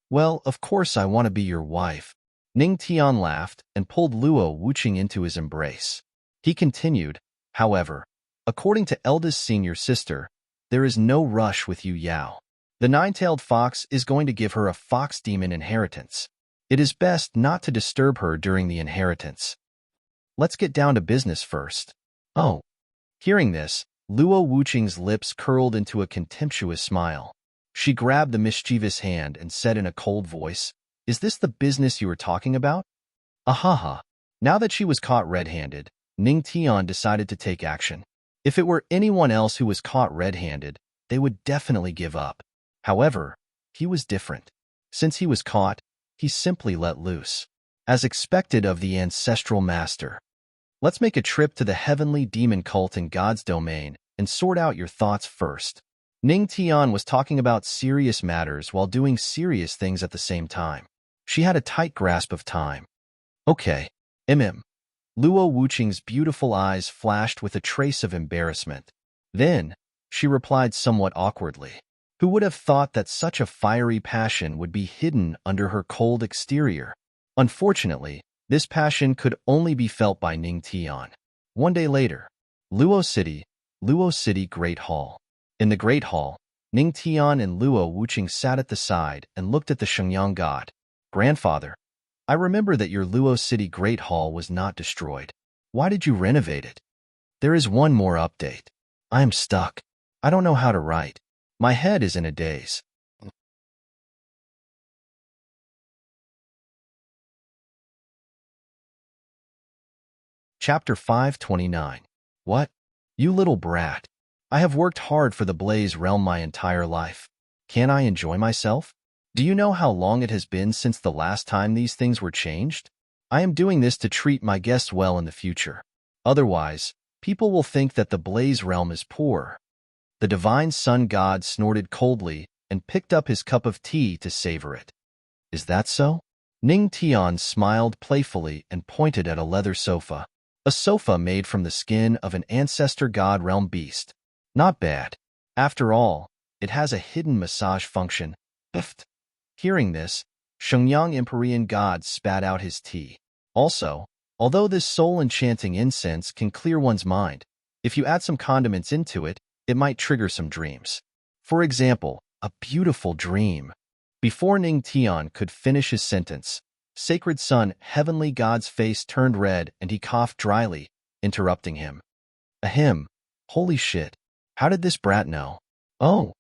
Well, of course I want to be your wife. Ning Tian laughed and pulled Luo Wuqing into his embrace. He continued, however, according to eldest senior sister, there is no rush with you Yao. The nine-tailed fox is going to give her a fox demon inheritance. It is best not to disturb her during the inheritance. Let's get down to business first. Oh. Hearing this, Luo Wuqing's lips curled into a contemptuous smile. She grabbed the mischievous hand and said in a cold voice, "Is this the business you were talking about?" Ahaha. Now that she was caught red-handed, Ning Tian decided to take action. If it were anyone else who was caught red-handed, they would definitely give up. However, he was different. Since he was caught, he simply let loose. As expected of the ancestral master. Let's make a trip to the heavenly demon cult in God's domain and sort out your thoughts first. Ning Tian was talking about serious matters while doing serious things at the same time. She had a tight grasp of time. Okay. Luo Wuqing's beautiful eyes flashed with a trace of embarrassment. Then, she replied somewhat awkwardly. Who would have thought that such a fiery passion would be hidden under her cold exterior? Unfortunately, this passion could only be felt by Ning Tian. One day later, Luo City Great Hall. In the Great Hall, Ning Tian and Luo Wuqing sat at the side and looked at the Shenyang god. Grandfather, I remember that your Luo City Great Hall was not destroyed. Why did you renovate it? There is one more update. I am stuck. I don't know how to write. My head is in a daze. Chapter 529. What? You little brat. I have worked hard for the Blaze realm my entire life. Can I enjoy myself? Do you know how long it has been since the last time these things were changed? I am doing this to treat my guests well in the future. Otherwise, people will think that the Blaze realm is poor. The divine sun god snorted coldly and picked up his cup of tea to savor it. Is that so? Ning Tian smiled playfully and pointed at a leather sofa. A sofa made from the skin of an ancestor god realm beast. Not bad. After all, it has a hidden massage function. Biffed. Hearing this, Shenyang Empyrean god spat out his tea. Also, although this soul-enchanting incense can clear one's mind, if you add some condiments into it, it might trigger some dreams. For example, a beautiful dream. Before Ning Tian could finish his sentence, Sacred Sun, Heavenly God's face turned red and he coughed dryly, interrupting him. Ahem. Holy shit. How did this brat know? Oh,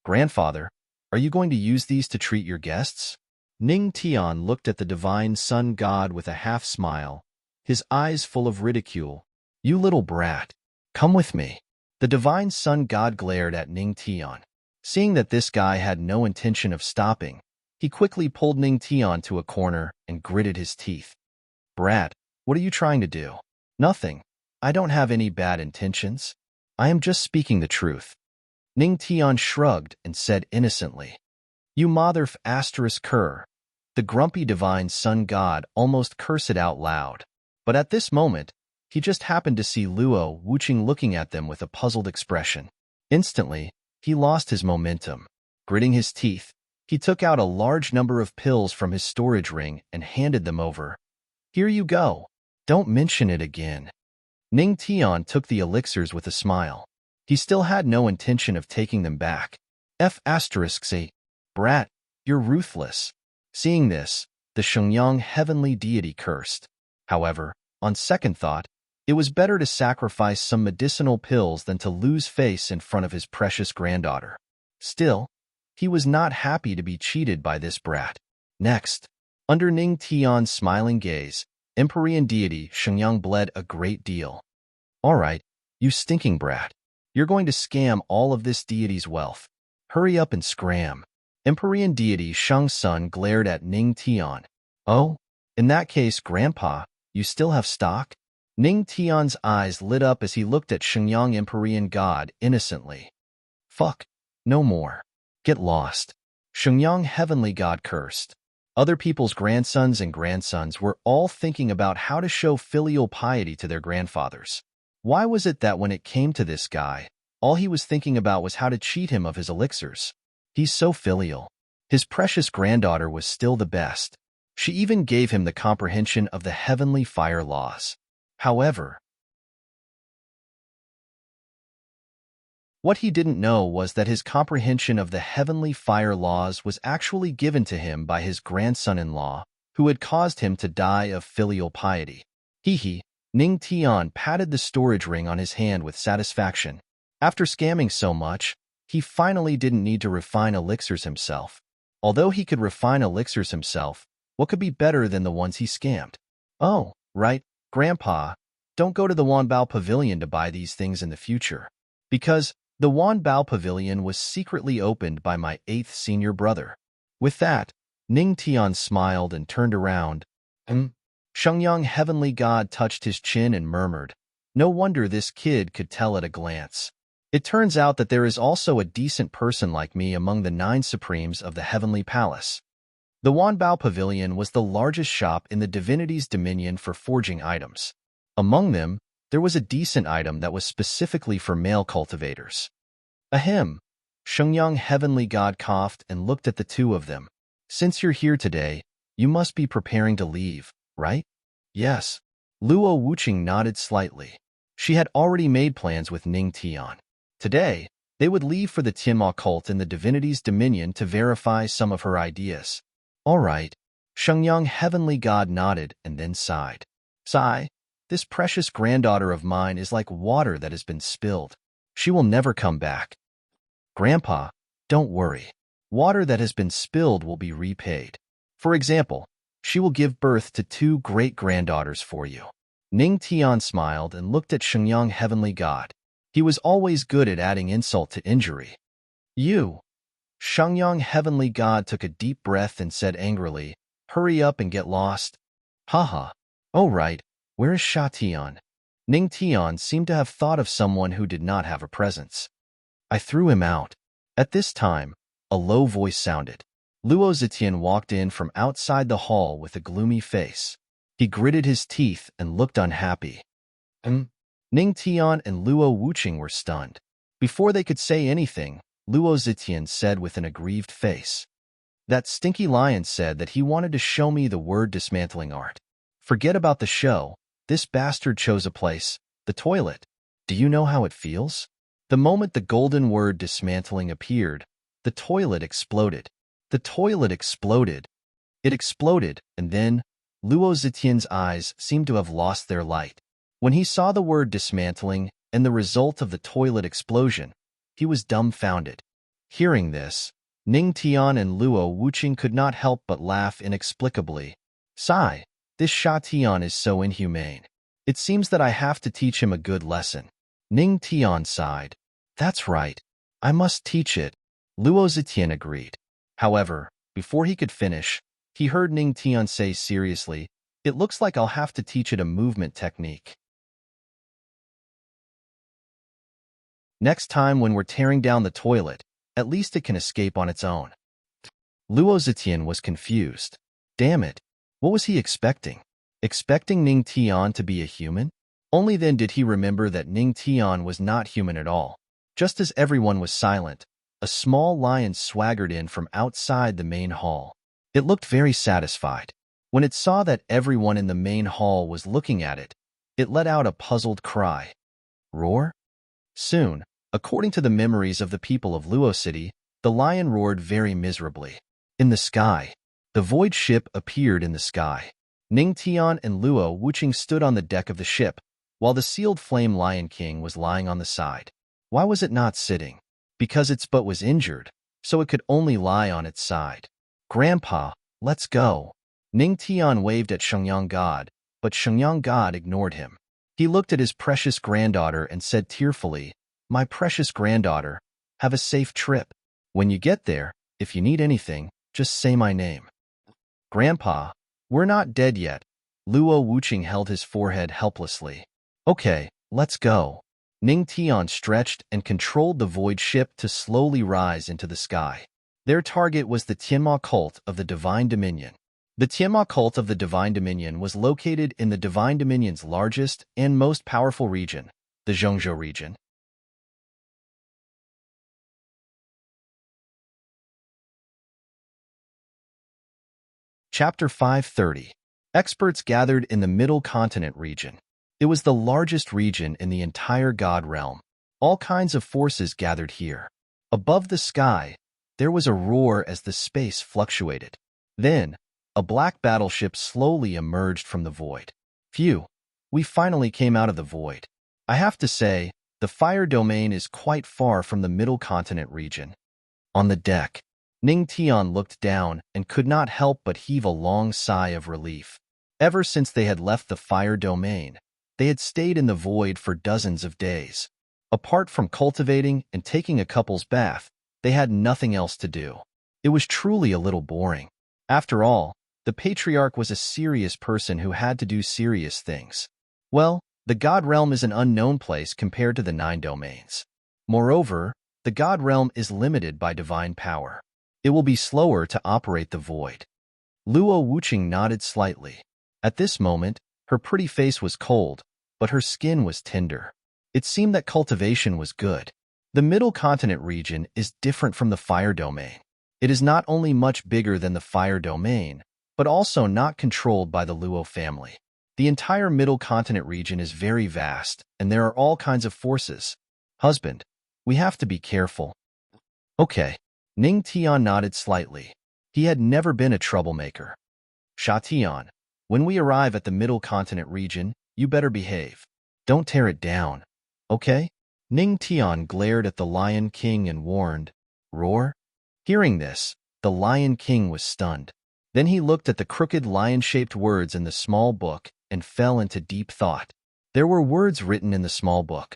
grandfather, are you going to use these to treat your guests? Ning Tian looked at the divine sun god with a half-smile, his eyes full of ridicule. You little brat. Come with me. The divine sun god glared at Ning Tian. Seeing that this guy had no intention of stopping, he quickly pulled Ning Tian to a corner and gritted his teeth. Brat, what are you trying to do? Nothing. I don't have any bad intentions. I am just speaking the truth. Ning Tian shrugged and said innocently. You cur. The grumpy divine sun god almost cursed out loud. But at this moment, he just happened to see Luo Wuqing looking at them with a puzzled expression. Instantly, he lost his momentum. Gritting his teeth, he took out a large number of pills from his storage ring and handed them over. Here you go. Don't mention it again. Ning Tian took the elixirs with a smile. He still had no intention of taking them back. Brat, you're ruthless. Seeing this, the Shenyang heavenly deity cursed. However, on second thought, it was better to sacrifice some medicinal pills than to lose face in front of his precious granddaughter. Still, he was not happy to be cheated by this brat. Next, under Ning Tian's smiling gaze, Empyrean deity Shenyang bled a great deal. All right, you stinking brat. You're going to scam all of this deity's wealth. Hurry up and scram. Empyrean deity Shang Sun glared at Ning Tian. Oh, in that case, Grandpa, you still have stock? Ning Tian's eyes lit up as he looked at Shenyang Empyrean god innocently. Fuck, no more. Get lost. Shenyang heavenly god cursed. Other people's grandsons and grandsons were all thinking about how to show filial piety to their grandfathers. Why was it that when it came to this guy, all he was thinking about was how to cheat him of his elixirs? He's so filial. His precious granddaughter was still the best. She even gave him the comprehension of the heavenly fire laws. However, what he didn't know was that his comprehension of the heavenly fire laws was actually given to him by his grandson-in-law, who had caused him to die of filial piety. Hee. Ning Tian patted the storage ring on his hand with satisfaction. After scamming so much, he finally didn't need to refine elixirs himself. Although he could refine elixirs himself, what could be better than the ones he scammed? Oh, right, Grandpa, don't go to the Wanbao Pavilion to buy these things in the future. Because the Wanbao Pavilion was secretly opened by my 8th senior brother. With that, Ning Tian smiled and turned around. Shengyang heavenly god touched his chin and murmured, "No wonder this kid could tell at a glance. It turns out that there is also a decent person like me among the 9 supremes of the heavenly palace." The Wanbao Pavilion was the largest shop in the divinity's dominion for forging items. Among them, there was a decent item that was specifically for male cultivators. Ahem. Shengyang heavenly god coughed and looked at the two of them. "Since you're here today, you must be preparing to leave, right?" "Yes." Luo Wuqing nodded slightly. She had already made plans with Ning Tian. Today, they would leave for the Tianma cult in the divinity's dominion to verify some of her ideas. "All right." Shengyang heavenly god nodded and then sighed. "Sigh, this precious granddaughter of mine is like water that has been spilled. She will never come back." "Grandpa, don't worry. Water that has been spilled will be repaid. For example, she will give birth to 2 great-granddaughters for you." Ning Tian smiled and looked at Shengyang heavenly god. He was always good at adding insult to injury. "You." Shengyang heavenly god took a deep breath and said angrily, "Hurry up and get lost." "Haha. Oh right, where is Sha Tian?" Ning Tian seemed to have thought of someone who did not have a presence. "I threw him out." At this time, a low voice sounded. Luo Zetian walked in from outside the hall with a gloomy face. He gritted his teeth and looked unhappy. Ning Tian and Luo Wuqing were stunned. Before they could say anything, Luo Zetian said with an aggrieved face, "That stinky lion said that he wanted to show me the word dismantling art. Forget about the show. This bastard chose a place, the toilet. Do you know how it feels?" The moment the golden word dismantling appeared, the toilet exploded. The toilet exploded. It exploded, and then Luo Zetian's eyes seemed to have lost their light. When he saw the word dismantling and the result of the toilet explosion, he was dumbfounded. Hearing this, Ning Tian and Luo Wuqing could not help but laugh inexplicably. "Sigh, this Sha Tian is so inhumane. It seems that I have to teach him a good lesson." Ning Tian sighed. "That's right. I must teach it." Luo Zetian agreed. However, before he could finish, he heard Ning Tian say seriously, "It looks like I'll have to teach it a movement technique. Next time when we're tearing down the toilet, at least it can escape on its own." Luo Zetian was confused. Damn it. What was he expecting? Expecting Ning Tian to be a human? Only then did he remember that Ning Tian was not human at all. Just as everyone was silent, a small lion swaggered in from outside the main hall. It looked very satisfied. When it saw that everyone in the main hall was looking at it, it let out a puzzled cry. Roar? Soon, according to the memories of the people of Luo City, the lion roared very miserably. In the sky, the void ship appeared in the sky. Ning Tian and Luo Wuqing stood on the deck of the ship, while the sealed flame Lion King was lying on the side. Why was it not sitting? Because its butt was injured, so it could only lie on its side. "Grandpa, let's go." Ning Tian waved at Shengyang God, but Shengyang God ignored him. He looked at his precious granddaughter and said tearfully, "My precious granddaughter, have a safe trip. When you get there, if you need anything, just say my name." "Grandpa, we're not dead yet." Luo Wuqing held his forehead helplessly. "Okay, let's go." Ning Tian stretched and controlled the void ship to slowly rise into the sky. Their target was the Tianma cult of the Divine Dominion. The Tianma cult of the Divine Dominion was located in the Divine Dominion's largest and most powerful region, the Zhongzhou region. Chapter 530. Experts gathered in the Middle Continent region. It was the largest region in the entire God realm. All kinds of forces gathered here. Above the sky, there was a roar as the space fluctuated. Then, a black battleship slowly emerged from the void. Phew, we finally came out of the void. I have to say, the fire domain is quite far from the Middle Continent region. On the deck, Ning Tian looked down and could not help but heave a long sigh of relief. Ever since they had left the fire domain, they had stayed in the void for dozens of days. Apart from cultivating and taking a couple's bath, they had nothing else to do. It was truly a little boring. After all, The patriarch was a serious person who had to do serious things. Well, the God realm is an unknown place compared to the 9 domains. Moreover, the God realm is limited by divine power. It will be slower to operate the void. Luo Wuqing nodded slightly. At this moment, her pretty face was cold, but her skin was tender. It seemed that cultivation was good. The Middle Continent region is different from the Fire Domain. It is not only much bigger than the Fire Domain, but also not controlled by the Luo family. The entire Middle Continent region is very vast, and there are all kinds of forces. Husband, we have to be careful. Okay. Ning Tian nodded slightly. He had never been a troublemaker. Sha Tian, when we arrive at the Middle Continent region, you better behave. Don't tear it down, okay? Ning Tian glared at the Lion King and warned, Roar? Hearing this, the Lion King was stunned. Then he looked at the crooked lion-shaped words in the small book and fell into deep thought. There were words written in the small book.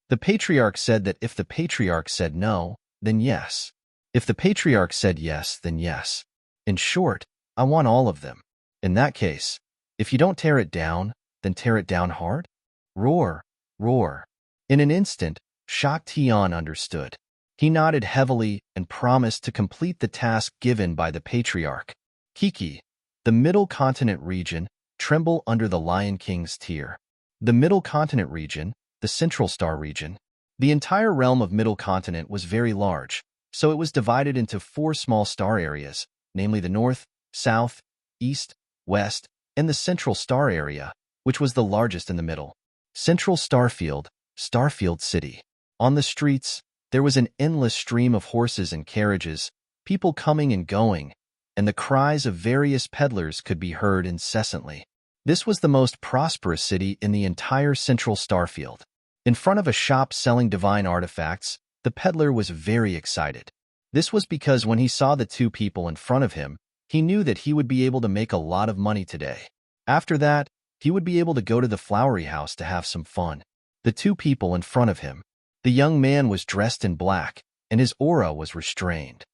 The patriarch said that if the patriarch said no, then yes. If the patriarch said yes, then yes. In short, I want all of them. In that case, if you don't tear it down, then tear it down hard? Roar, roar. In an instant, Sha Tian understood. He nodded heavily and promised to complete the task given by the patriarch. Kiki, the Middle Continent region, tremble under the Lion King's tear. The Middle Continent region, the Central Star region. The entire realm of Middle Continent was very large, so it was divided into 4 small star areas, namely the North, South, East, West, and the Central Star area, which was the largest in the middle. Central Starfield, Starfield City. On the streets, there was an endless stream of horses and carriages, people coming and going, and the cries of various peddlers could be heard incessantly. This was the most prosperous city in the entire Central Starfield. In front of a shop selling divine artifacts, the peddler was very excited. This was because when he saw the 2 people in front of him, he knew that he would be able to make a lot of money today. After that, he would be able to go to the flowery house to have some fun. The 2 people in front of him. The young man was dressed in black, and his aura was restrained.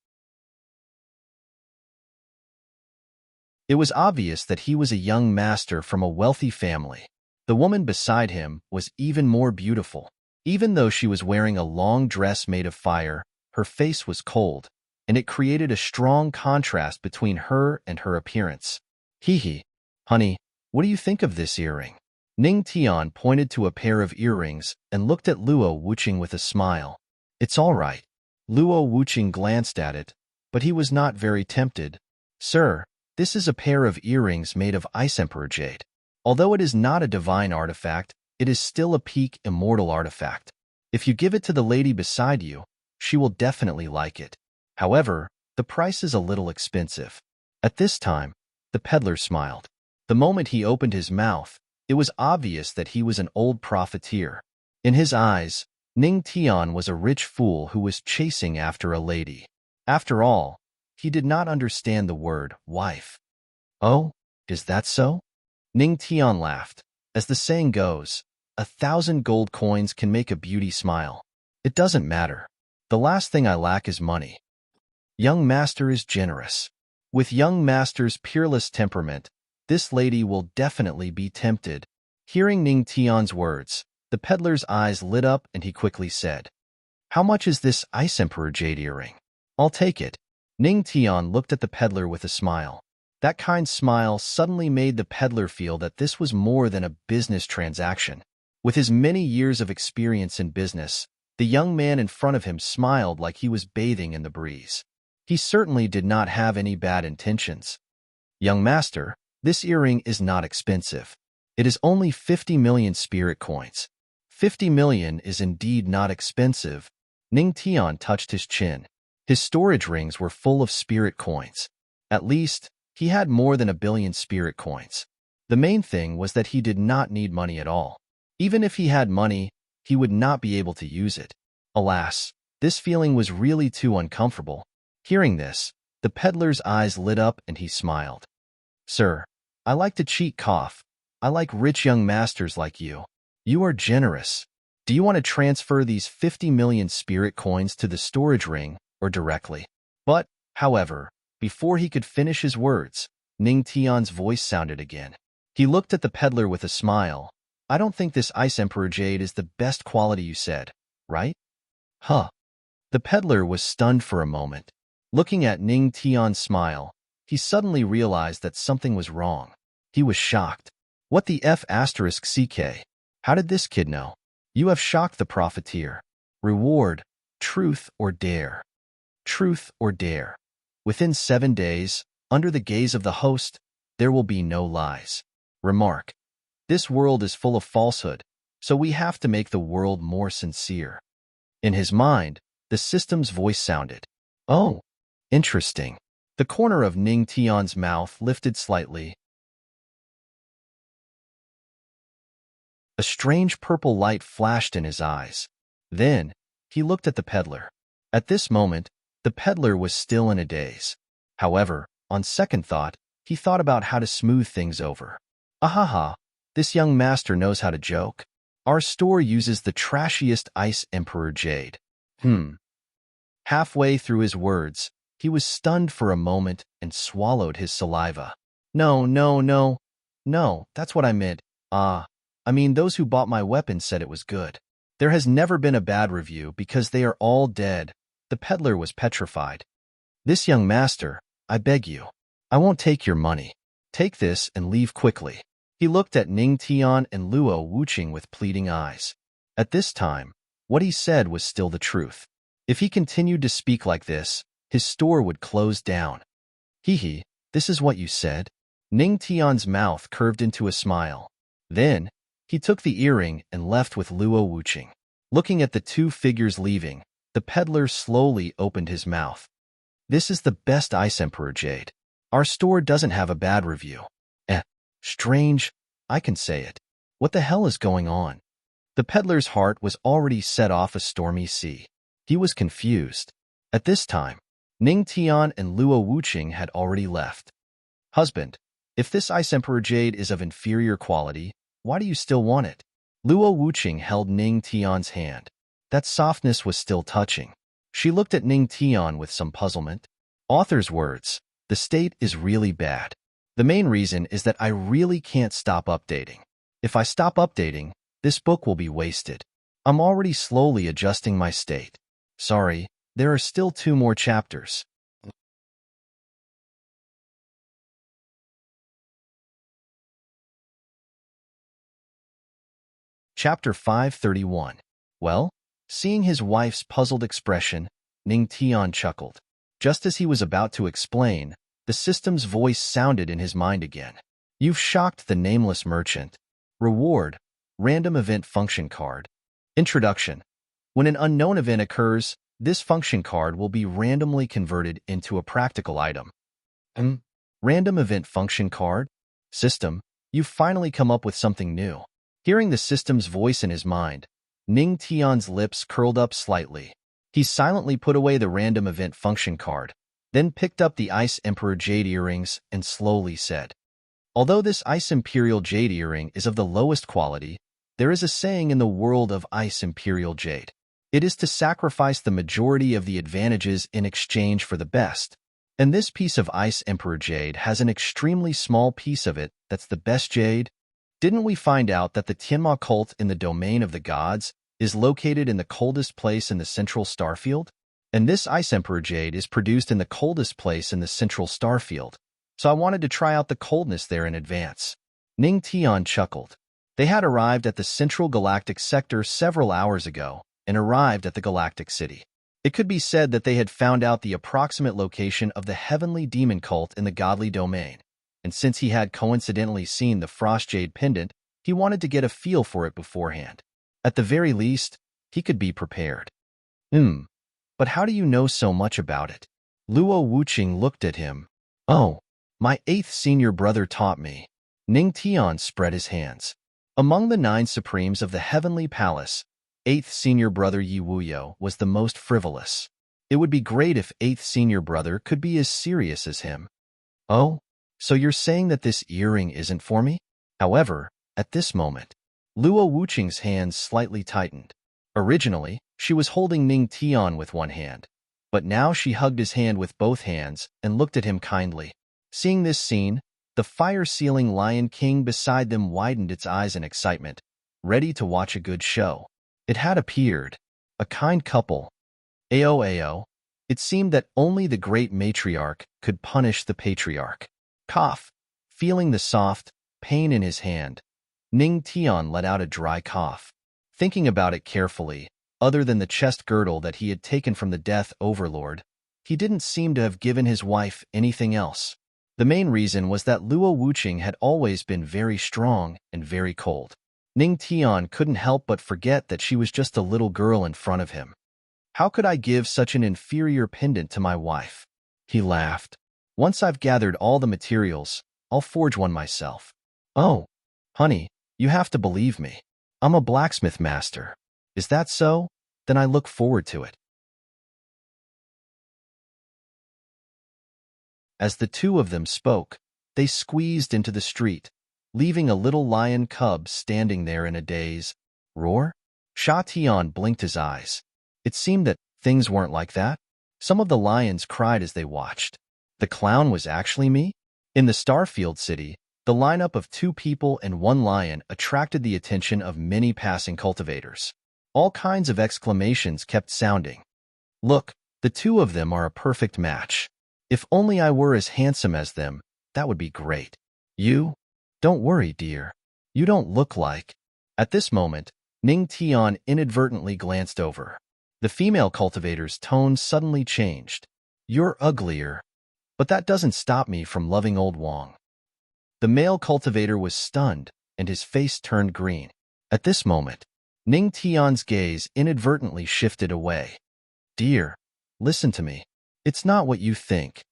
It was obvious that he was a young master from a wealthy family. The woman beside him was even more beautiful. Even though she was wearing a long dress made of fire, her face was cold, and it created a strong contrast between her and her appearance. Hee, honey, what do you think of this earring? Ning Tian pointed to a pair of earrings and looked at Luo Wuqing with a smile. It's all right. Luo Wuqing glanced at it, but he was not very tempted. Sir, this is a pair of earrings made of Ice Emperor Jade. Although it is not a divine artifact, it is still a peak immortal artifact. If you give it to the lady beside you, she will definitely like it. However, the price is a little expensive. At this time, the peddler smiled. The moment he opened his mouth, it was obvious that he was an old profiteer. In his eyes, Ning Tian was a rich fool who was chasing after a lady. After all, he did not understand the word wife. Oh, is that so? Ning Tian laughed. As the saying goes, 1,000 gold coins can make a beauty smile. It doesn't matter. The last thing I lack is money. Young master is generous. With young master's peerless temperament, this lady will definitely be tempted. Hearing Ning Tian's words, the peddler's eyes lit up and he quickly said, How much is this Ice Emperor jade earring? I'll take it. Ning Tian looked at the peddler with a smile. That kind smile suddenly made the peddler feel that this was more than a business transaction. With his many years of experience in business, the young man in front of him smiled like he was bathing in the breeze. He certainly did not have any bad intentions. Young master, this earring is not expensive. It is only 50 million spirit coins. 50 million is indeed not expensive. Ning Tian touched his chin. His storage rings were full of spirit coins. At least, he had more than 1 billion spirit coins. The main thing was that he did not need money at all. Even if he had money, he would not be able to use it. Alas, this feeling was really too uncomfortable. Hearing this, the peddler's eyes lit up and he smiled. Sir, I like to cheat cough. I like rich young masters like you. You are generous. Do you want to transfer these 50 million spirit coins to the storage ring or directly? But, however, before he could finish his words, Ning Tian's voice sounded again. He looked at the peddler with a smile. I don't think this Ice Emperor jade is the best quality you said, right? Huh. The peddler was stunned for a moment. Looking at Ning Tian's smile, he suddenly realized that something was wrong. He was shocked. What the F asterisk CK? How did this kid know? You have shocked the profiteer. Reward, truth or dare. Truth or dare. Within 7 days, under the gaze of the host, there will be no lies. Remark. This world is full of falsehood, so we have to make the world more sincere. In his mind, the system's voice sounded. Oh, interesting. The corner of Ning Tian's mouth lifted slightly. A strange purple light flashed in his eyes. Then, he looked at the peddler. At this moment, the peddler was still in a daze. However, on second thought, he thought about how to smooth things over. Ahaha, this young master knows how to joke. Our store uses the trashiest Ice Emperor jade. Halfway through his words, he was stunned for a moment and swallowed his saliva. No, that's what I meant. I mean, those who bought my weapon said it was good. There has never been a bad review because they are all dead. The peddler was petrified. This young master, I beg you. I won't take your money. Take this and leave quickly. He looked at Ning Tian and Luo Wuqing with pleading eyes. At this time, what he said was still the truth. If he continued to speak like this, his store would close down. Hee, this is what you said? Ning Tian's mouth curved into a smile. Then, he took the earring and left with Luo Wuqing. Looking at the two figures leaving, the peddler slowly opened his mouth. This is the best Ice Emperor jade. Our store doesn't have a bad review. Strange, I can say it. What the hell is going on? The peddler's heart was already set off a stormy sea. He was confused. At this time, Ning Tian and Luo Wuqing had already left. Husband, if this Ice Emperor jade is of inferior quality, why do you still want it? Luo Wuqing held Ning Tian's hand. That softness was still touching. She looked at Ning Tian with some puzzlement. Author's words, the state is really bad. The main reason is that I really can't stop updating. If I stop updating, this book will be wasted. I'm already slowly adjusting my state. Sorry, there are still 2 more chapters. Chapter 531. Well, seeing his wife's puzzled expression, Ning Tian chuckled. Just as he was about to explain, the system's voice sounded in his mind again. You've shocked the nameless merchant. Reward, random event function card. Introduction. When an unknown event occurs, this function card will be randomly converted into a practical item. Random event function card? System, you've finally come up with something new. Hearing the system's voice in his mind, Ning Tian's lips curled up slightly. He silently put away the random event function card, then picked up the Ice Emperor jade earrings and slowly said, although this Ice Imperial jade earring is of the lowest quality, there is a saying in the world of Ice Imperial jade. It is to sacrifice the majority of the advantages in exchange for the best. And this piece of Ice Emperor jade has an extremely small piece of it that's the best jade. Didn't we find out that the Tianma cult in the domain of the gods is located in the coldest place in the central starfield? And this Ice Emperor jade is produced in the coldest place in the central starfield. So I wanted to try out the coldness there in advance. Ning Tian chuckled. They had arrived at the central galactic sector several hours ago and arrived at the galactic city. It could be said that they had found out the approximate location of the heavenly demon cult in the godly domain. And since he had coincidentally seen the Frost Jade pendant, he wanted to get a feel for it beforehand. At the very least, he could be prepared. But how do you know so much about it? Luo Wuqing looked at him. Oh, my 8th senior brother taught me. Ning Tian spread his hands. Among the 9 supremes of the heavenly palace, 8th senior brother Yi Wuyo was the most frivolous. It would be great if 8th senior brother could be as serious as him. Oh, so you're saying that this earring isn't for me? However, at this moment, Luo Wuqing's hands slightly tightened. Originally, she was holding Ning Tian with one hand, but now she hugged his hand with both hands and looked at him kindly. Seeing this scene, the fire-sealing Lion King beside them widened its eyes in excitement, ready to watch a good show. It had appeared. A kind couple. Ao. It seemed that only the great matriarch could punish the patriarch. Cough. Feeling the soft pain in his hand, Ning Tian let out a dry cough. Thinking about it carefully, other than the chest girdle that he had taken from the Death Overlord, he didn't seem to have given his wife anything else. The main reason was that Luo Wuqing had always been very strong and very cold. Ning Tian couldn't help but forget that she was just a little girl in front of him. How could I give such an inferior pendant to my wife? He laughed. Once I've gathered all the materials, I'll forge one myself. Oh, honey, you have to believe me. I'm a blacksmith master. Is that so? Then I look forward to it. As the two of them spoke, they squeezed into the street, leaving a little lion cub standing there in a daze. Roar? Sha Tian blinked his eyes. It seemed that things weren't like that. Some of the lions cried as they watched. The clown was actually me? In the Starfield City, the lineup of 2 people and 1 lion attracted the attention of many passing cultivators. All kinds of exclamations kept sounding. Look, the 2 of them are a perfect match. If only I were as handsome as them, that would be great. You? Don't worry, dear. You don't look like... At this moment, Ning Tian inadvertently glanced over. The female cultivator's tone suddenly changed. You're uglier. But that doesn't stop me from loving old Wang. The male cultivator was stunned, and his face turned green. At this moment, Ning Tian's gaze inadvertently shifted away. Dear, listen to me. It's not what you think.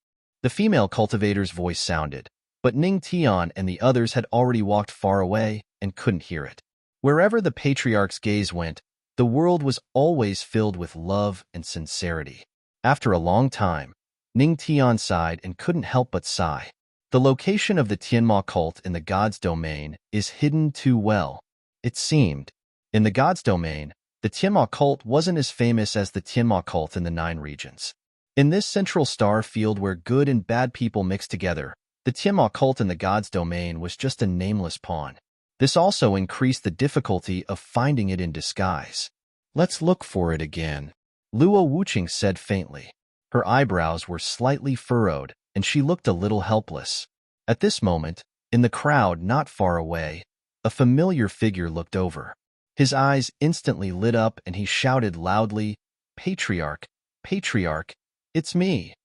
The female cultivator's voice sounded, but Ning Tian and the others had already walked far away and couldn't hear it. Wherever the patriarch's gaze went, the world was always filled with love and sincerity. After a long time, Ning Tian sighed and couldn't help but sigh. The location of the Tianma cult in the God's domain is hidden too well. It seemed. In the God's domain, the Tianma cult wasn't as famous as the Tianma cult in the 9 regions. In this central star field where good and bad people mix together, the Tianma cult in the God's domain was just a nameless pawn. This also increased the difficulty of finding it in disguise. Let's look for it again, Luo Wuqing said faintly. Her eyebrows were slightly furrowed, and she looked a little helpless. At this moment, in the crowd not far away, a familiar figure looked over. His eyes instantly lit up and he shouted loudly, Patriarch, Patriarch, it's me.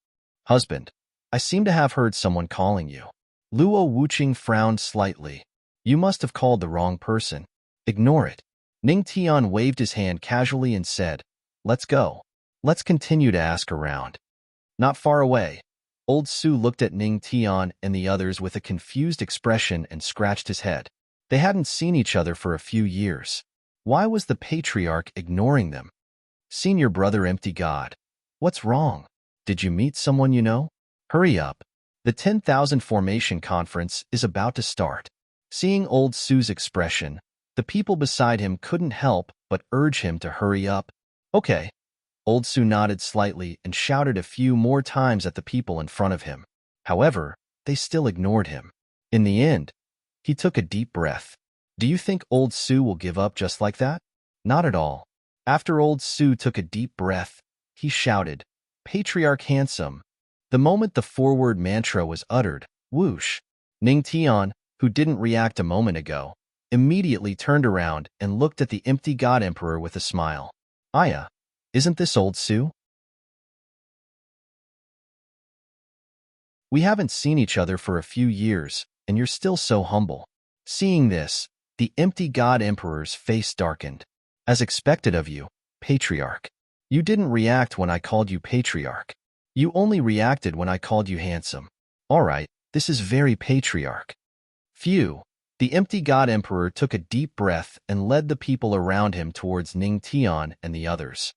Husband, I seem to have heard someone calling you. Luo Wuqing frowned slightly. You must have called the wrong person. Ignore it. Ning Tian waved his hand casually and said, Let's go. Let's continue to ask around. Not far away, Old Su looked at Ning Tian and the others with a confused expression and scratched his head. They hadn't seen each other for a few years. Why was the patriarch ignoring them? Senior brother empty god. What's wrong? Did you meet someone you know? Hurry up. The 10,000 formation conference is about to start. Seeing Old Su's expression, the people beside him couldn't help but urge him to hurry up. Okay. Old Su nodded slightly and shouted a few more times at the people in front of him. However, they still ignored him. In the end, he took a deep breath. Do you think Old Su will give up just like that? Not at all. After Old Su took a deep breath, he shouted, Patriarch handsome. The moment the forward mantra was uttered, whoosh, Ning Tian, who didn't react a moment ago, immediately turned around and looked at the empty God Emperor with a smile. Aya, isn't this Old Su? We haven't seen each other for a few years, and you're still so humble. Seeing this, the empty God Emperor's face darkened. As expected of you, Patriarch. You didn't react when I called you Patriarch. You only reacted when I called you handsome. All right, this is very Patriarch. Phew. The empty God Emperor took a deep breath and led the people around him towards Ning Tian and the others.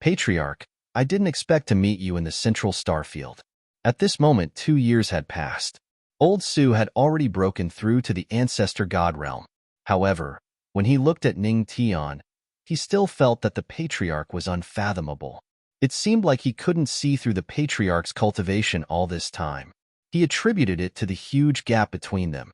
Patriarch, I didn't expect to meet you in the central starfield. At this moment 2 years had passed. Old Su had already broken through to the ancestor god realm. However, when he looked at Ning Tian, he still felt that the patriarch was unfathomable. It seemed like he couldn't see through the patriarch's cultivation all this time. He attributed it to the huge gap between them.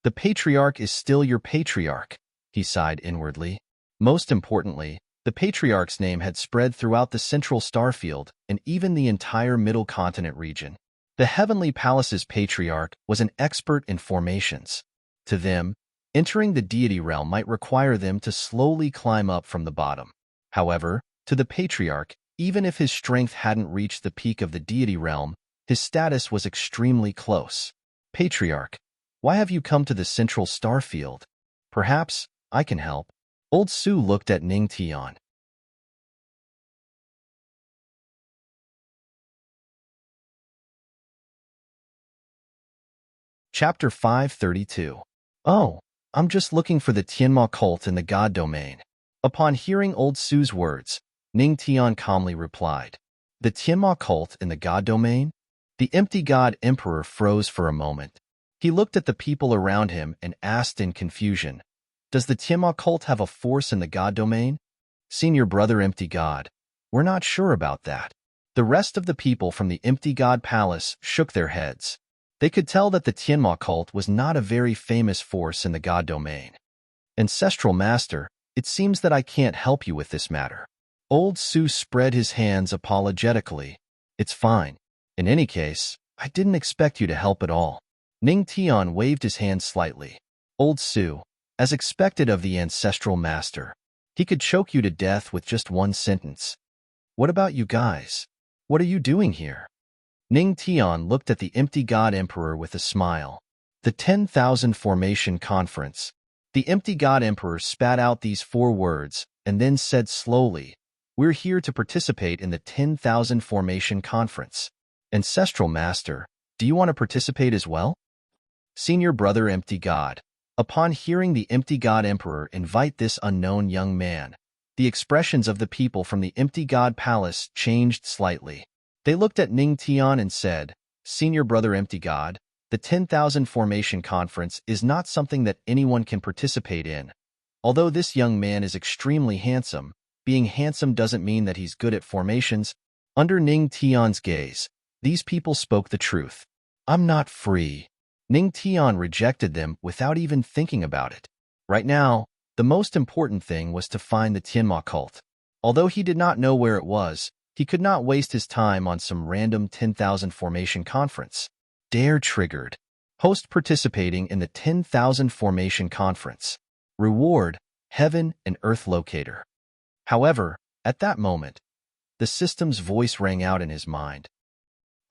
The patriarch is still your patriarch, he sighed inwardly. Most importantly, the patriarch's name had spread throughout the central starfield and even the entire middle continent region. The Heavenly Palace's patriarch was an expert in formations. To them, entering the deity realm might require them to slowly climb up from the bottom. However, to the patriarch, even if his strength hadn't reached the peak of the deity realm, his status was extremely close. Patriarch, why have you come to the central starfield? Perhaps I can help. Old Su looked at Ning Tian. Chapter 532. Oh, I'm just looking for the Tianma cult in the God domain. Upon hearing Old Su's words, Ning Tian calmly replied, The Tianma cult in the God domain? The empty God Emperor froze for a moment. He looked at the people around him and asked in confusion, Does the Tianma cult have a force in the God domain? Senior brother Empty God, we're not sure about that. The rest of the people from the Empty God Palace shook their heads. They could tell that the Tianma cult was not a very famous force in the God domain. Ancestral Master, it seems that I can't help you with this matter. Old Su spread his hands apologetically. It's fine. In any case, I didn't expect you to help at all. Ning Tian waved his hand slightly. Old Su, as expected of the Ancestral Master, he could choke you to death with just one sentence. What about you guys? What are you doing here? Ning Tian looked at the Empty God Emperor with a smile. The 10,000 Formation Conference. The Empty God Emperor spat out these 4 words and then said slowly, We're here to participate in the 10,000 Formation Conference. Ancestral Master, do you want to participate as well? Senior brother Empty God. Upon hearing the Empty God Emperor invite this unknown young man, the expressions of the people from the Empty God Palace changed slightly. They looked at Ning Tian and said, Senior brother Empty God, the 10,000 Formation Conference is not something that anyone can participate in. Although this young man is extremely handsome, being handsome doesn't mean that he's good at formations. Under Ning Tian's gaze, these people spoke the truth. I'm not free. Ning Tian rejected them without even thinking about it. Right now, the most important thing was to find the Tianma cult. Although he did not know where it was, he could not waste his time on some random 10,000 Formation Conference. Dare triggered. Host participating in the 10,000 Formation Conference. Reward, Heaven and Earth Locator. However, at that moment, the system's voice rang out in his mind.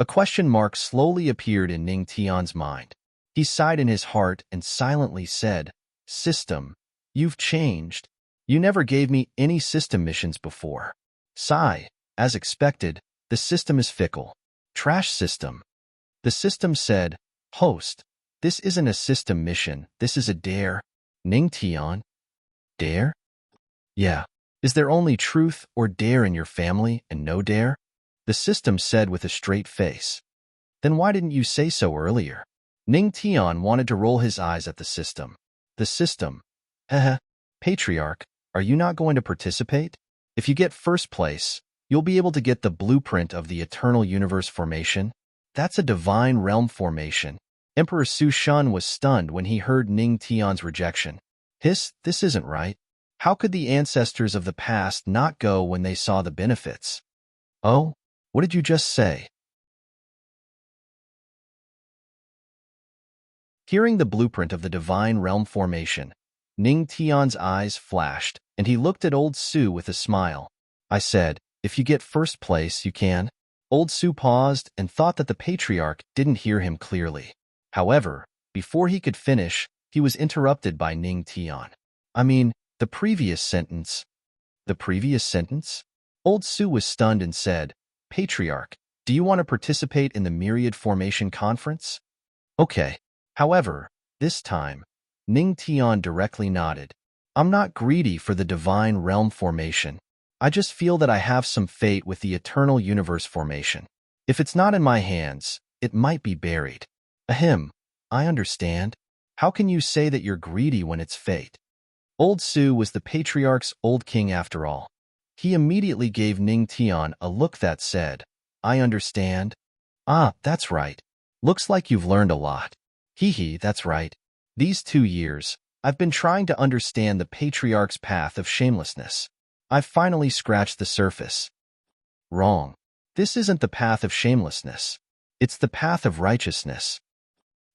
A question mark slowly appeared in Ning Tian's mind. He sighed in his heart and silently said, System, you've changed. You never gave me any system missions before. Sigh. As expected, the system is fickle. Trash system. The system said, Host, this isn't a system mission, this is a dare. Ning Tian? Dare? Yeah. Is there only truth or dare in your family and no dare? The system said with a straight face. Then why didn't you say so earlier? Ning Tian wanted to roll his eyes at the system. The system. Heh. Patriarch, are you not going to participate? If you get first place, you'll be able to get the blueprint of the Eternal Universe formation. That's a divine realm formation. Emperor Su Shun was stunned when he heard Ning Tian's rejection. This isn't right. How could the ancestors of the past not go when they saw the benefits? Oh, what did you just say? Hearing the blueprint of the divine realm formation, Ning Tian's eyes flashed, and he looked at Old Su with a smile. I said, if you get first place, you can. Old Su paused and thought that the patriarch didn't hear him clearly. However, before he could finish, he was interrupted by Ning Tian. I mean, the previous sentence. The previous sentence? Old Su was stunned and said, Patriarch, do you want to participate in the Myriad Formation Conference? Okay. However, this time, Ning Tian directly nodded. I'm not greedy for the divine realm formation. I just feel that I have some fate with the eternal universe formation. If it's not in my hands, it might be buried. Ahem, I understand. How can you say that you're greedy when it's fate? Old Su was the patriarch's old king after all. He immediately gave Ning Tian a look that said, I understand. Ah, that's right. Looks like you've learned a lot. Hee hee, that's right. These 2 years, I've been trying to understand the patriarch's path of shamelessness. I've finally scratched the surface. Wrong. This isn't the path of shamelessness. It's the path of righteousness.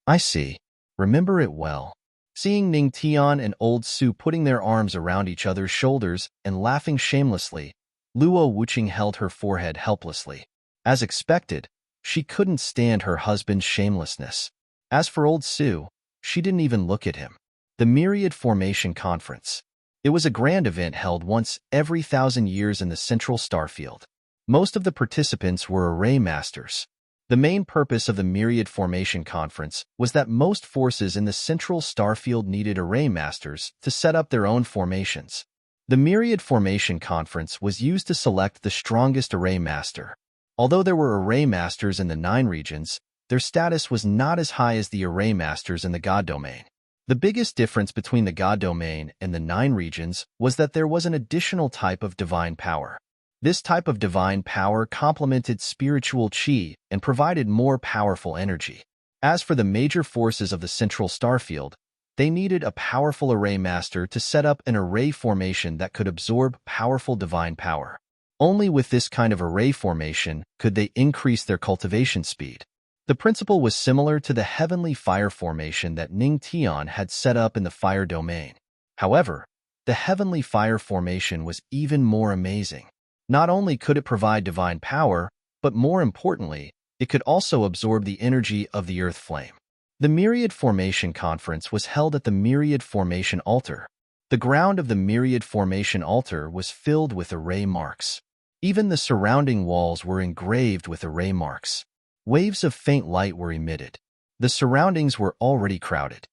I see. Remember it well. Seeing Ning Tian and old Su putting their arms around each other's shoulders and laughing shamelessly, Luo Wuqing held her forehead helplessly. As expected, she couldn't stand her husband's shamelessness. As for old Su, she didn't even look at him. The Myriad Formation Conference. It was a grand event held once every 1,000 years in the central starfield. Most of the participants were array masters. The main purpose of the Myriad Formation Conference was that most forces in the central starfield needed array masters to set up their own formations. The Myriad Formation Conference was used to select the strongest array master. Although there were array masters in the 9 regions, their status was not as high as the array masters in the God Domain. The biggest difference between the God Domain and the 9 regions was that there was an additional type of divine power. This type of divine power complemented spiritual qi and provided more powerful energy. As for the major forces of the central starfield, they needed a powerful array master to set up an array formation that could absorb powerful divine power. Only with this kind of array formation could they increase their cultivation speed. The principle was similar to the heavenly fire formation that Ning Tian had set up in the fire domain. However, the heavenly fire formation was even more amazing. Not only could it provide divine power, but more importantly, it could also absorb the energy of the earth flame. The Myriad Formation Conference was held at the Myriad Formation Altar. The ground of the Myriad Formation Altar was filled with array marks. Even the surrounding walls were engraved with array marks. Waves of faint light were emitted. The surroundings were already crowded.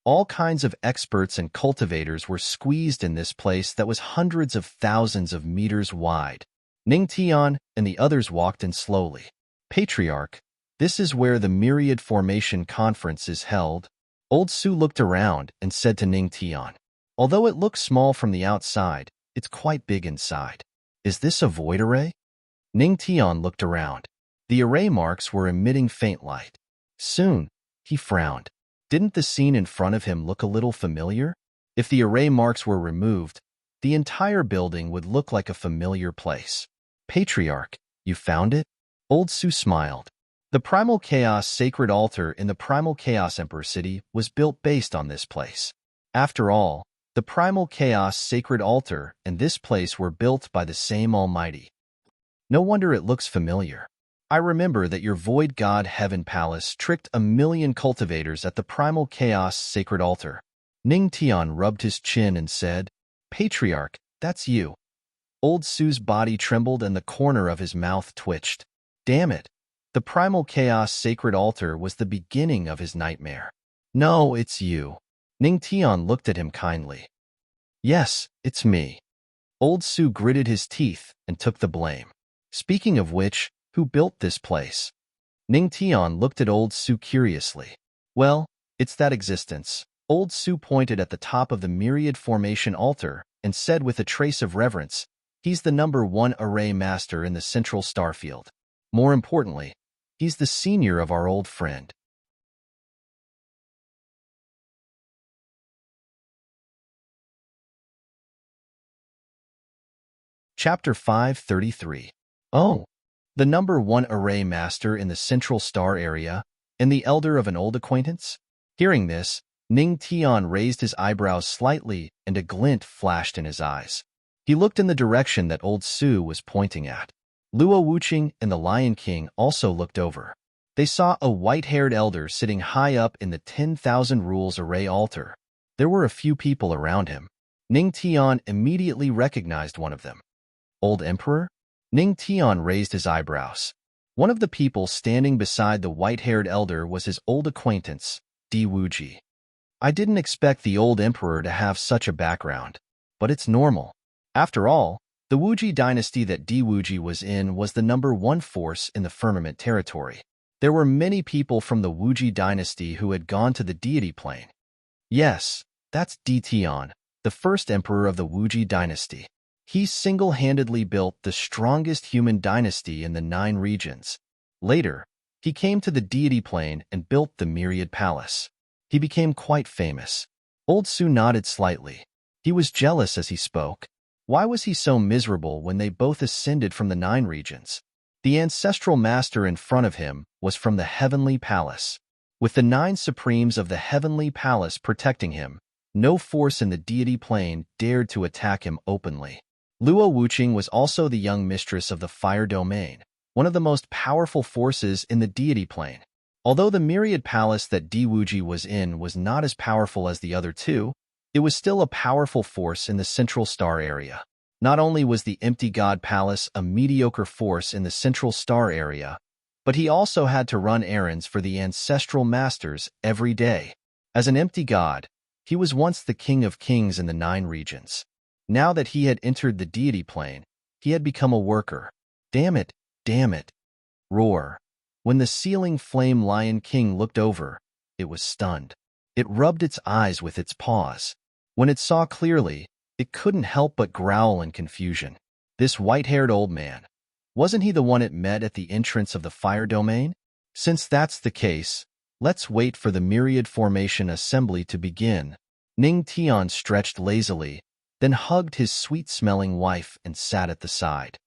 All kinds of experts and cultivators were squeezed in this place that was hundreds of thousands of meters wide. Ning Tian and the others walked in slowly. Patriarch, this is where the Myriad Formation Conference is held. Old Su looked around and said to Ning Tian, although it looks small from the outside, it's quite big inside. Is this a void array? Ning Tian looked around. The array marks were emitting faint light. Soon, he frowned. Didn't the scene in front of him look a little familiar? If the array marks were removed, the entire building would look like a familiar place. Patriarch, you found it? Old Su smiled. The Primal Chaos Sacred Altar in the Primal Chaos Emperor City was built based on this place. After all, the Primal Chaos Sacred Altar and this place were built by the same Almighty. No wonder it looks familiar. I remember that your Void God Heaven Palace tricked 1,000,000 cultivators at the Primal Chaos Sacred Altar. Ning Tian rubbed his chin and said, Patriarch, that's you. Old Su's body trembled and the corner of his mouth twitched. Damn it. The Primal Chaos Sacred Altar was the beginning of his nightmare. No, it's you. Ning Tian looked at him kindly. Yes, it's me. Old Su gritted his teeth and took the blame. Speaking of which, who built this place? Ning Tian looked at Old Su curiously. Well, it's that existence. Old Su pointed at the top of the Myriad Formation Altar and said with a trace of reverence, he's the #1 array master in the central starfield. More importantly, he's the senior of our old friend. Chapter 533. Oh, the #1 array master in the central star area, and the elder of an old acquaintance? Hearing this, Ning Tian raised his eyebrows slightly and a glint flashed in his eyes. He looked in the direction that Old Su was pointing at. Luo Wuqing and the Lion King also looked over. They saw a white-haired elder sitting high up in the 10,000 Rules array altar. There were a few people around him. Ning Tian immediately recognized one of them. Old Emperor? Ning Tian raised his eyebrows. One of the people standing beside the white-haired elder was his old acquaintance, Di Wuji. I didn't expect the old emperor to have such a background, but it's normal. After all, the Wuji dynasty that Di Wuji was in was the #1 force in the firmament territory. There were many people from the Wuji dynasty who had gone to the deity plane. Yes, that's Di Tian, the first emperor of the Wuji dynasty. He single-handedly built the strongest human dynasty in the 9 regions. Later, he came to the deity plane and built the Myriad Palace. He became quite famous. Old Su nodded slightly. He was jealous as he spoke. Why was he so miserable when they both ascended from the 9 regions? The ancestral master in front of him was from the Heavenly Palace. With the 9 supremes of the Heavenly Palace protecting him, no force in the deity plane dared to attack him openly. Luo Wuqing was also the young mistress of the fire domain, one of the most powerful forces in the deity plane. Although the Myriad Palace that Di Wuji was in was not as powerful as the other 2, it was still a powerful force in the Central Star area. Not only was the Empty God Palace a mediocre force in the Central Star area, but he also had to run errands for the ancestral masters every day. As an empty god, he was once the king of kings in the 9 regions. Now that he had entered the deity plane, he had become a worker. Damn it, damn it. Roar. When the ceiling flame Lion King looked over, it was stunned. It rubbed its eyes with its paws. When it saw clearly, it couldn't help but growl in confusion. This white-haired old man, wasn't he the one it met at the entrance of the fire domain? Since that's the case, let's wait for the Myriad Formation Assembly to begin. Ning Tian stretched lazily, then hugged his sweet-smelling wife and sat at the side.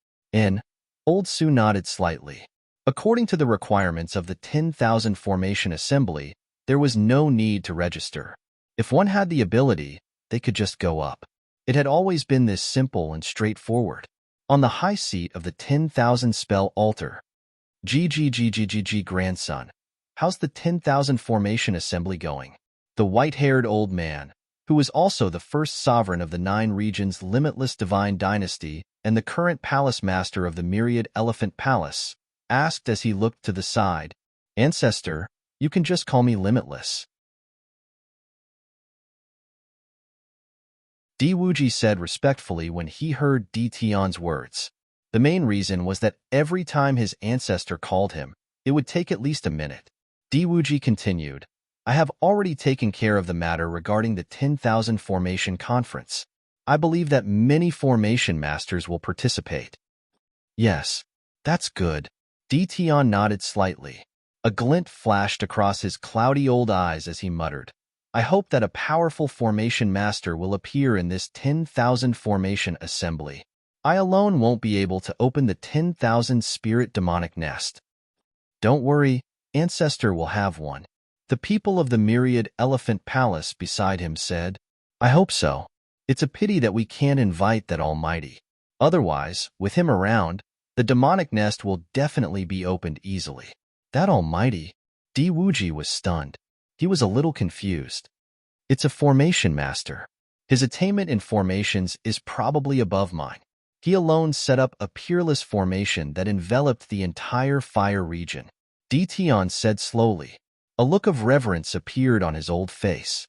Old Su nodded slightly. According to the requirements of the 10,000 Formation Assembly, there was no need to register. If one had the ability, they could just go up. It had always been this simple and straightforward. On the high seat of the 10,000 spell altar. Grandson, how's the 10,000 Formation Assembly going? The white-haired old man, who was also the first sovereign of the 9 regions' limitless divine dynasty and the current palace master of the Myriad Elephant Palace, asked as he looked to the side, "Ancestor, you can just call me Limitless." Di Wuji said respectfully when he heard Di Tian's words. The main reason was that every time his ancestor called him, it would take at least a minute. Di Wuji continued, "I have already taken care of the matter regarding the 10,000 Formation Conference. I believe that many Formation Masters will participate." "Yes, that's good." Di Tian nodded slightly. A glint flashed across his cloudy old eyes as he muttered, "I hope that a powerful Formation Master will appear in this 10,000 Formation Assembly. I alone won't be able to open the 10,000 Spirit Demonic Nest." "Don't worry, Ancestor will have one." The people of the Myriad Elephant Palace beside him said, "I hope so. It's a pity that we can't invite that Almighty. Otherwise, with him around, the demonic nest will definitely be opened easily." That Almighty? Di Wuji was stunned. He was a little confused. It's a Formation Master. His attainment in formations is probably above mine. He alone set up a peerless formation that enveloped the entire fire region. Di Tian said slowly. A look of reverence appeared on his old face.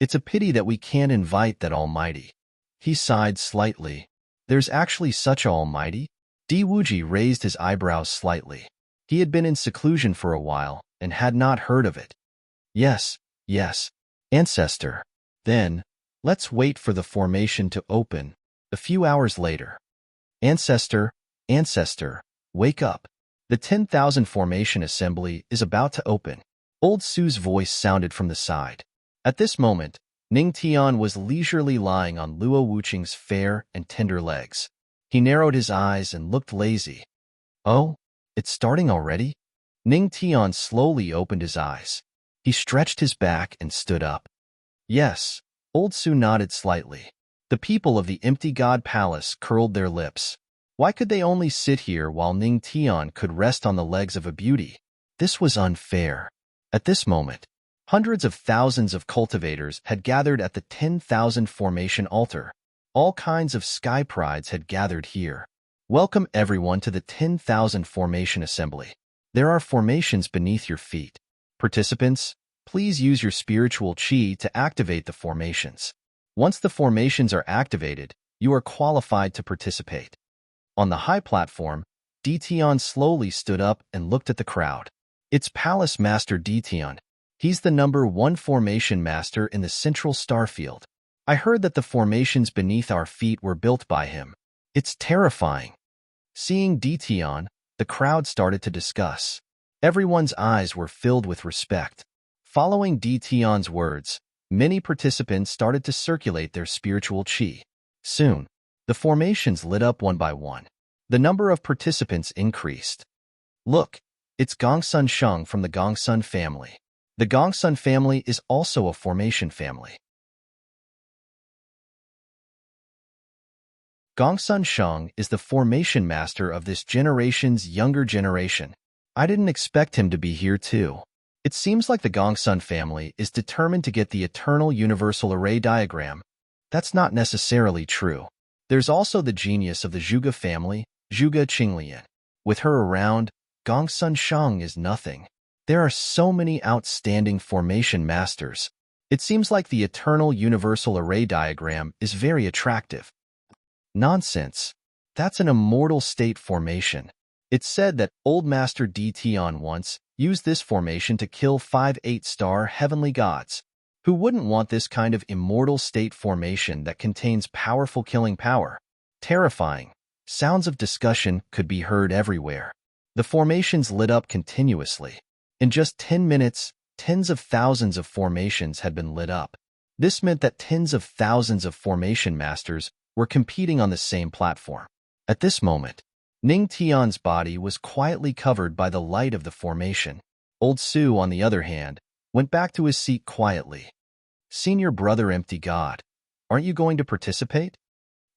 "It's a pity that we can't invite that Almighty." He sighed slightly. "There's actually such a Almighty?" Di Wuji raised his eyebrows slightly. He had been in seclusion for a while and had not heard of it. Yes, Ancestor. Then, let's wait for the formation to open." A few hours later. Ancestor, wake up. The 10,000 Formation Assembly is about to open." Old Su's voice sounded from the side. At this moment, Ning Tian was leisurely lying on Luo Wuqing's fair and tender legs. He narrowed his eyes and looked lazy. "Oh, it's starting already?" Ning Tian slowly opened his eyes. He stretched his back and stood up. "Yes." Old Su nodded slightly. The people of the Empty God Palace curled their lips. Why could they only sit here while Ning Tian could rest on the legs of a beauty? This was unfair. At this moment, hundreds of thousands of cultivators had gathered at the 10,000 Formation Altar. All kinds of sky prides had gathered here. Welcome everyone to the 10,000 Formation Assembly. There are formations beneath your feet. Participants, please use your spiritual chi to activate the formations. Once the formations are activated, you are qualified to participate. On the high platform, Di Tian slowly stood up and looked at the crowd. It's Palace Master Di Tian. He's the #1 Formation Master in the Central Starfield. I heard that the formations beneath our feet were built by him. It's terrifying. Seeing Dition, the crowd started to discuss. Everyone's eyes were filled with respect. Following Dition's words, many participants started to circulate their spiritual chi. Soon, the formations lit up one by one. The number of participants increased. Look, it's Gongsun Sheng from the Gongsun family. The Gongsun family is also a formation family. Gongsun Sheng is the formation master of this generation's younger generation. I didn't expect him to be here too. It seems like the Gongsun family is determined to get the eternal universal array diagram. That's not necessarily true. There's also the genius of the Zhuge family, Zhuge Qinglian. With her around, Gongsun Sheng is nothing. There are so many outstanding formation masters. It seems like the eternal universal array diagram is very attractive. Nonsense. That's an immortal state formation. It's said that Old Master Dition once used this formation to kill 5 8-star heavenly gods. Who wouldn't want this kind of immortal state formation that contains powerful killing power? Terrifying. Sounds of discussion could be heard everywhere. The formations lit up continuously. In just 10 minutes, tens of thousands of formations had been lit up. This meant that tens of thousands of formation masters were competing on the same platform. At this moment, Ning Tian's body was quietly covered by the light of the formation. Old Su, on the other hand, went back to his seat quietly. Senior brother Empty God, aren't you going to participate?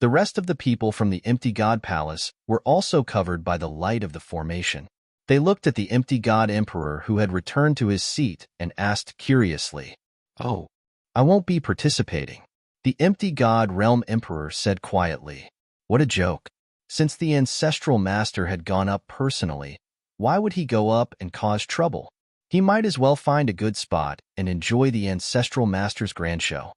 The rest of the people from the Empty God Palace were also covered by the light of the formation. They looked at the Empty God Emperor who had returned to his seat and asked curiously, "Oh, I won't be participating." The Empty God Realm Emperor said quietly, "What a joke. Since the Ancestral Master had gone up personally, why would he go up and cause trouble? He might as well find a good spot and enjoy the Ancestral Master's grand show."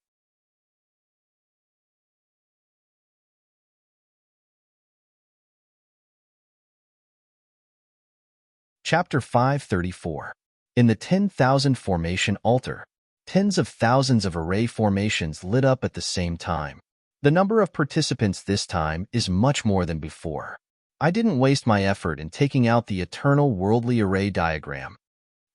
Chapter 534. In the 10,000 formation altar, tens of thousands of array formations lit up at the same time. The number of participants this time is much more than before. I didn't waste my effort in taking out the eternal worldly array diagram.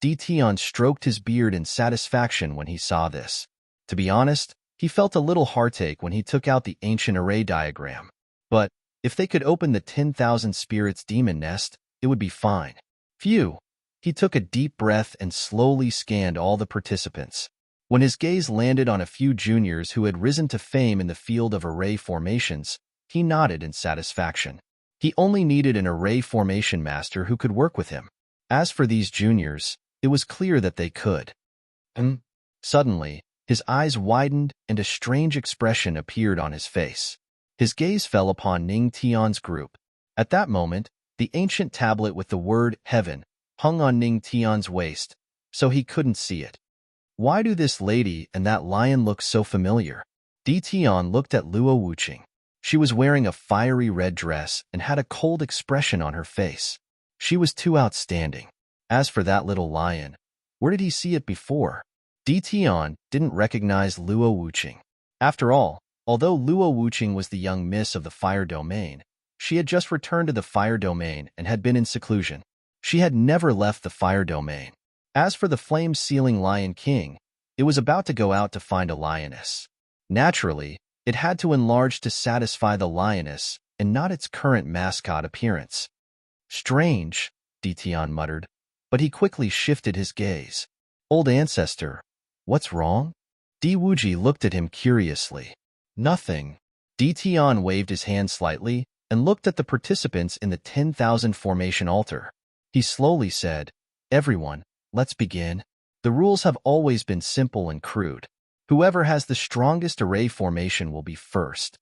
Dition stroked his beard in satisfaction when he saw this. To be honest, he felt a little heartache when he took out the ancient array diagram. But if they could open the 10,000 spirits demon nest, it would be fine. Phew! He took a deep breath and slowly scanned all the participants. When his gaze landed on a few juniors who had risen to fame in the field of array formations, he nodded in satisfaction. He only needed an array formation master who could work with him. As for these juniors, it was clear that they could. Suddenly, his eyes widened and a strange expression appeared on his face. His gaze fell upon Ning Tian's group. At that moment, the ancient tablet with the word heaven hung on Ning Tian's waist, so he couldn't see it. Why do this lady and that lion look so familiar? Dition looked at Luo Wuqing. She was wearing a fiery red dress and had a cold expression on her face. She was too outstanding. As for that little lion, where did he see it before? Dition didn't recognize Luo Wuqing. After all, although Luo Wuqing was the young miss of the fire domain, she had just returned to the fire domain and had been in seclusion. She had never left the fire domain. As for the flame-sealing Lion King, it was about to go out to find a lioness. Naturally, it had to enlarge to satisfy the lioness and not its current mascot appearance. Strange, Dition muttered, but he quickly shifted his gaze. Old ancestor, what's wrong? Di Wuji looked at him curiously. Nothing. Dition waved his hand slightly and looked at the participants in the 10,000 formation altar. He slowly said, "Everyone, let's begin." The rules have always been simple and crude. Whoever has the strongest array formation will be first.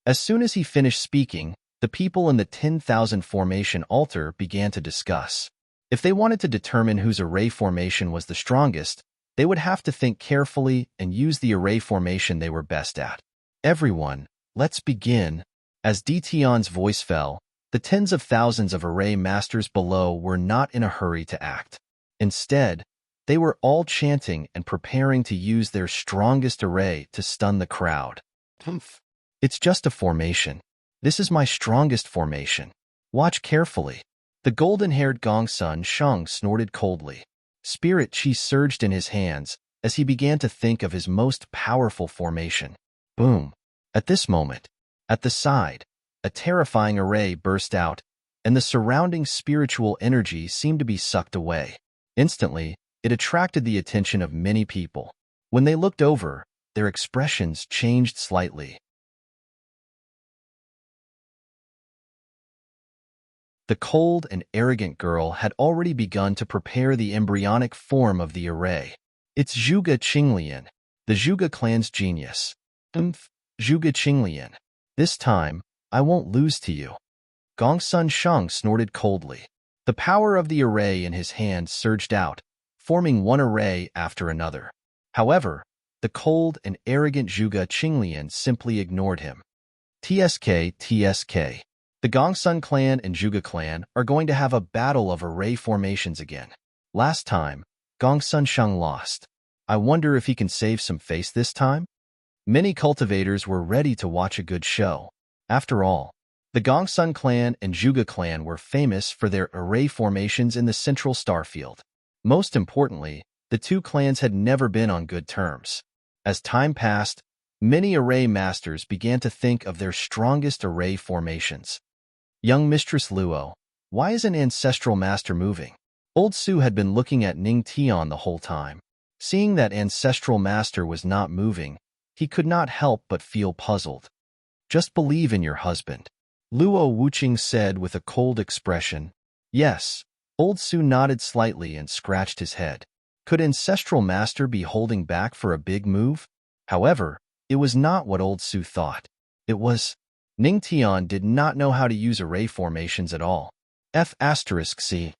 As soon as he finished speaking, the people in the 10,000 formation altar began to discuss. If they wanted to determine whose array formation was the strongest, they would have to think carefully and use the array formation they were best at. Everyone, let's begin. As Dition's voice fell, the tens of thousands of array masters below were not in a hurry to act. Instead, they were all chanting and preparing to use their strongest array to stun the crowd. It's just a formation. This is my strongest formation. Watch carefully. The golden-haired Gongsun Sheng snorted coldly. Spirit chi surged in his hands as he began to think of his most powerful formation. Boom! At this moment, at the side, a terrifying array burst out, and the surrounding spiritual energy seemed to be sucked away. Instantly, it attracted the attention of many people. When they looked over, their expressions changed slightly. The cold and arrogant girl had already begun to prepare the embryonic form of the array. It's Zhuge Qinglian, the Zhuge clan's genius. Zhuge Qinglian. This time, I won't lose to you. Gongsun Sheng snorted coldly. The power of the array in his hand surged out, forming one array after another. However, the cold and arrogant Zhuge Qinglian simply ignored him. TSK. The Gongsun clan and Zhuge clan are going to have a battle of array formations again. Last time, Gongsun Sheng lost. I wonder if he can save some face this time? Many cultivators were ready to watch a good show. After all, the Gongsun clan and Zhuge clan were famous for their array formations in the central starfield. Most importantly, the two clans had never been on good terms. As time passed, many array masters began to think of their strongest array formations. Young Mistress Luo, why is an ancestral master moving? Old Su had been looking at Ning Tian the whole time. Seeing that ancestral master was not moving, he could not help but feel puzzled. Just believe in your husband, Luo Wuqing said with a cold expression. Yes, Old Su nodded slightly and scratched his head. Could ancestral master be holding back for a big move? However, it was not what Old Su thought. It was... Ning Tian did not know how to use array formations at all. C.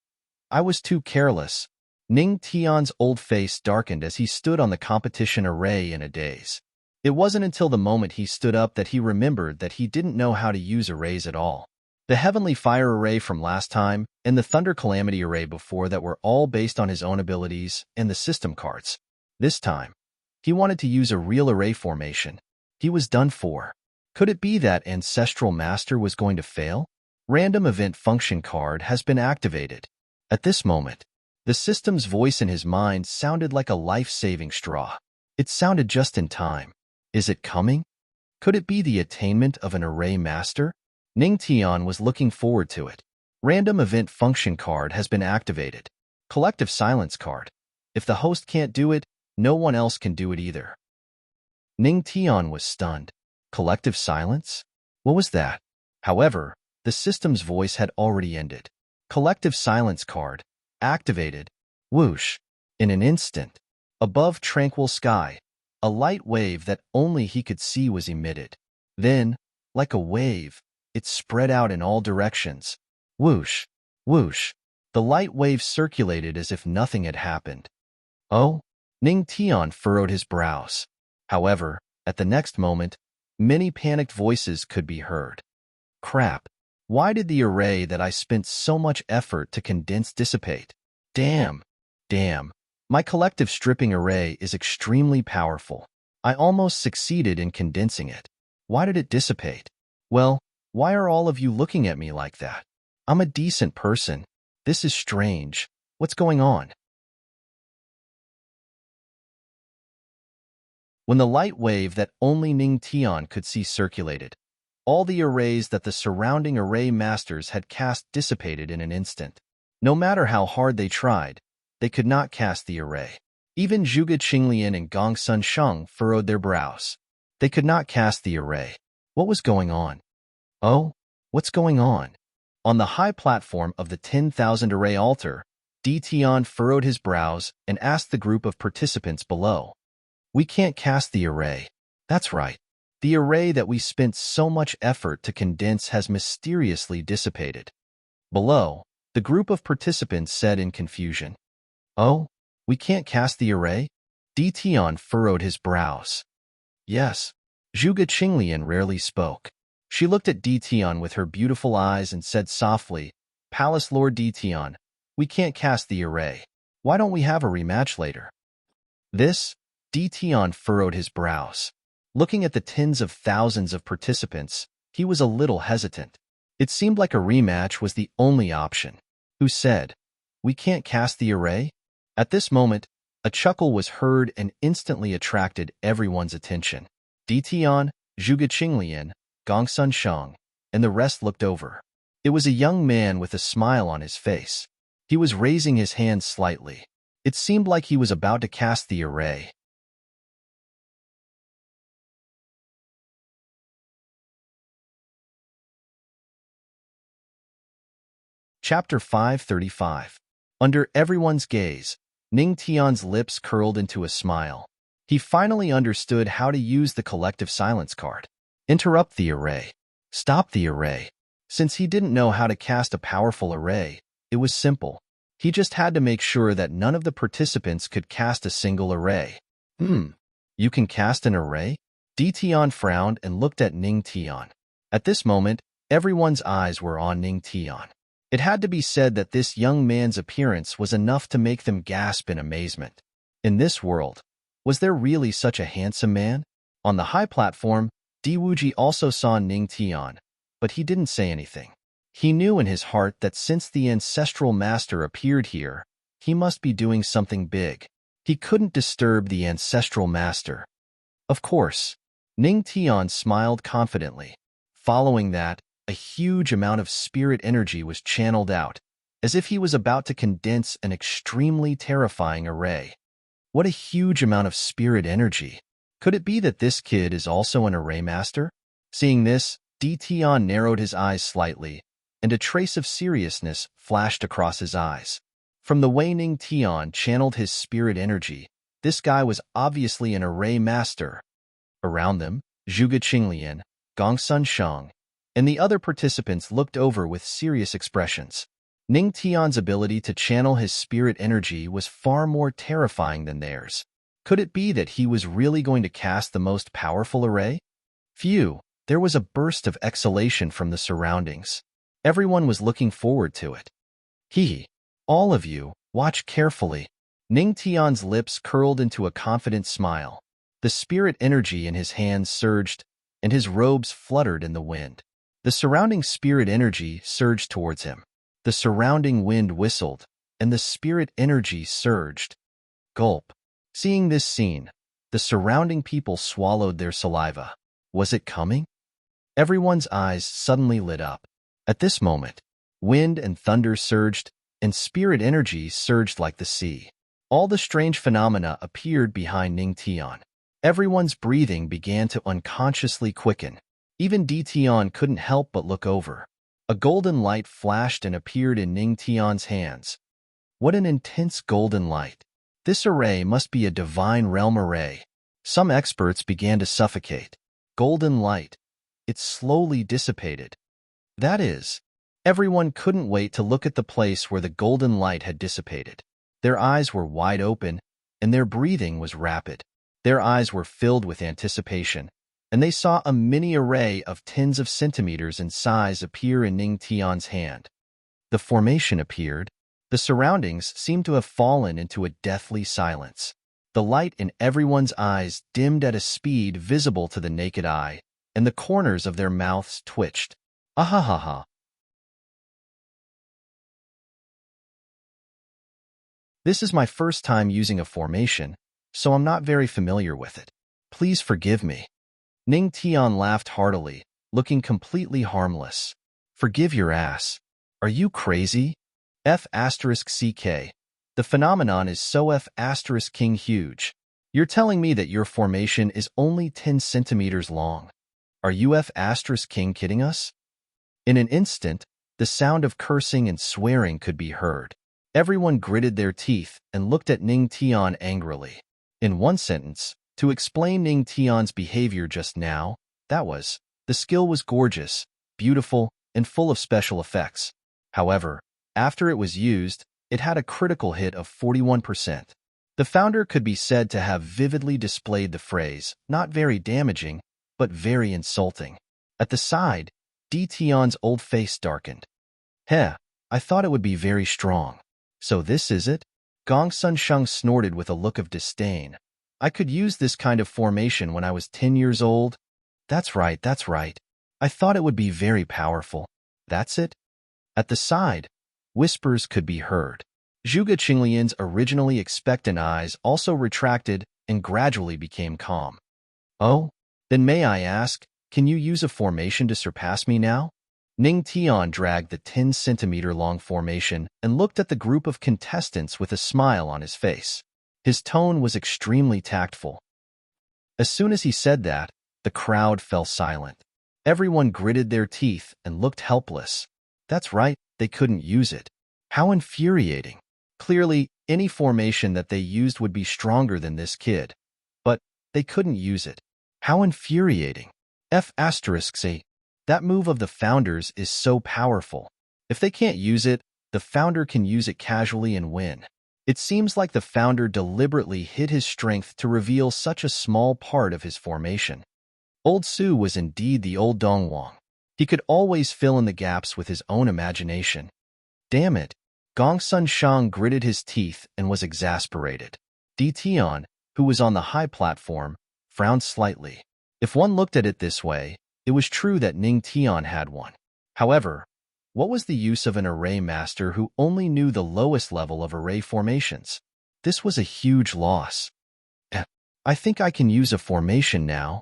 I was too careless. Ning Tian's old face darkened as he stood on the competition array in a daze. It wasn't until the moment he stood up that he remembered that he didn't know how to use arrays at all. The Heavenly Fire array from last time and the Thunder Calamity array before that were all based on his own abilities and the system cards. This time, he wanted to use a real array formation. He was done for. Could it be that Ancestral Master was going to fail? Random Event Function card has been activated. At this moment, the system's voice in his mind sounded like a life-saving straw. It sounded just in time. Is it coming? Could it be the attainment of an Array Master? Ning Tian was looking forward to it. Random Event Function card has been activated. Collective Silence card. If the host can't do it, no one else can do it either. Ning Tian was stunned. Collective silence? What was that? However, the system's voice had already ended. Collective silence card. Activated. Whoosh. In an instant. Above tranquil sky, a light wave that only he could see was emitted. Then, like a wave, it spread out in all directions. Whoosh. Whoosh. The light wave circulated as if nothing had happened. Oh? Ning Tian furrowed his brows. However, at the next moment, many panicked voices could be heard. Crap. Why did the array that I spent so much effort to condense dissipate? Damn. My collective stripping array is extremely powerful. I almost succeeded in condensing it. Why did it dissipate? Well, why are all of you looking at me like that? I'm a decent person. This is strange. What's going on? When the light wave that only Ning Tian could see circulated, all the arrays that the surrounding array masters had cast dissipated in an instant. No matter how hard they tried, they could not cast the array. Even Zhuge Qinglian and Gongsun Sheng furrowed their brows. They could not cast the array. What was going on? Oh, what's going on? On the high platform of the 10,000 array altar, D. Tian furrowed his brows and asked the group of participants below. We can't cast the array. That's right. The array that we spent so much effort to condense has mysteriously dissipated. Below, the group of participants said in confusion. Oh, we can't cast the array? D. Tian furrowed his brows. Yes. Zhuge Qinglian rarely spoke. She looked at D. Tian with her beautiful eyes and said softly, Palace Lord D. Tian, we can't cast the array. Why don't we have a rematch later? This? D. Tian furrowed his brows. Looking at the tens of thousands of participants, He was a little hesitant. It seemed like a rematch was the only option. Who said, "We can't cast the array?" At this moment, a chuckle was heard and instantly attracted everyone's attention. Ditian, Zhuge Qinglian, Gongsun Sheng, and the rest looked over. It was a young man with a smile on his face. He was raising his hand slightly. It seemed like he was about to cast the array. Chapter 535. Under everyone's gaze, Ning Tian's lips curled into a smile. He finally understood how to use the collective silence card. Interrupt the array. Stop the array. Since he didn't know how to cast a powerful array, it was simple. He just had to make sure that none of the participants could cast a single array. You can cast an array? Di Tian frowned and looked at Ning Tian. At this moment, everyone's eyes were on Ning Tian. It had to be said that this young man's appearance was enough to make them gasp in amazement. In this world, was there really such a handsome man? On the high platform, Di Wuji also saw Ning Tian, but he didn't say anything. He knew in his heart that since the ancestral master appeared here, he must be doing something big. He couldn't disturb the ancestral master. Of course, Ning Tian smiled confidently. Following that, a huge amount of spirit energy was channeled out, as if he was about to condense an extremely terrifying array. What a huge amount of spirit energy! Could it be that this kid is also an array master? Seeing this, Di Tian narrowed his eyes slightly, and a trace of seriousness flashed across his eyes. From the way Ning Tian channeled his spirit energy, this guy was obviously an array master. Around them, Zhuge Qinglian, Gongsun Sheng, and the other participants looked over with serious expressions. Ning Tian's ability to channel his spirit energy was far more terrifying than theirs. Could it be that he was really going to cast the most powerful array? Phew, there was a burst of exhalation from the surroundings. Everyone was looking forward to it. All of you, watch carefully. Ning Tian's lips curled into a confident smile. The spirit energy in his hands surged, and his robes fluttered in the wind. The surrounding spirit energy surged towards him. The surrounding wind whistled, and the spirit energy surged. Gulp. Seeing this scene, the surrounding people swallowed their saliva. Was it coming? Everyone's eyes suddenly lit up. At this moment, wind and thunder surged, and spirit energy surged like the sea. All the strange phenomena appeared behind Ning Tian. Everyone's breathing began to unconsciously quicken. Even Di Tian couldn't help but look over. A golden light flashed and appeared in Ning Tian's hands. What an intense golden light! This array must be a divine realm array. Some experts began to suffocate. Golden light. It slowly dissipated. That is, everyone couldn't wait to look at the place where the golden light had dissipated. Their eyes were wide open, and their breathing was rapid. Their eyes were filled with anticipation, and they saw a mini array of tens of centimeters in size appear in Ning Tian's hand. The formation appeared. The surroundings seemed to have fallen into a deathly silence. The light in everyone's eyes dimmed at a speed visible to the naked eye, and the corners of their mouths twitched. Ahahaha. This is my first time using a formation, so I'm not very familiar with it. Please forgive me. Ning Tian laughed heartily, looking completely harmless. Forgive your ass. Are you crazy? F***CK. The phenomenon is so F***king huge. You're telling me that your formation is only 10 centimeters long. Are you F***king kidding us? In an instant, the sound of cursing and swearing could be heard. Everyone gritted their teeth and looked at Ning Tian angrily. In one sentence, to explain Ning Tian's behavior just now, that was, the skill was gorgeous, beautiful, and full of special effects. However, after it was used, it had a critical hit of 41%. The founder could be said to have vividly displayed the phrase, not very damaging, but very insulting. At the side, Di Tian's old face darkened. Heh, I thought it would be very strong. So this is it? Gongsun Sheng snorted with a look of disdain. I could use this kind of formation when I was 10 years old. That's right, that's right. I thought it would be very powerful. That's it? At the side, whispers could be heard. Zhuge Qinglian's originally expectant eyes also retracted and gradually became calm. Oh, then may I ask, can you use a formation to surpass me now? Ning Tian dragged the 10-centimeter-long formation and looked at the group of contestants with a smile on his face. His tone was extremely tactful. As soon as he said that, the crowd fell silent. Everyone gritted their teeth and looked helpless. That's right, they couldn't use it. How infuriating. Clearly, any formation that they used would be stronger than this kid. But they couldn't use it. How infuriating. F***A. That move of the founders is so powerful. If they can't use it, the founder can use it casually and win. It seems like the founder deliberately hid his strength to reveal such a small part of his formation. Old Su was indeed the old Dongwang. He could always fill in the gaps with his own imagination. Damn it. Gongsun Shang gritted his teeth and was exasperated. Di Tian, who was on the high platform, frowned slightly. If one looked at it this way, it was true that Ning Tian had one. However, what was the use of an array master who only knew the lowest level of array formations? This was a huge loss. I think I can use a formation now.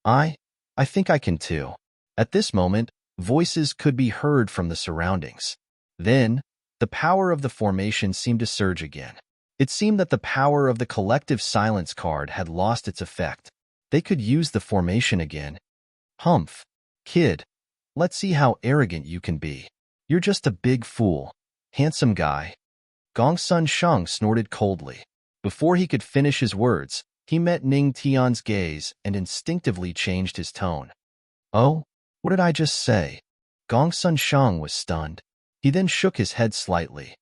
I think I can too. At this moment, voices could be heard from the surroundings. Then, the power of the formation seemed to surge again. It seemed that the power of the collective silence card had lost its effect. They could use the formation again. Humph. Kid, let's see how arrogant you can be. You're just a big fool. Handsome guy. Gongsun Shang snorted coldly. Before he could finish his words, he met Ning Tian's gaze and instinctively changed his tone. Oh, what did I just say? Gongsun Shang was stunned. He then shook his head slightly.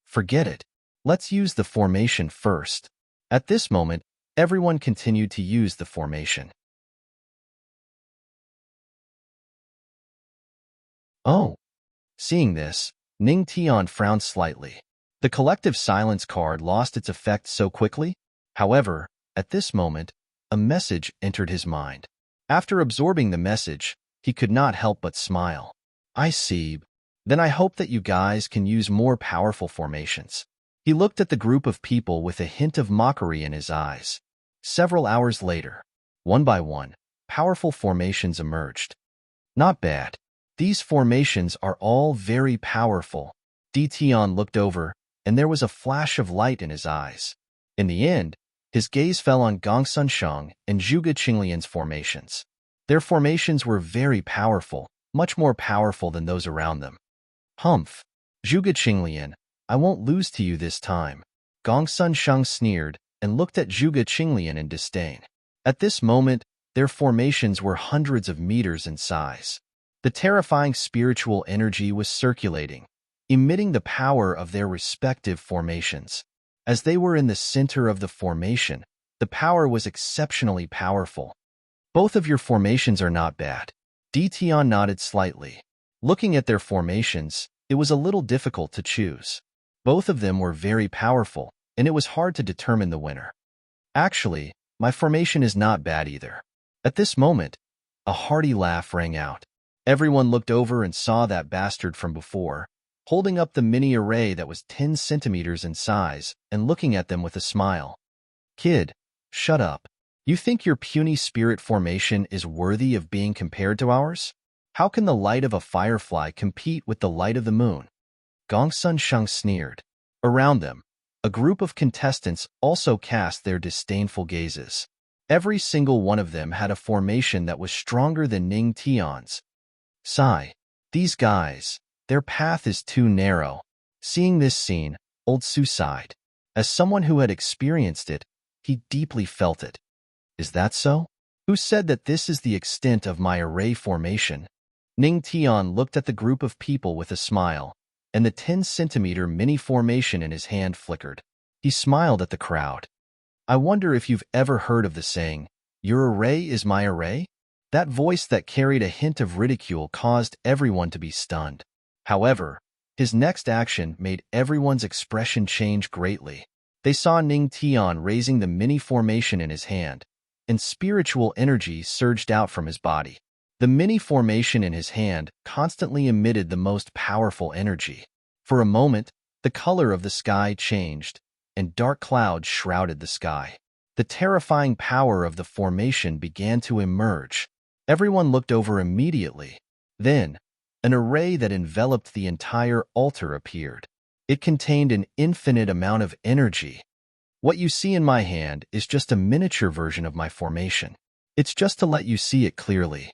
Forget it. Let's use the formation first. At this moment, everyone continued to use the formation. Oh. Seeing this, Ning Tian frowned slightly. The collective silence card lost its effect so quickly. However, at this moment, a message entered his mind. After absorbing the message, he could not help but smile. I see. Then I hope that you guys can use more powerful formations. He looked at the group of people with a hint of mockery in his eyes. Several hours later, one by one, powerful formations emerged. Not bad. These formations are all very powerful. Di Tian looked over, and there was a flash of light in his eyes. In the end, his gaze fell on Gongsun Shang and Zhuge Qinglian's formations. Their formations were very powerful, much more powerful than those around them. Humph. Zhuge Qinglian, I won't lose to you this time. Gongsun Shang sneered and looked at Zhuge Qinglian in disdain. At this moment, their formations were hundreds of meters in size. The terrifying spiritual energy was circulating, emitting the power of their respective formations. As they were in the center of the formation, the power was exceptionally powerful. Both of your formations are not bad. Di Tian nodded slightly. Looking at their formations, it was a little difficult to choose. Both of them were very powerful, and it was hard to determine the winner. Actually, my formation is not bad either. At this moment, a hearty laugh rang out. Everyone looked over and saw that bastard from before, holding up the mini array that was 10 centimeters in size and looking at them with a smile. Kid, shut up. You think your puny spirit formation is worthy of being compared to ours? How can the light of a firefly compete with the light of the moon? Gongsun Shang sneered. Around them, a group of contestants also cast their disdainful gazes. Every single one of them had a formation that was stronger than Ning Tian's. Sigh. These guys, their path is too narrow. Seeing this scene, Old Su sighed. As someone who had experienced it, he deeply felt it. Is that so? Who said that this is the extent of my array formation? Ning Tian looked at the group of people with a smile, and the 10-centimeter mini formation in his hand flickered. He smiled at the crowd. I wonder if you've ever heard of the saying, your array is my array? That voice that carried a hint of ridicule caused everyone to be stunned. However, his next action made everyone's expression change greatly. They saw Ning Tian raising the mini formation in his hand, and spiritual energy surged out from his body. The mini formation in his hand constantly emitted the most powerful energy. For a moment, the color of the sky changed, and dark clouds shrouded the sky. The terrifying power of the formation began to emerge. Everyone looked over immediately. Then, an array that enveloped the entire altar appeared. It contained an infinite amount of energy. What you see in my hand is just a miniature version of my formation. It's just to let you see it clearly.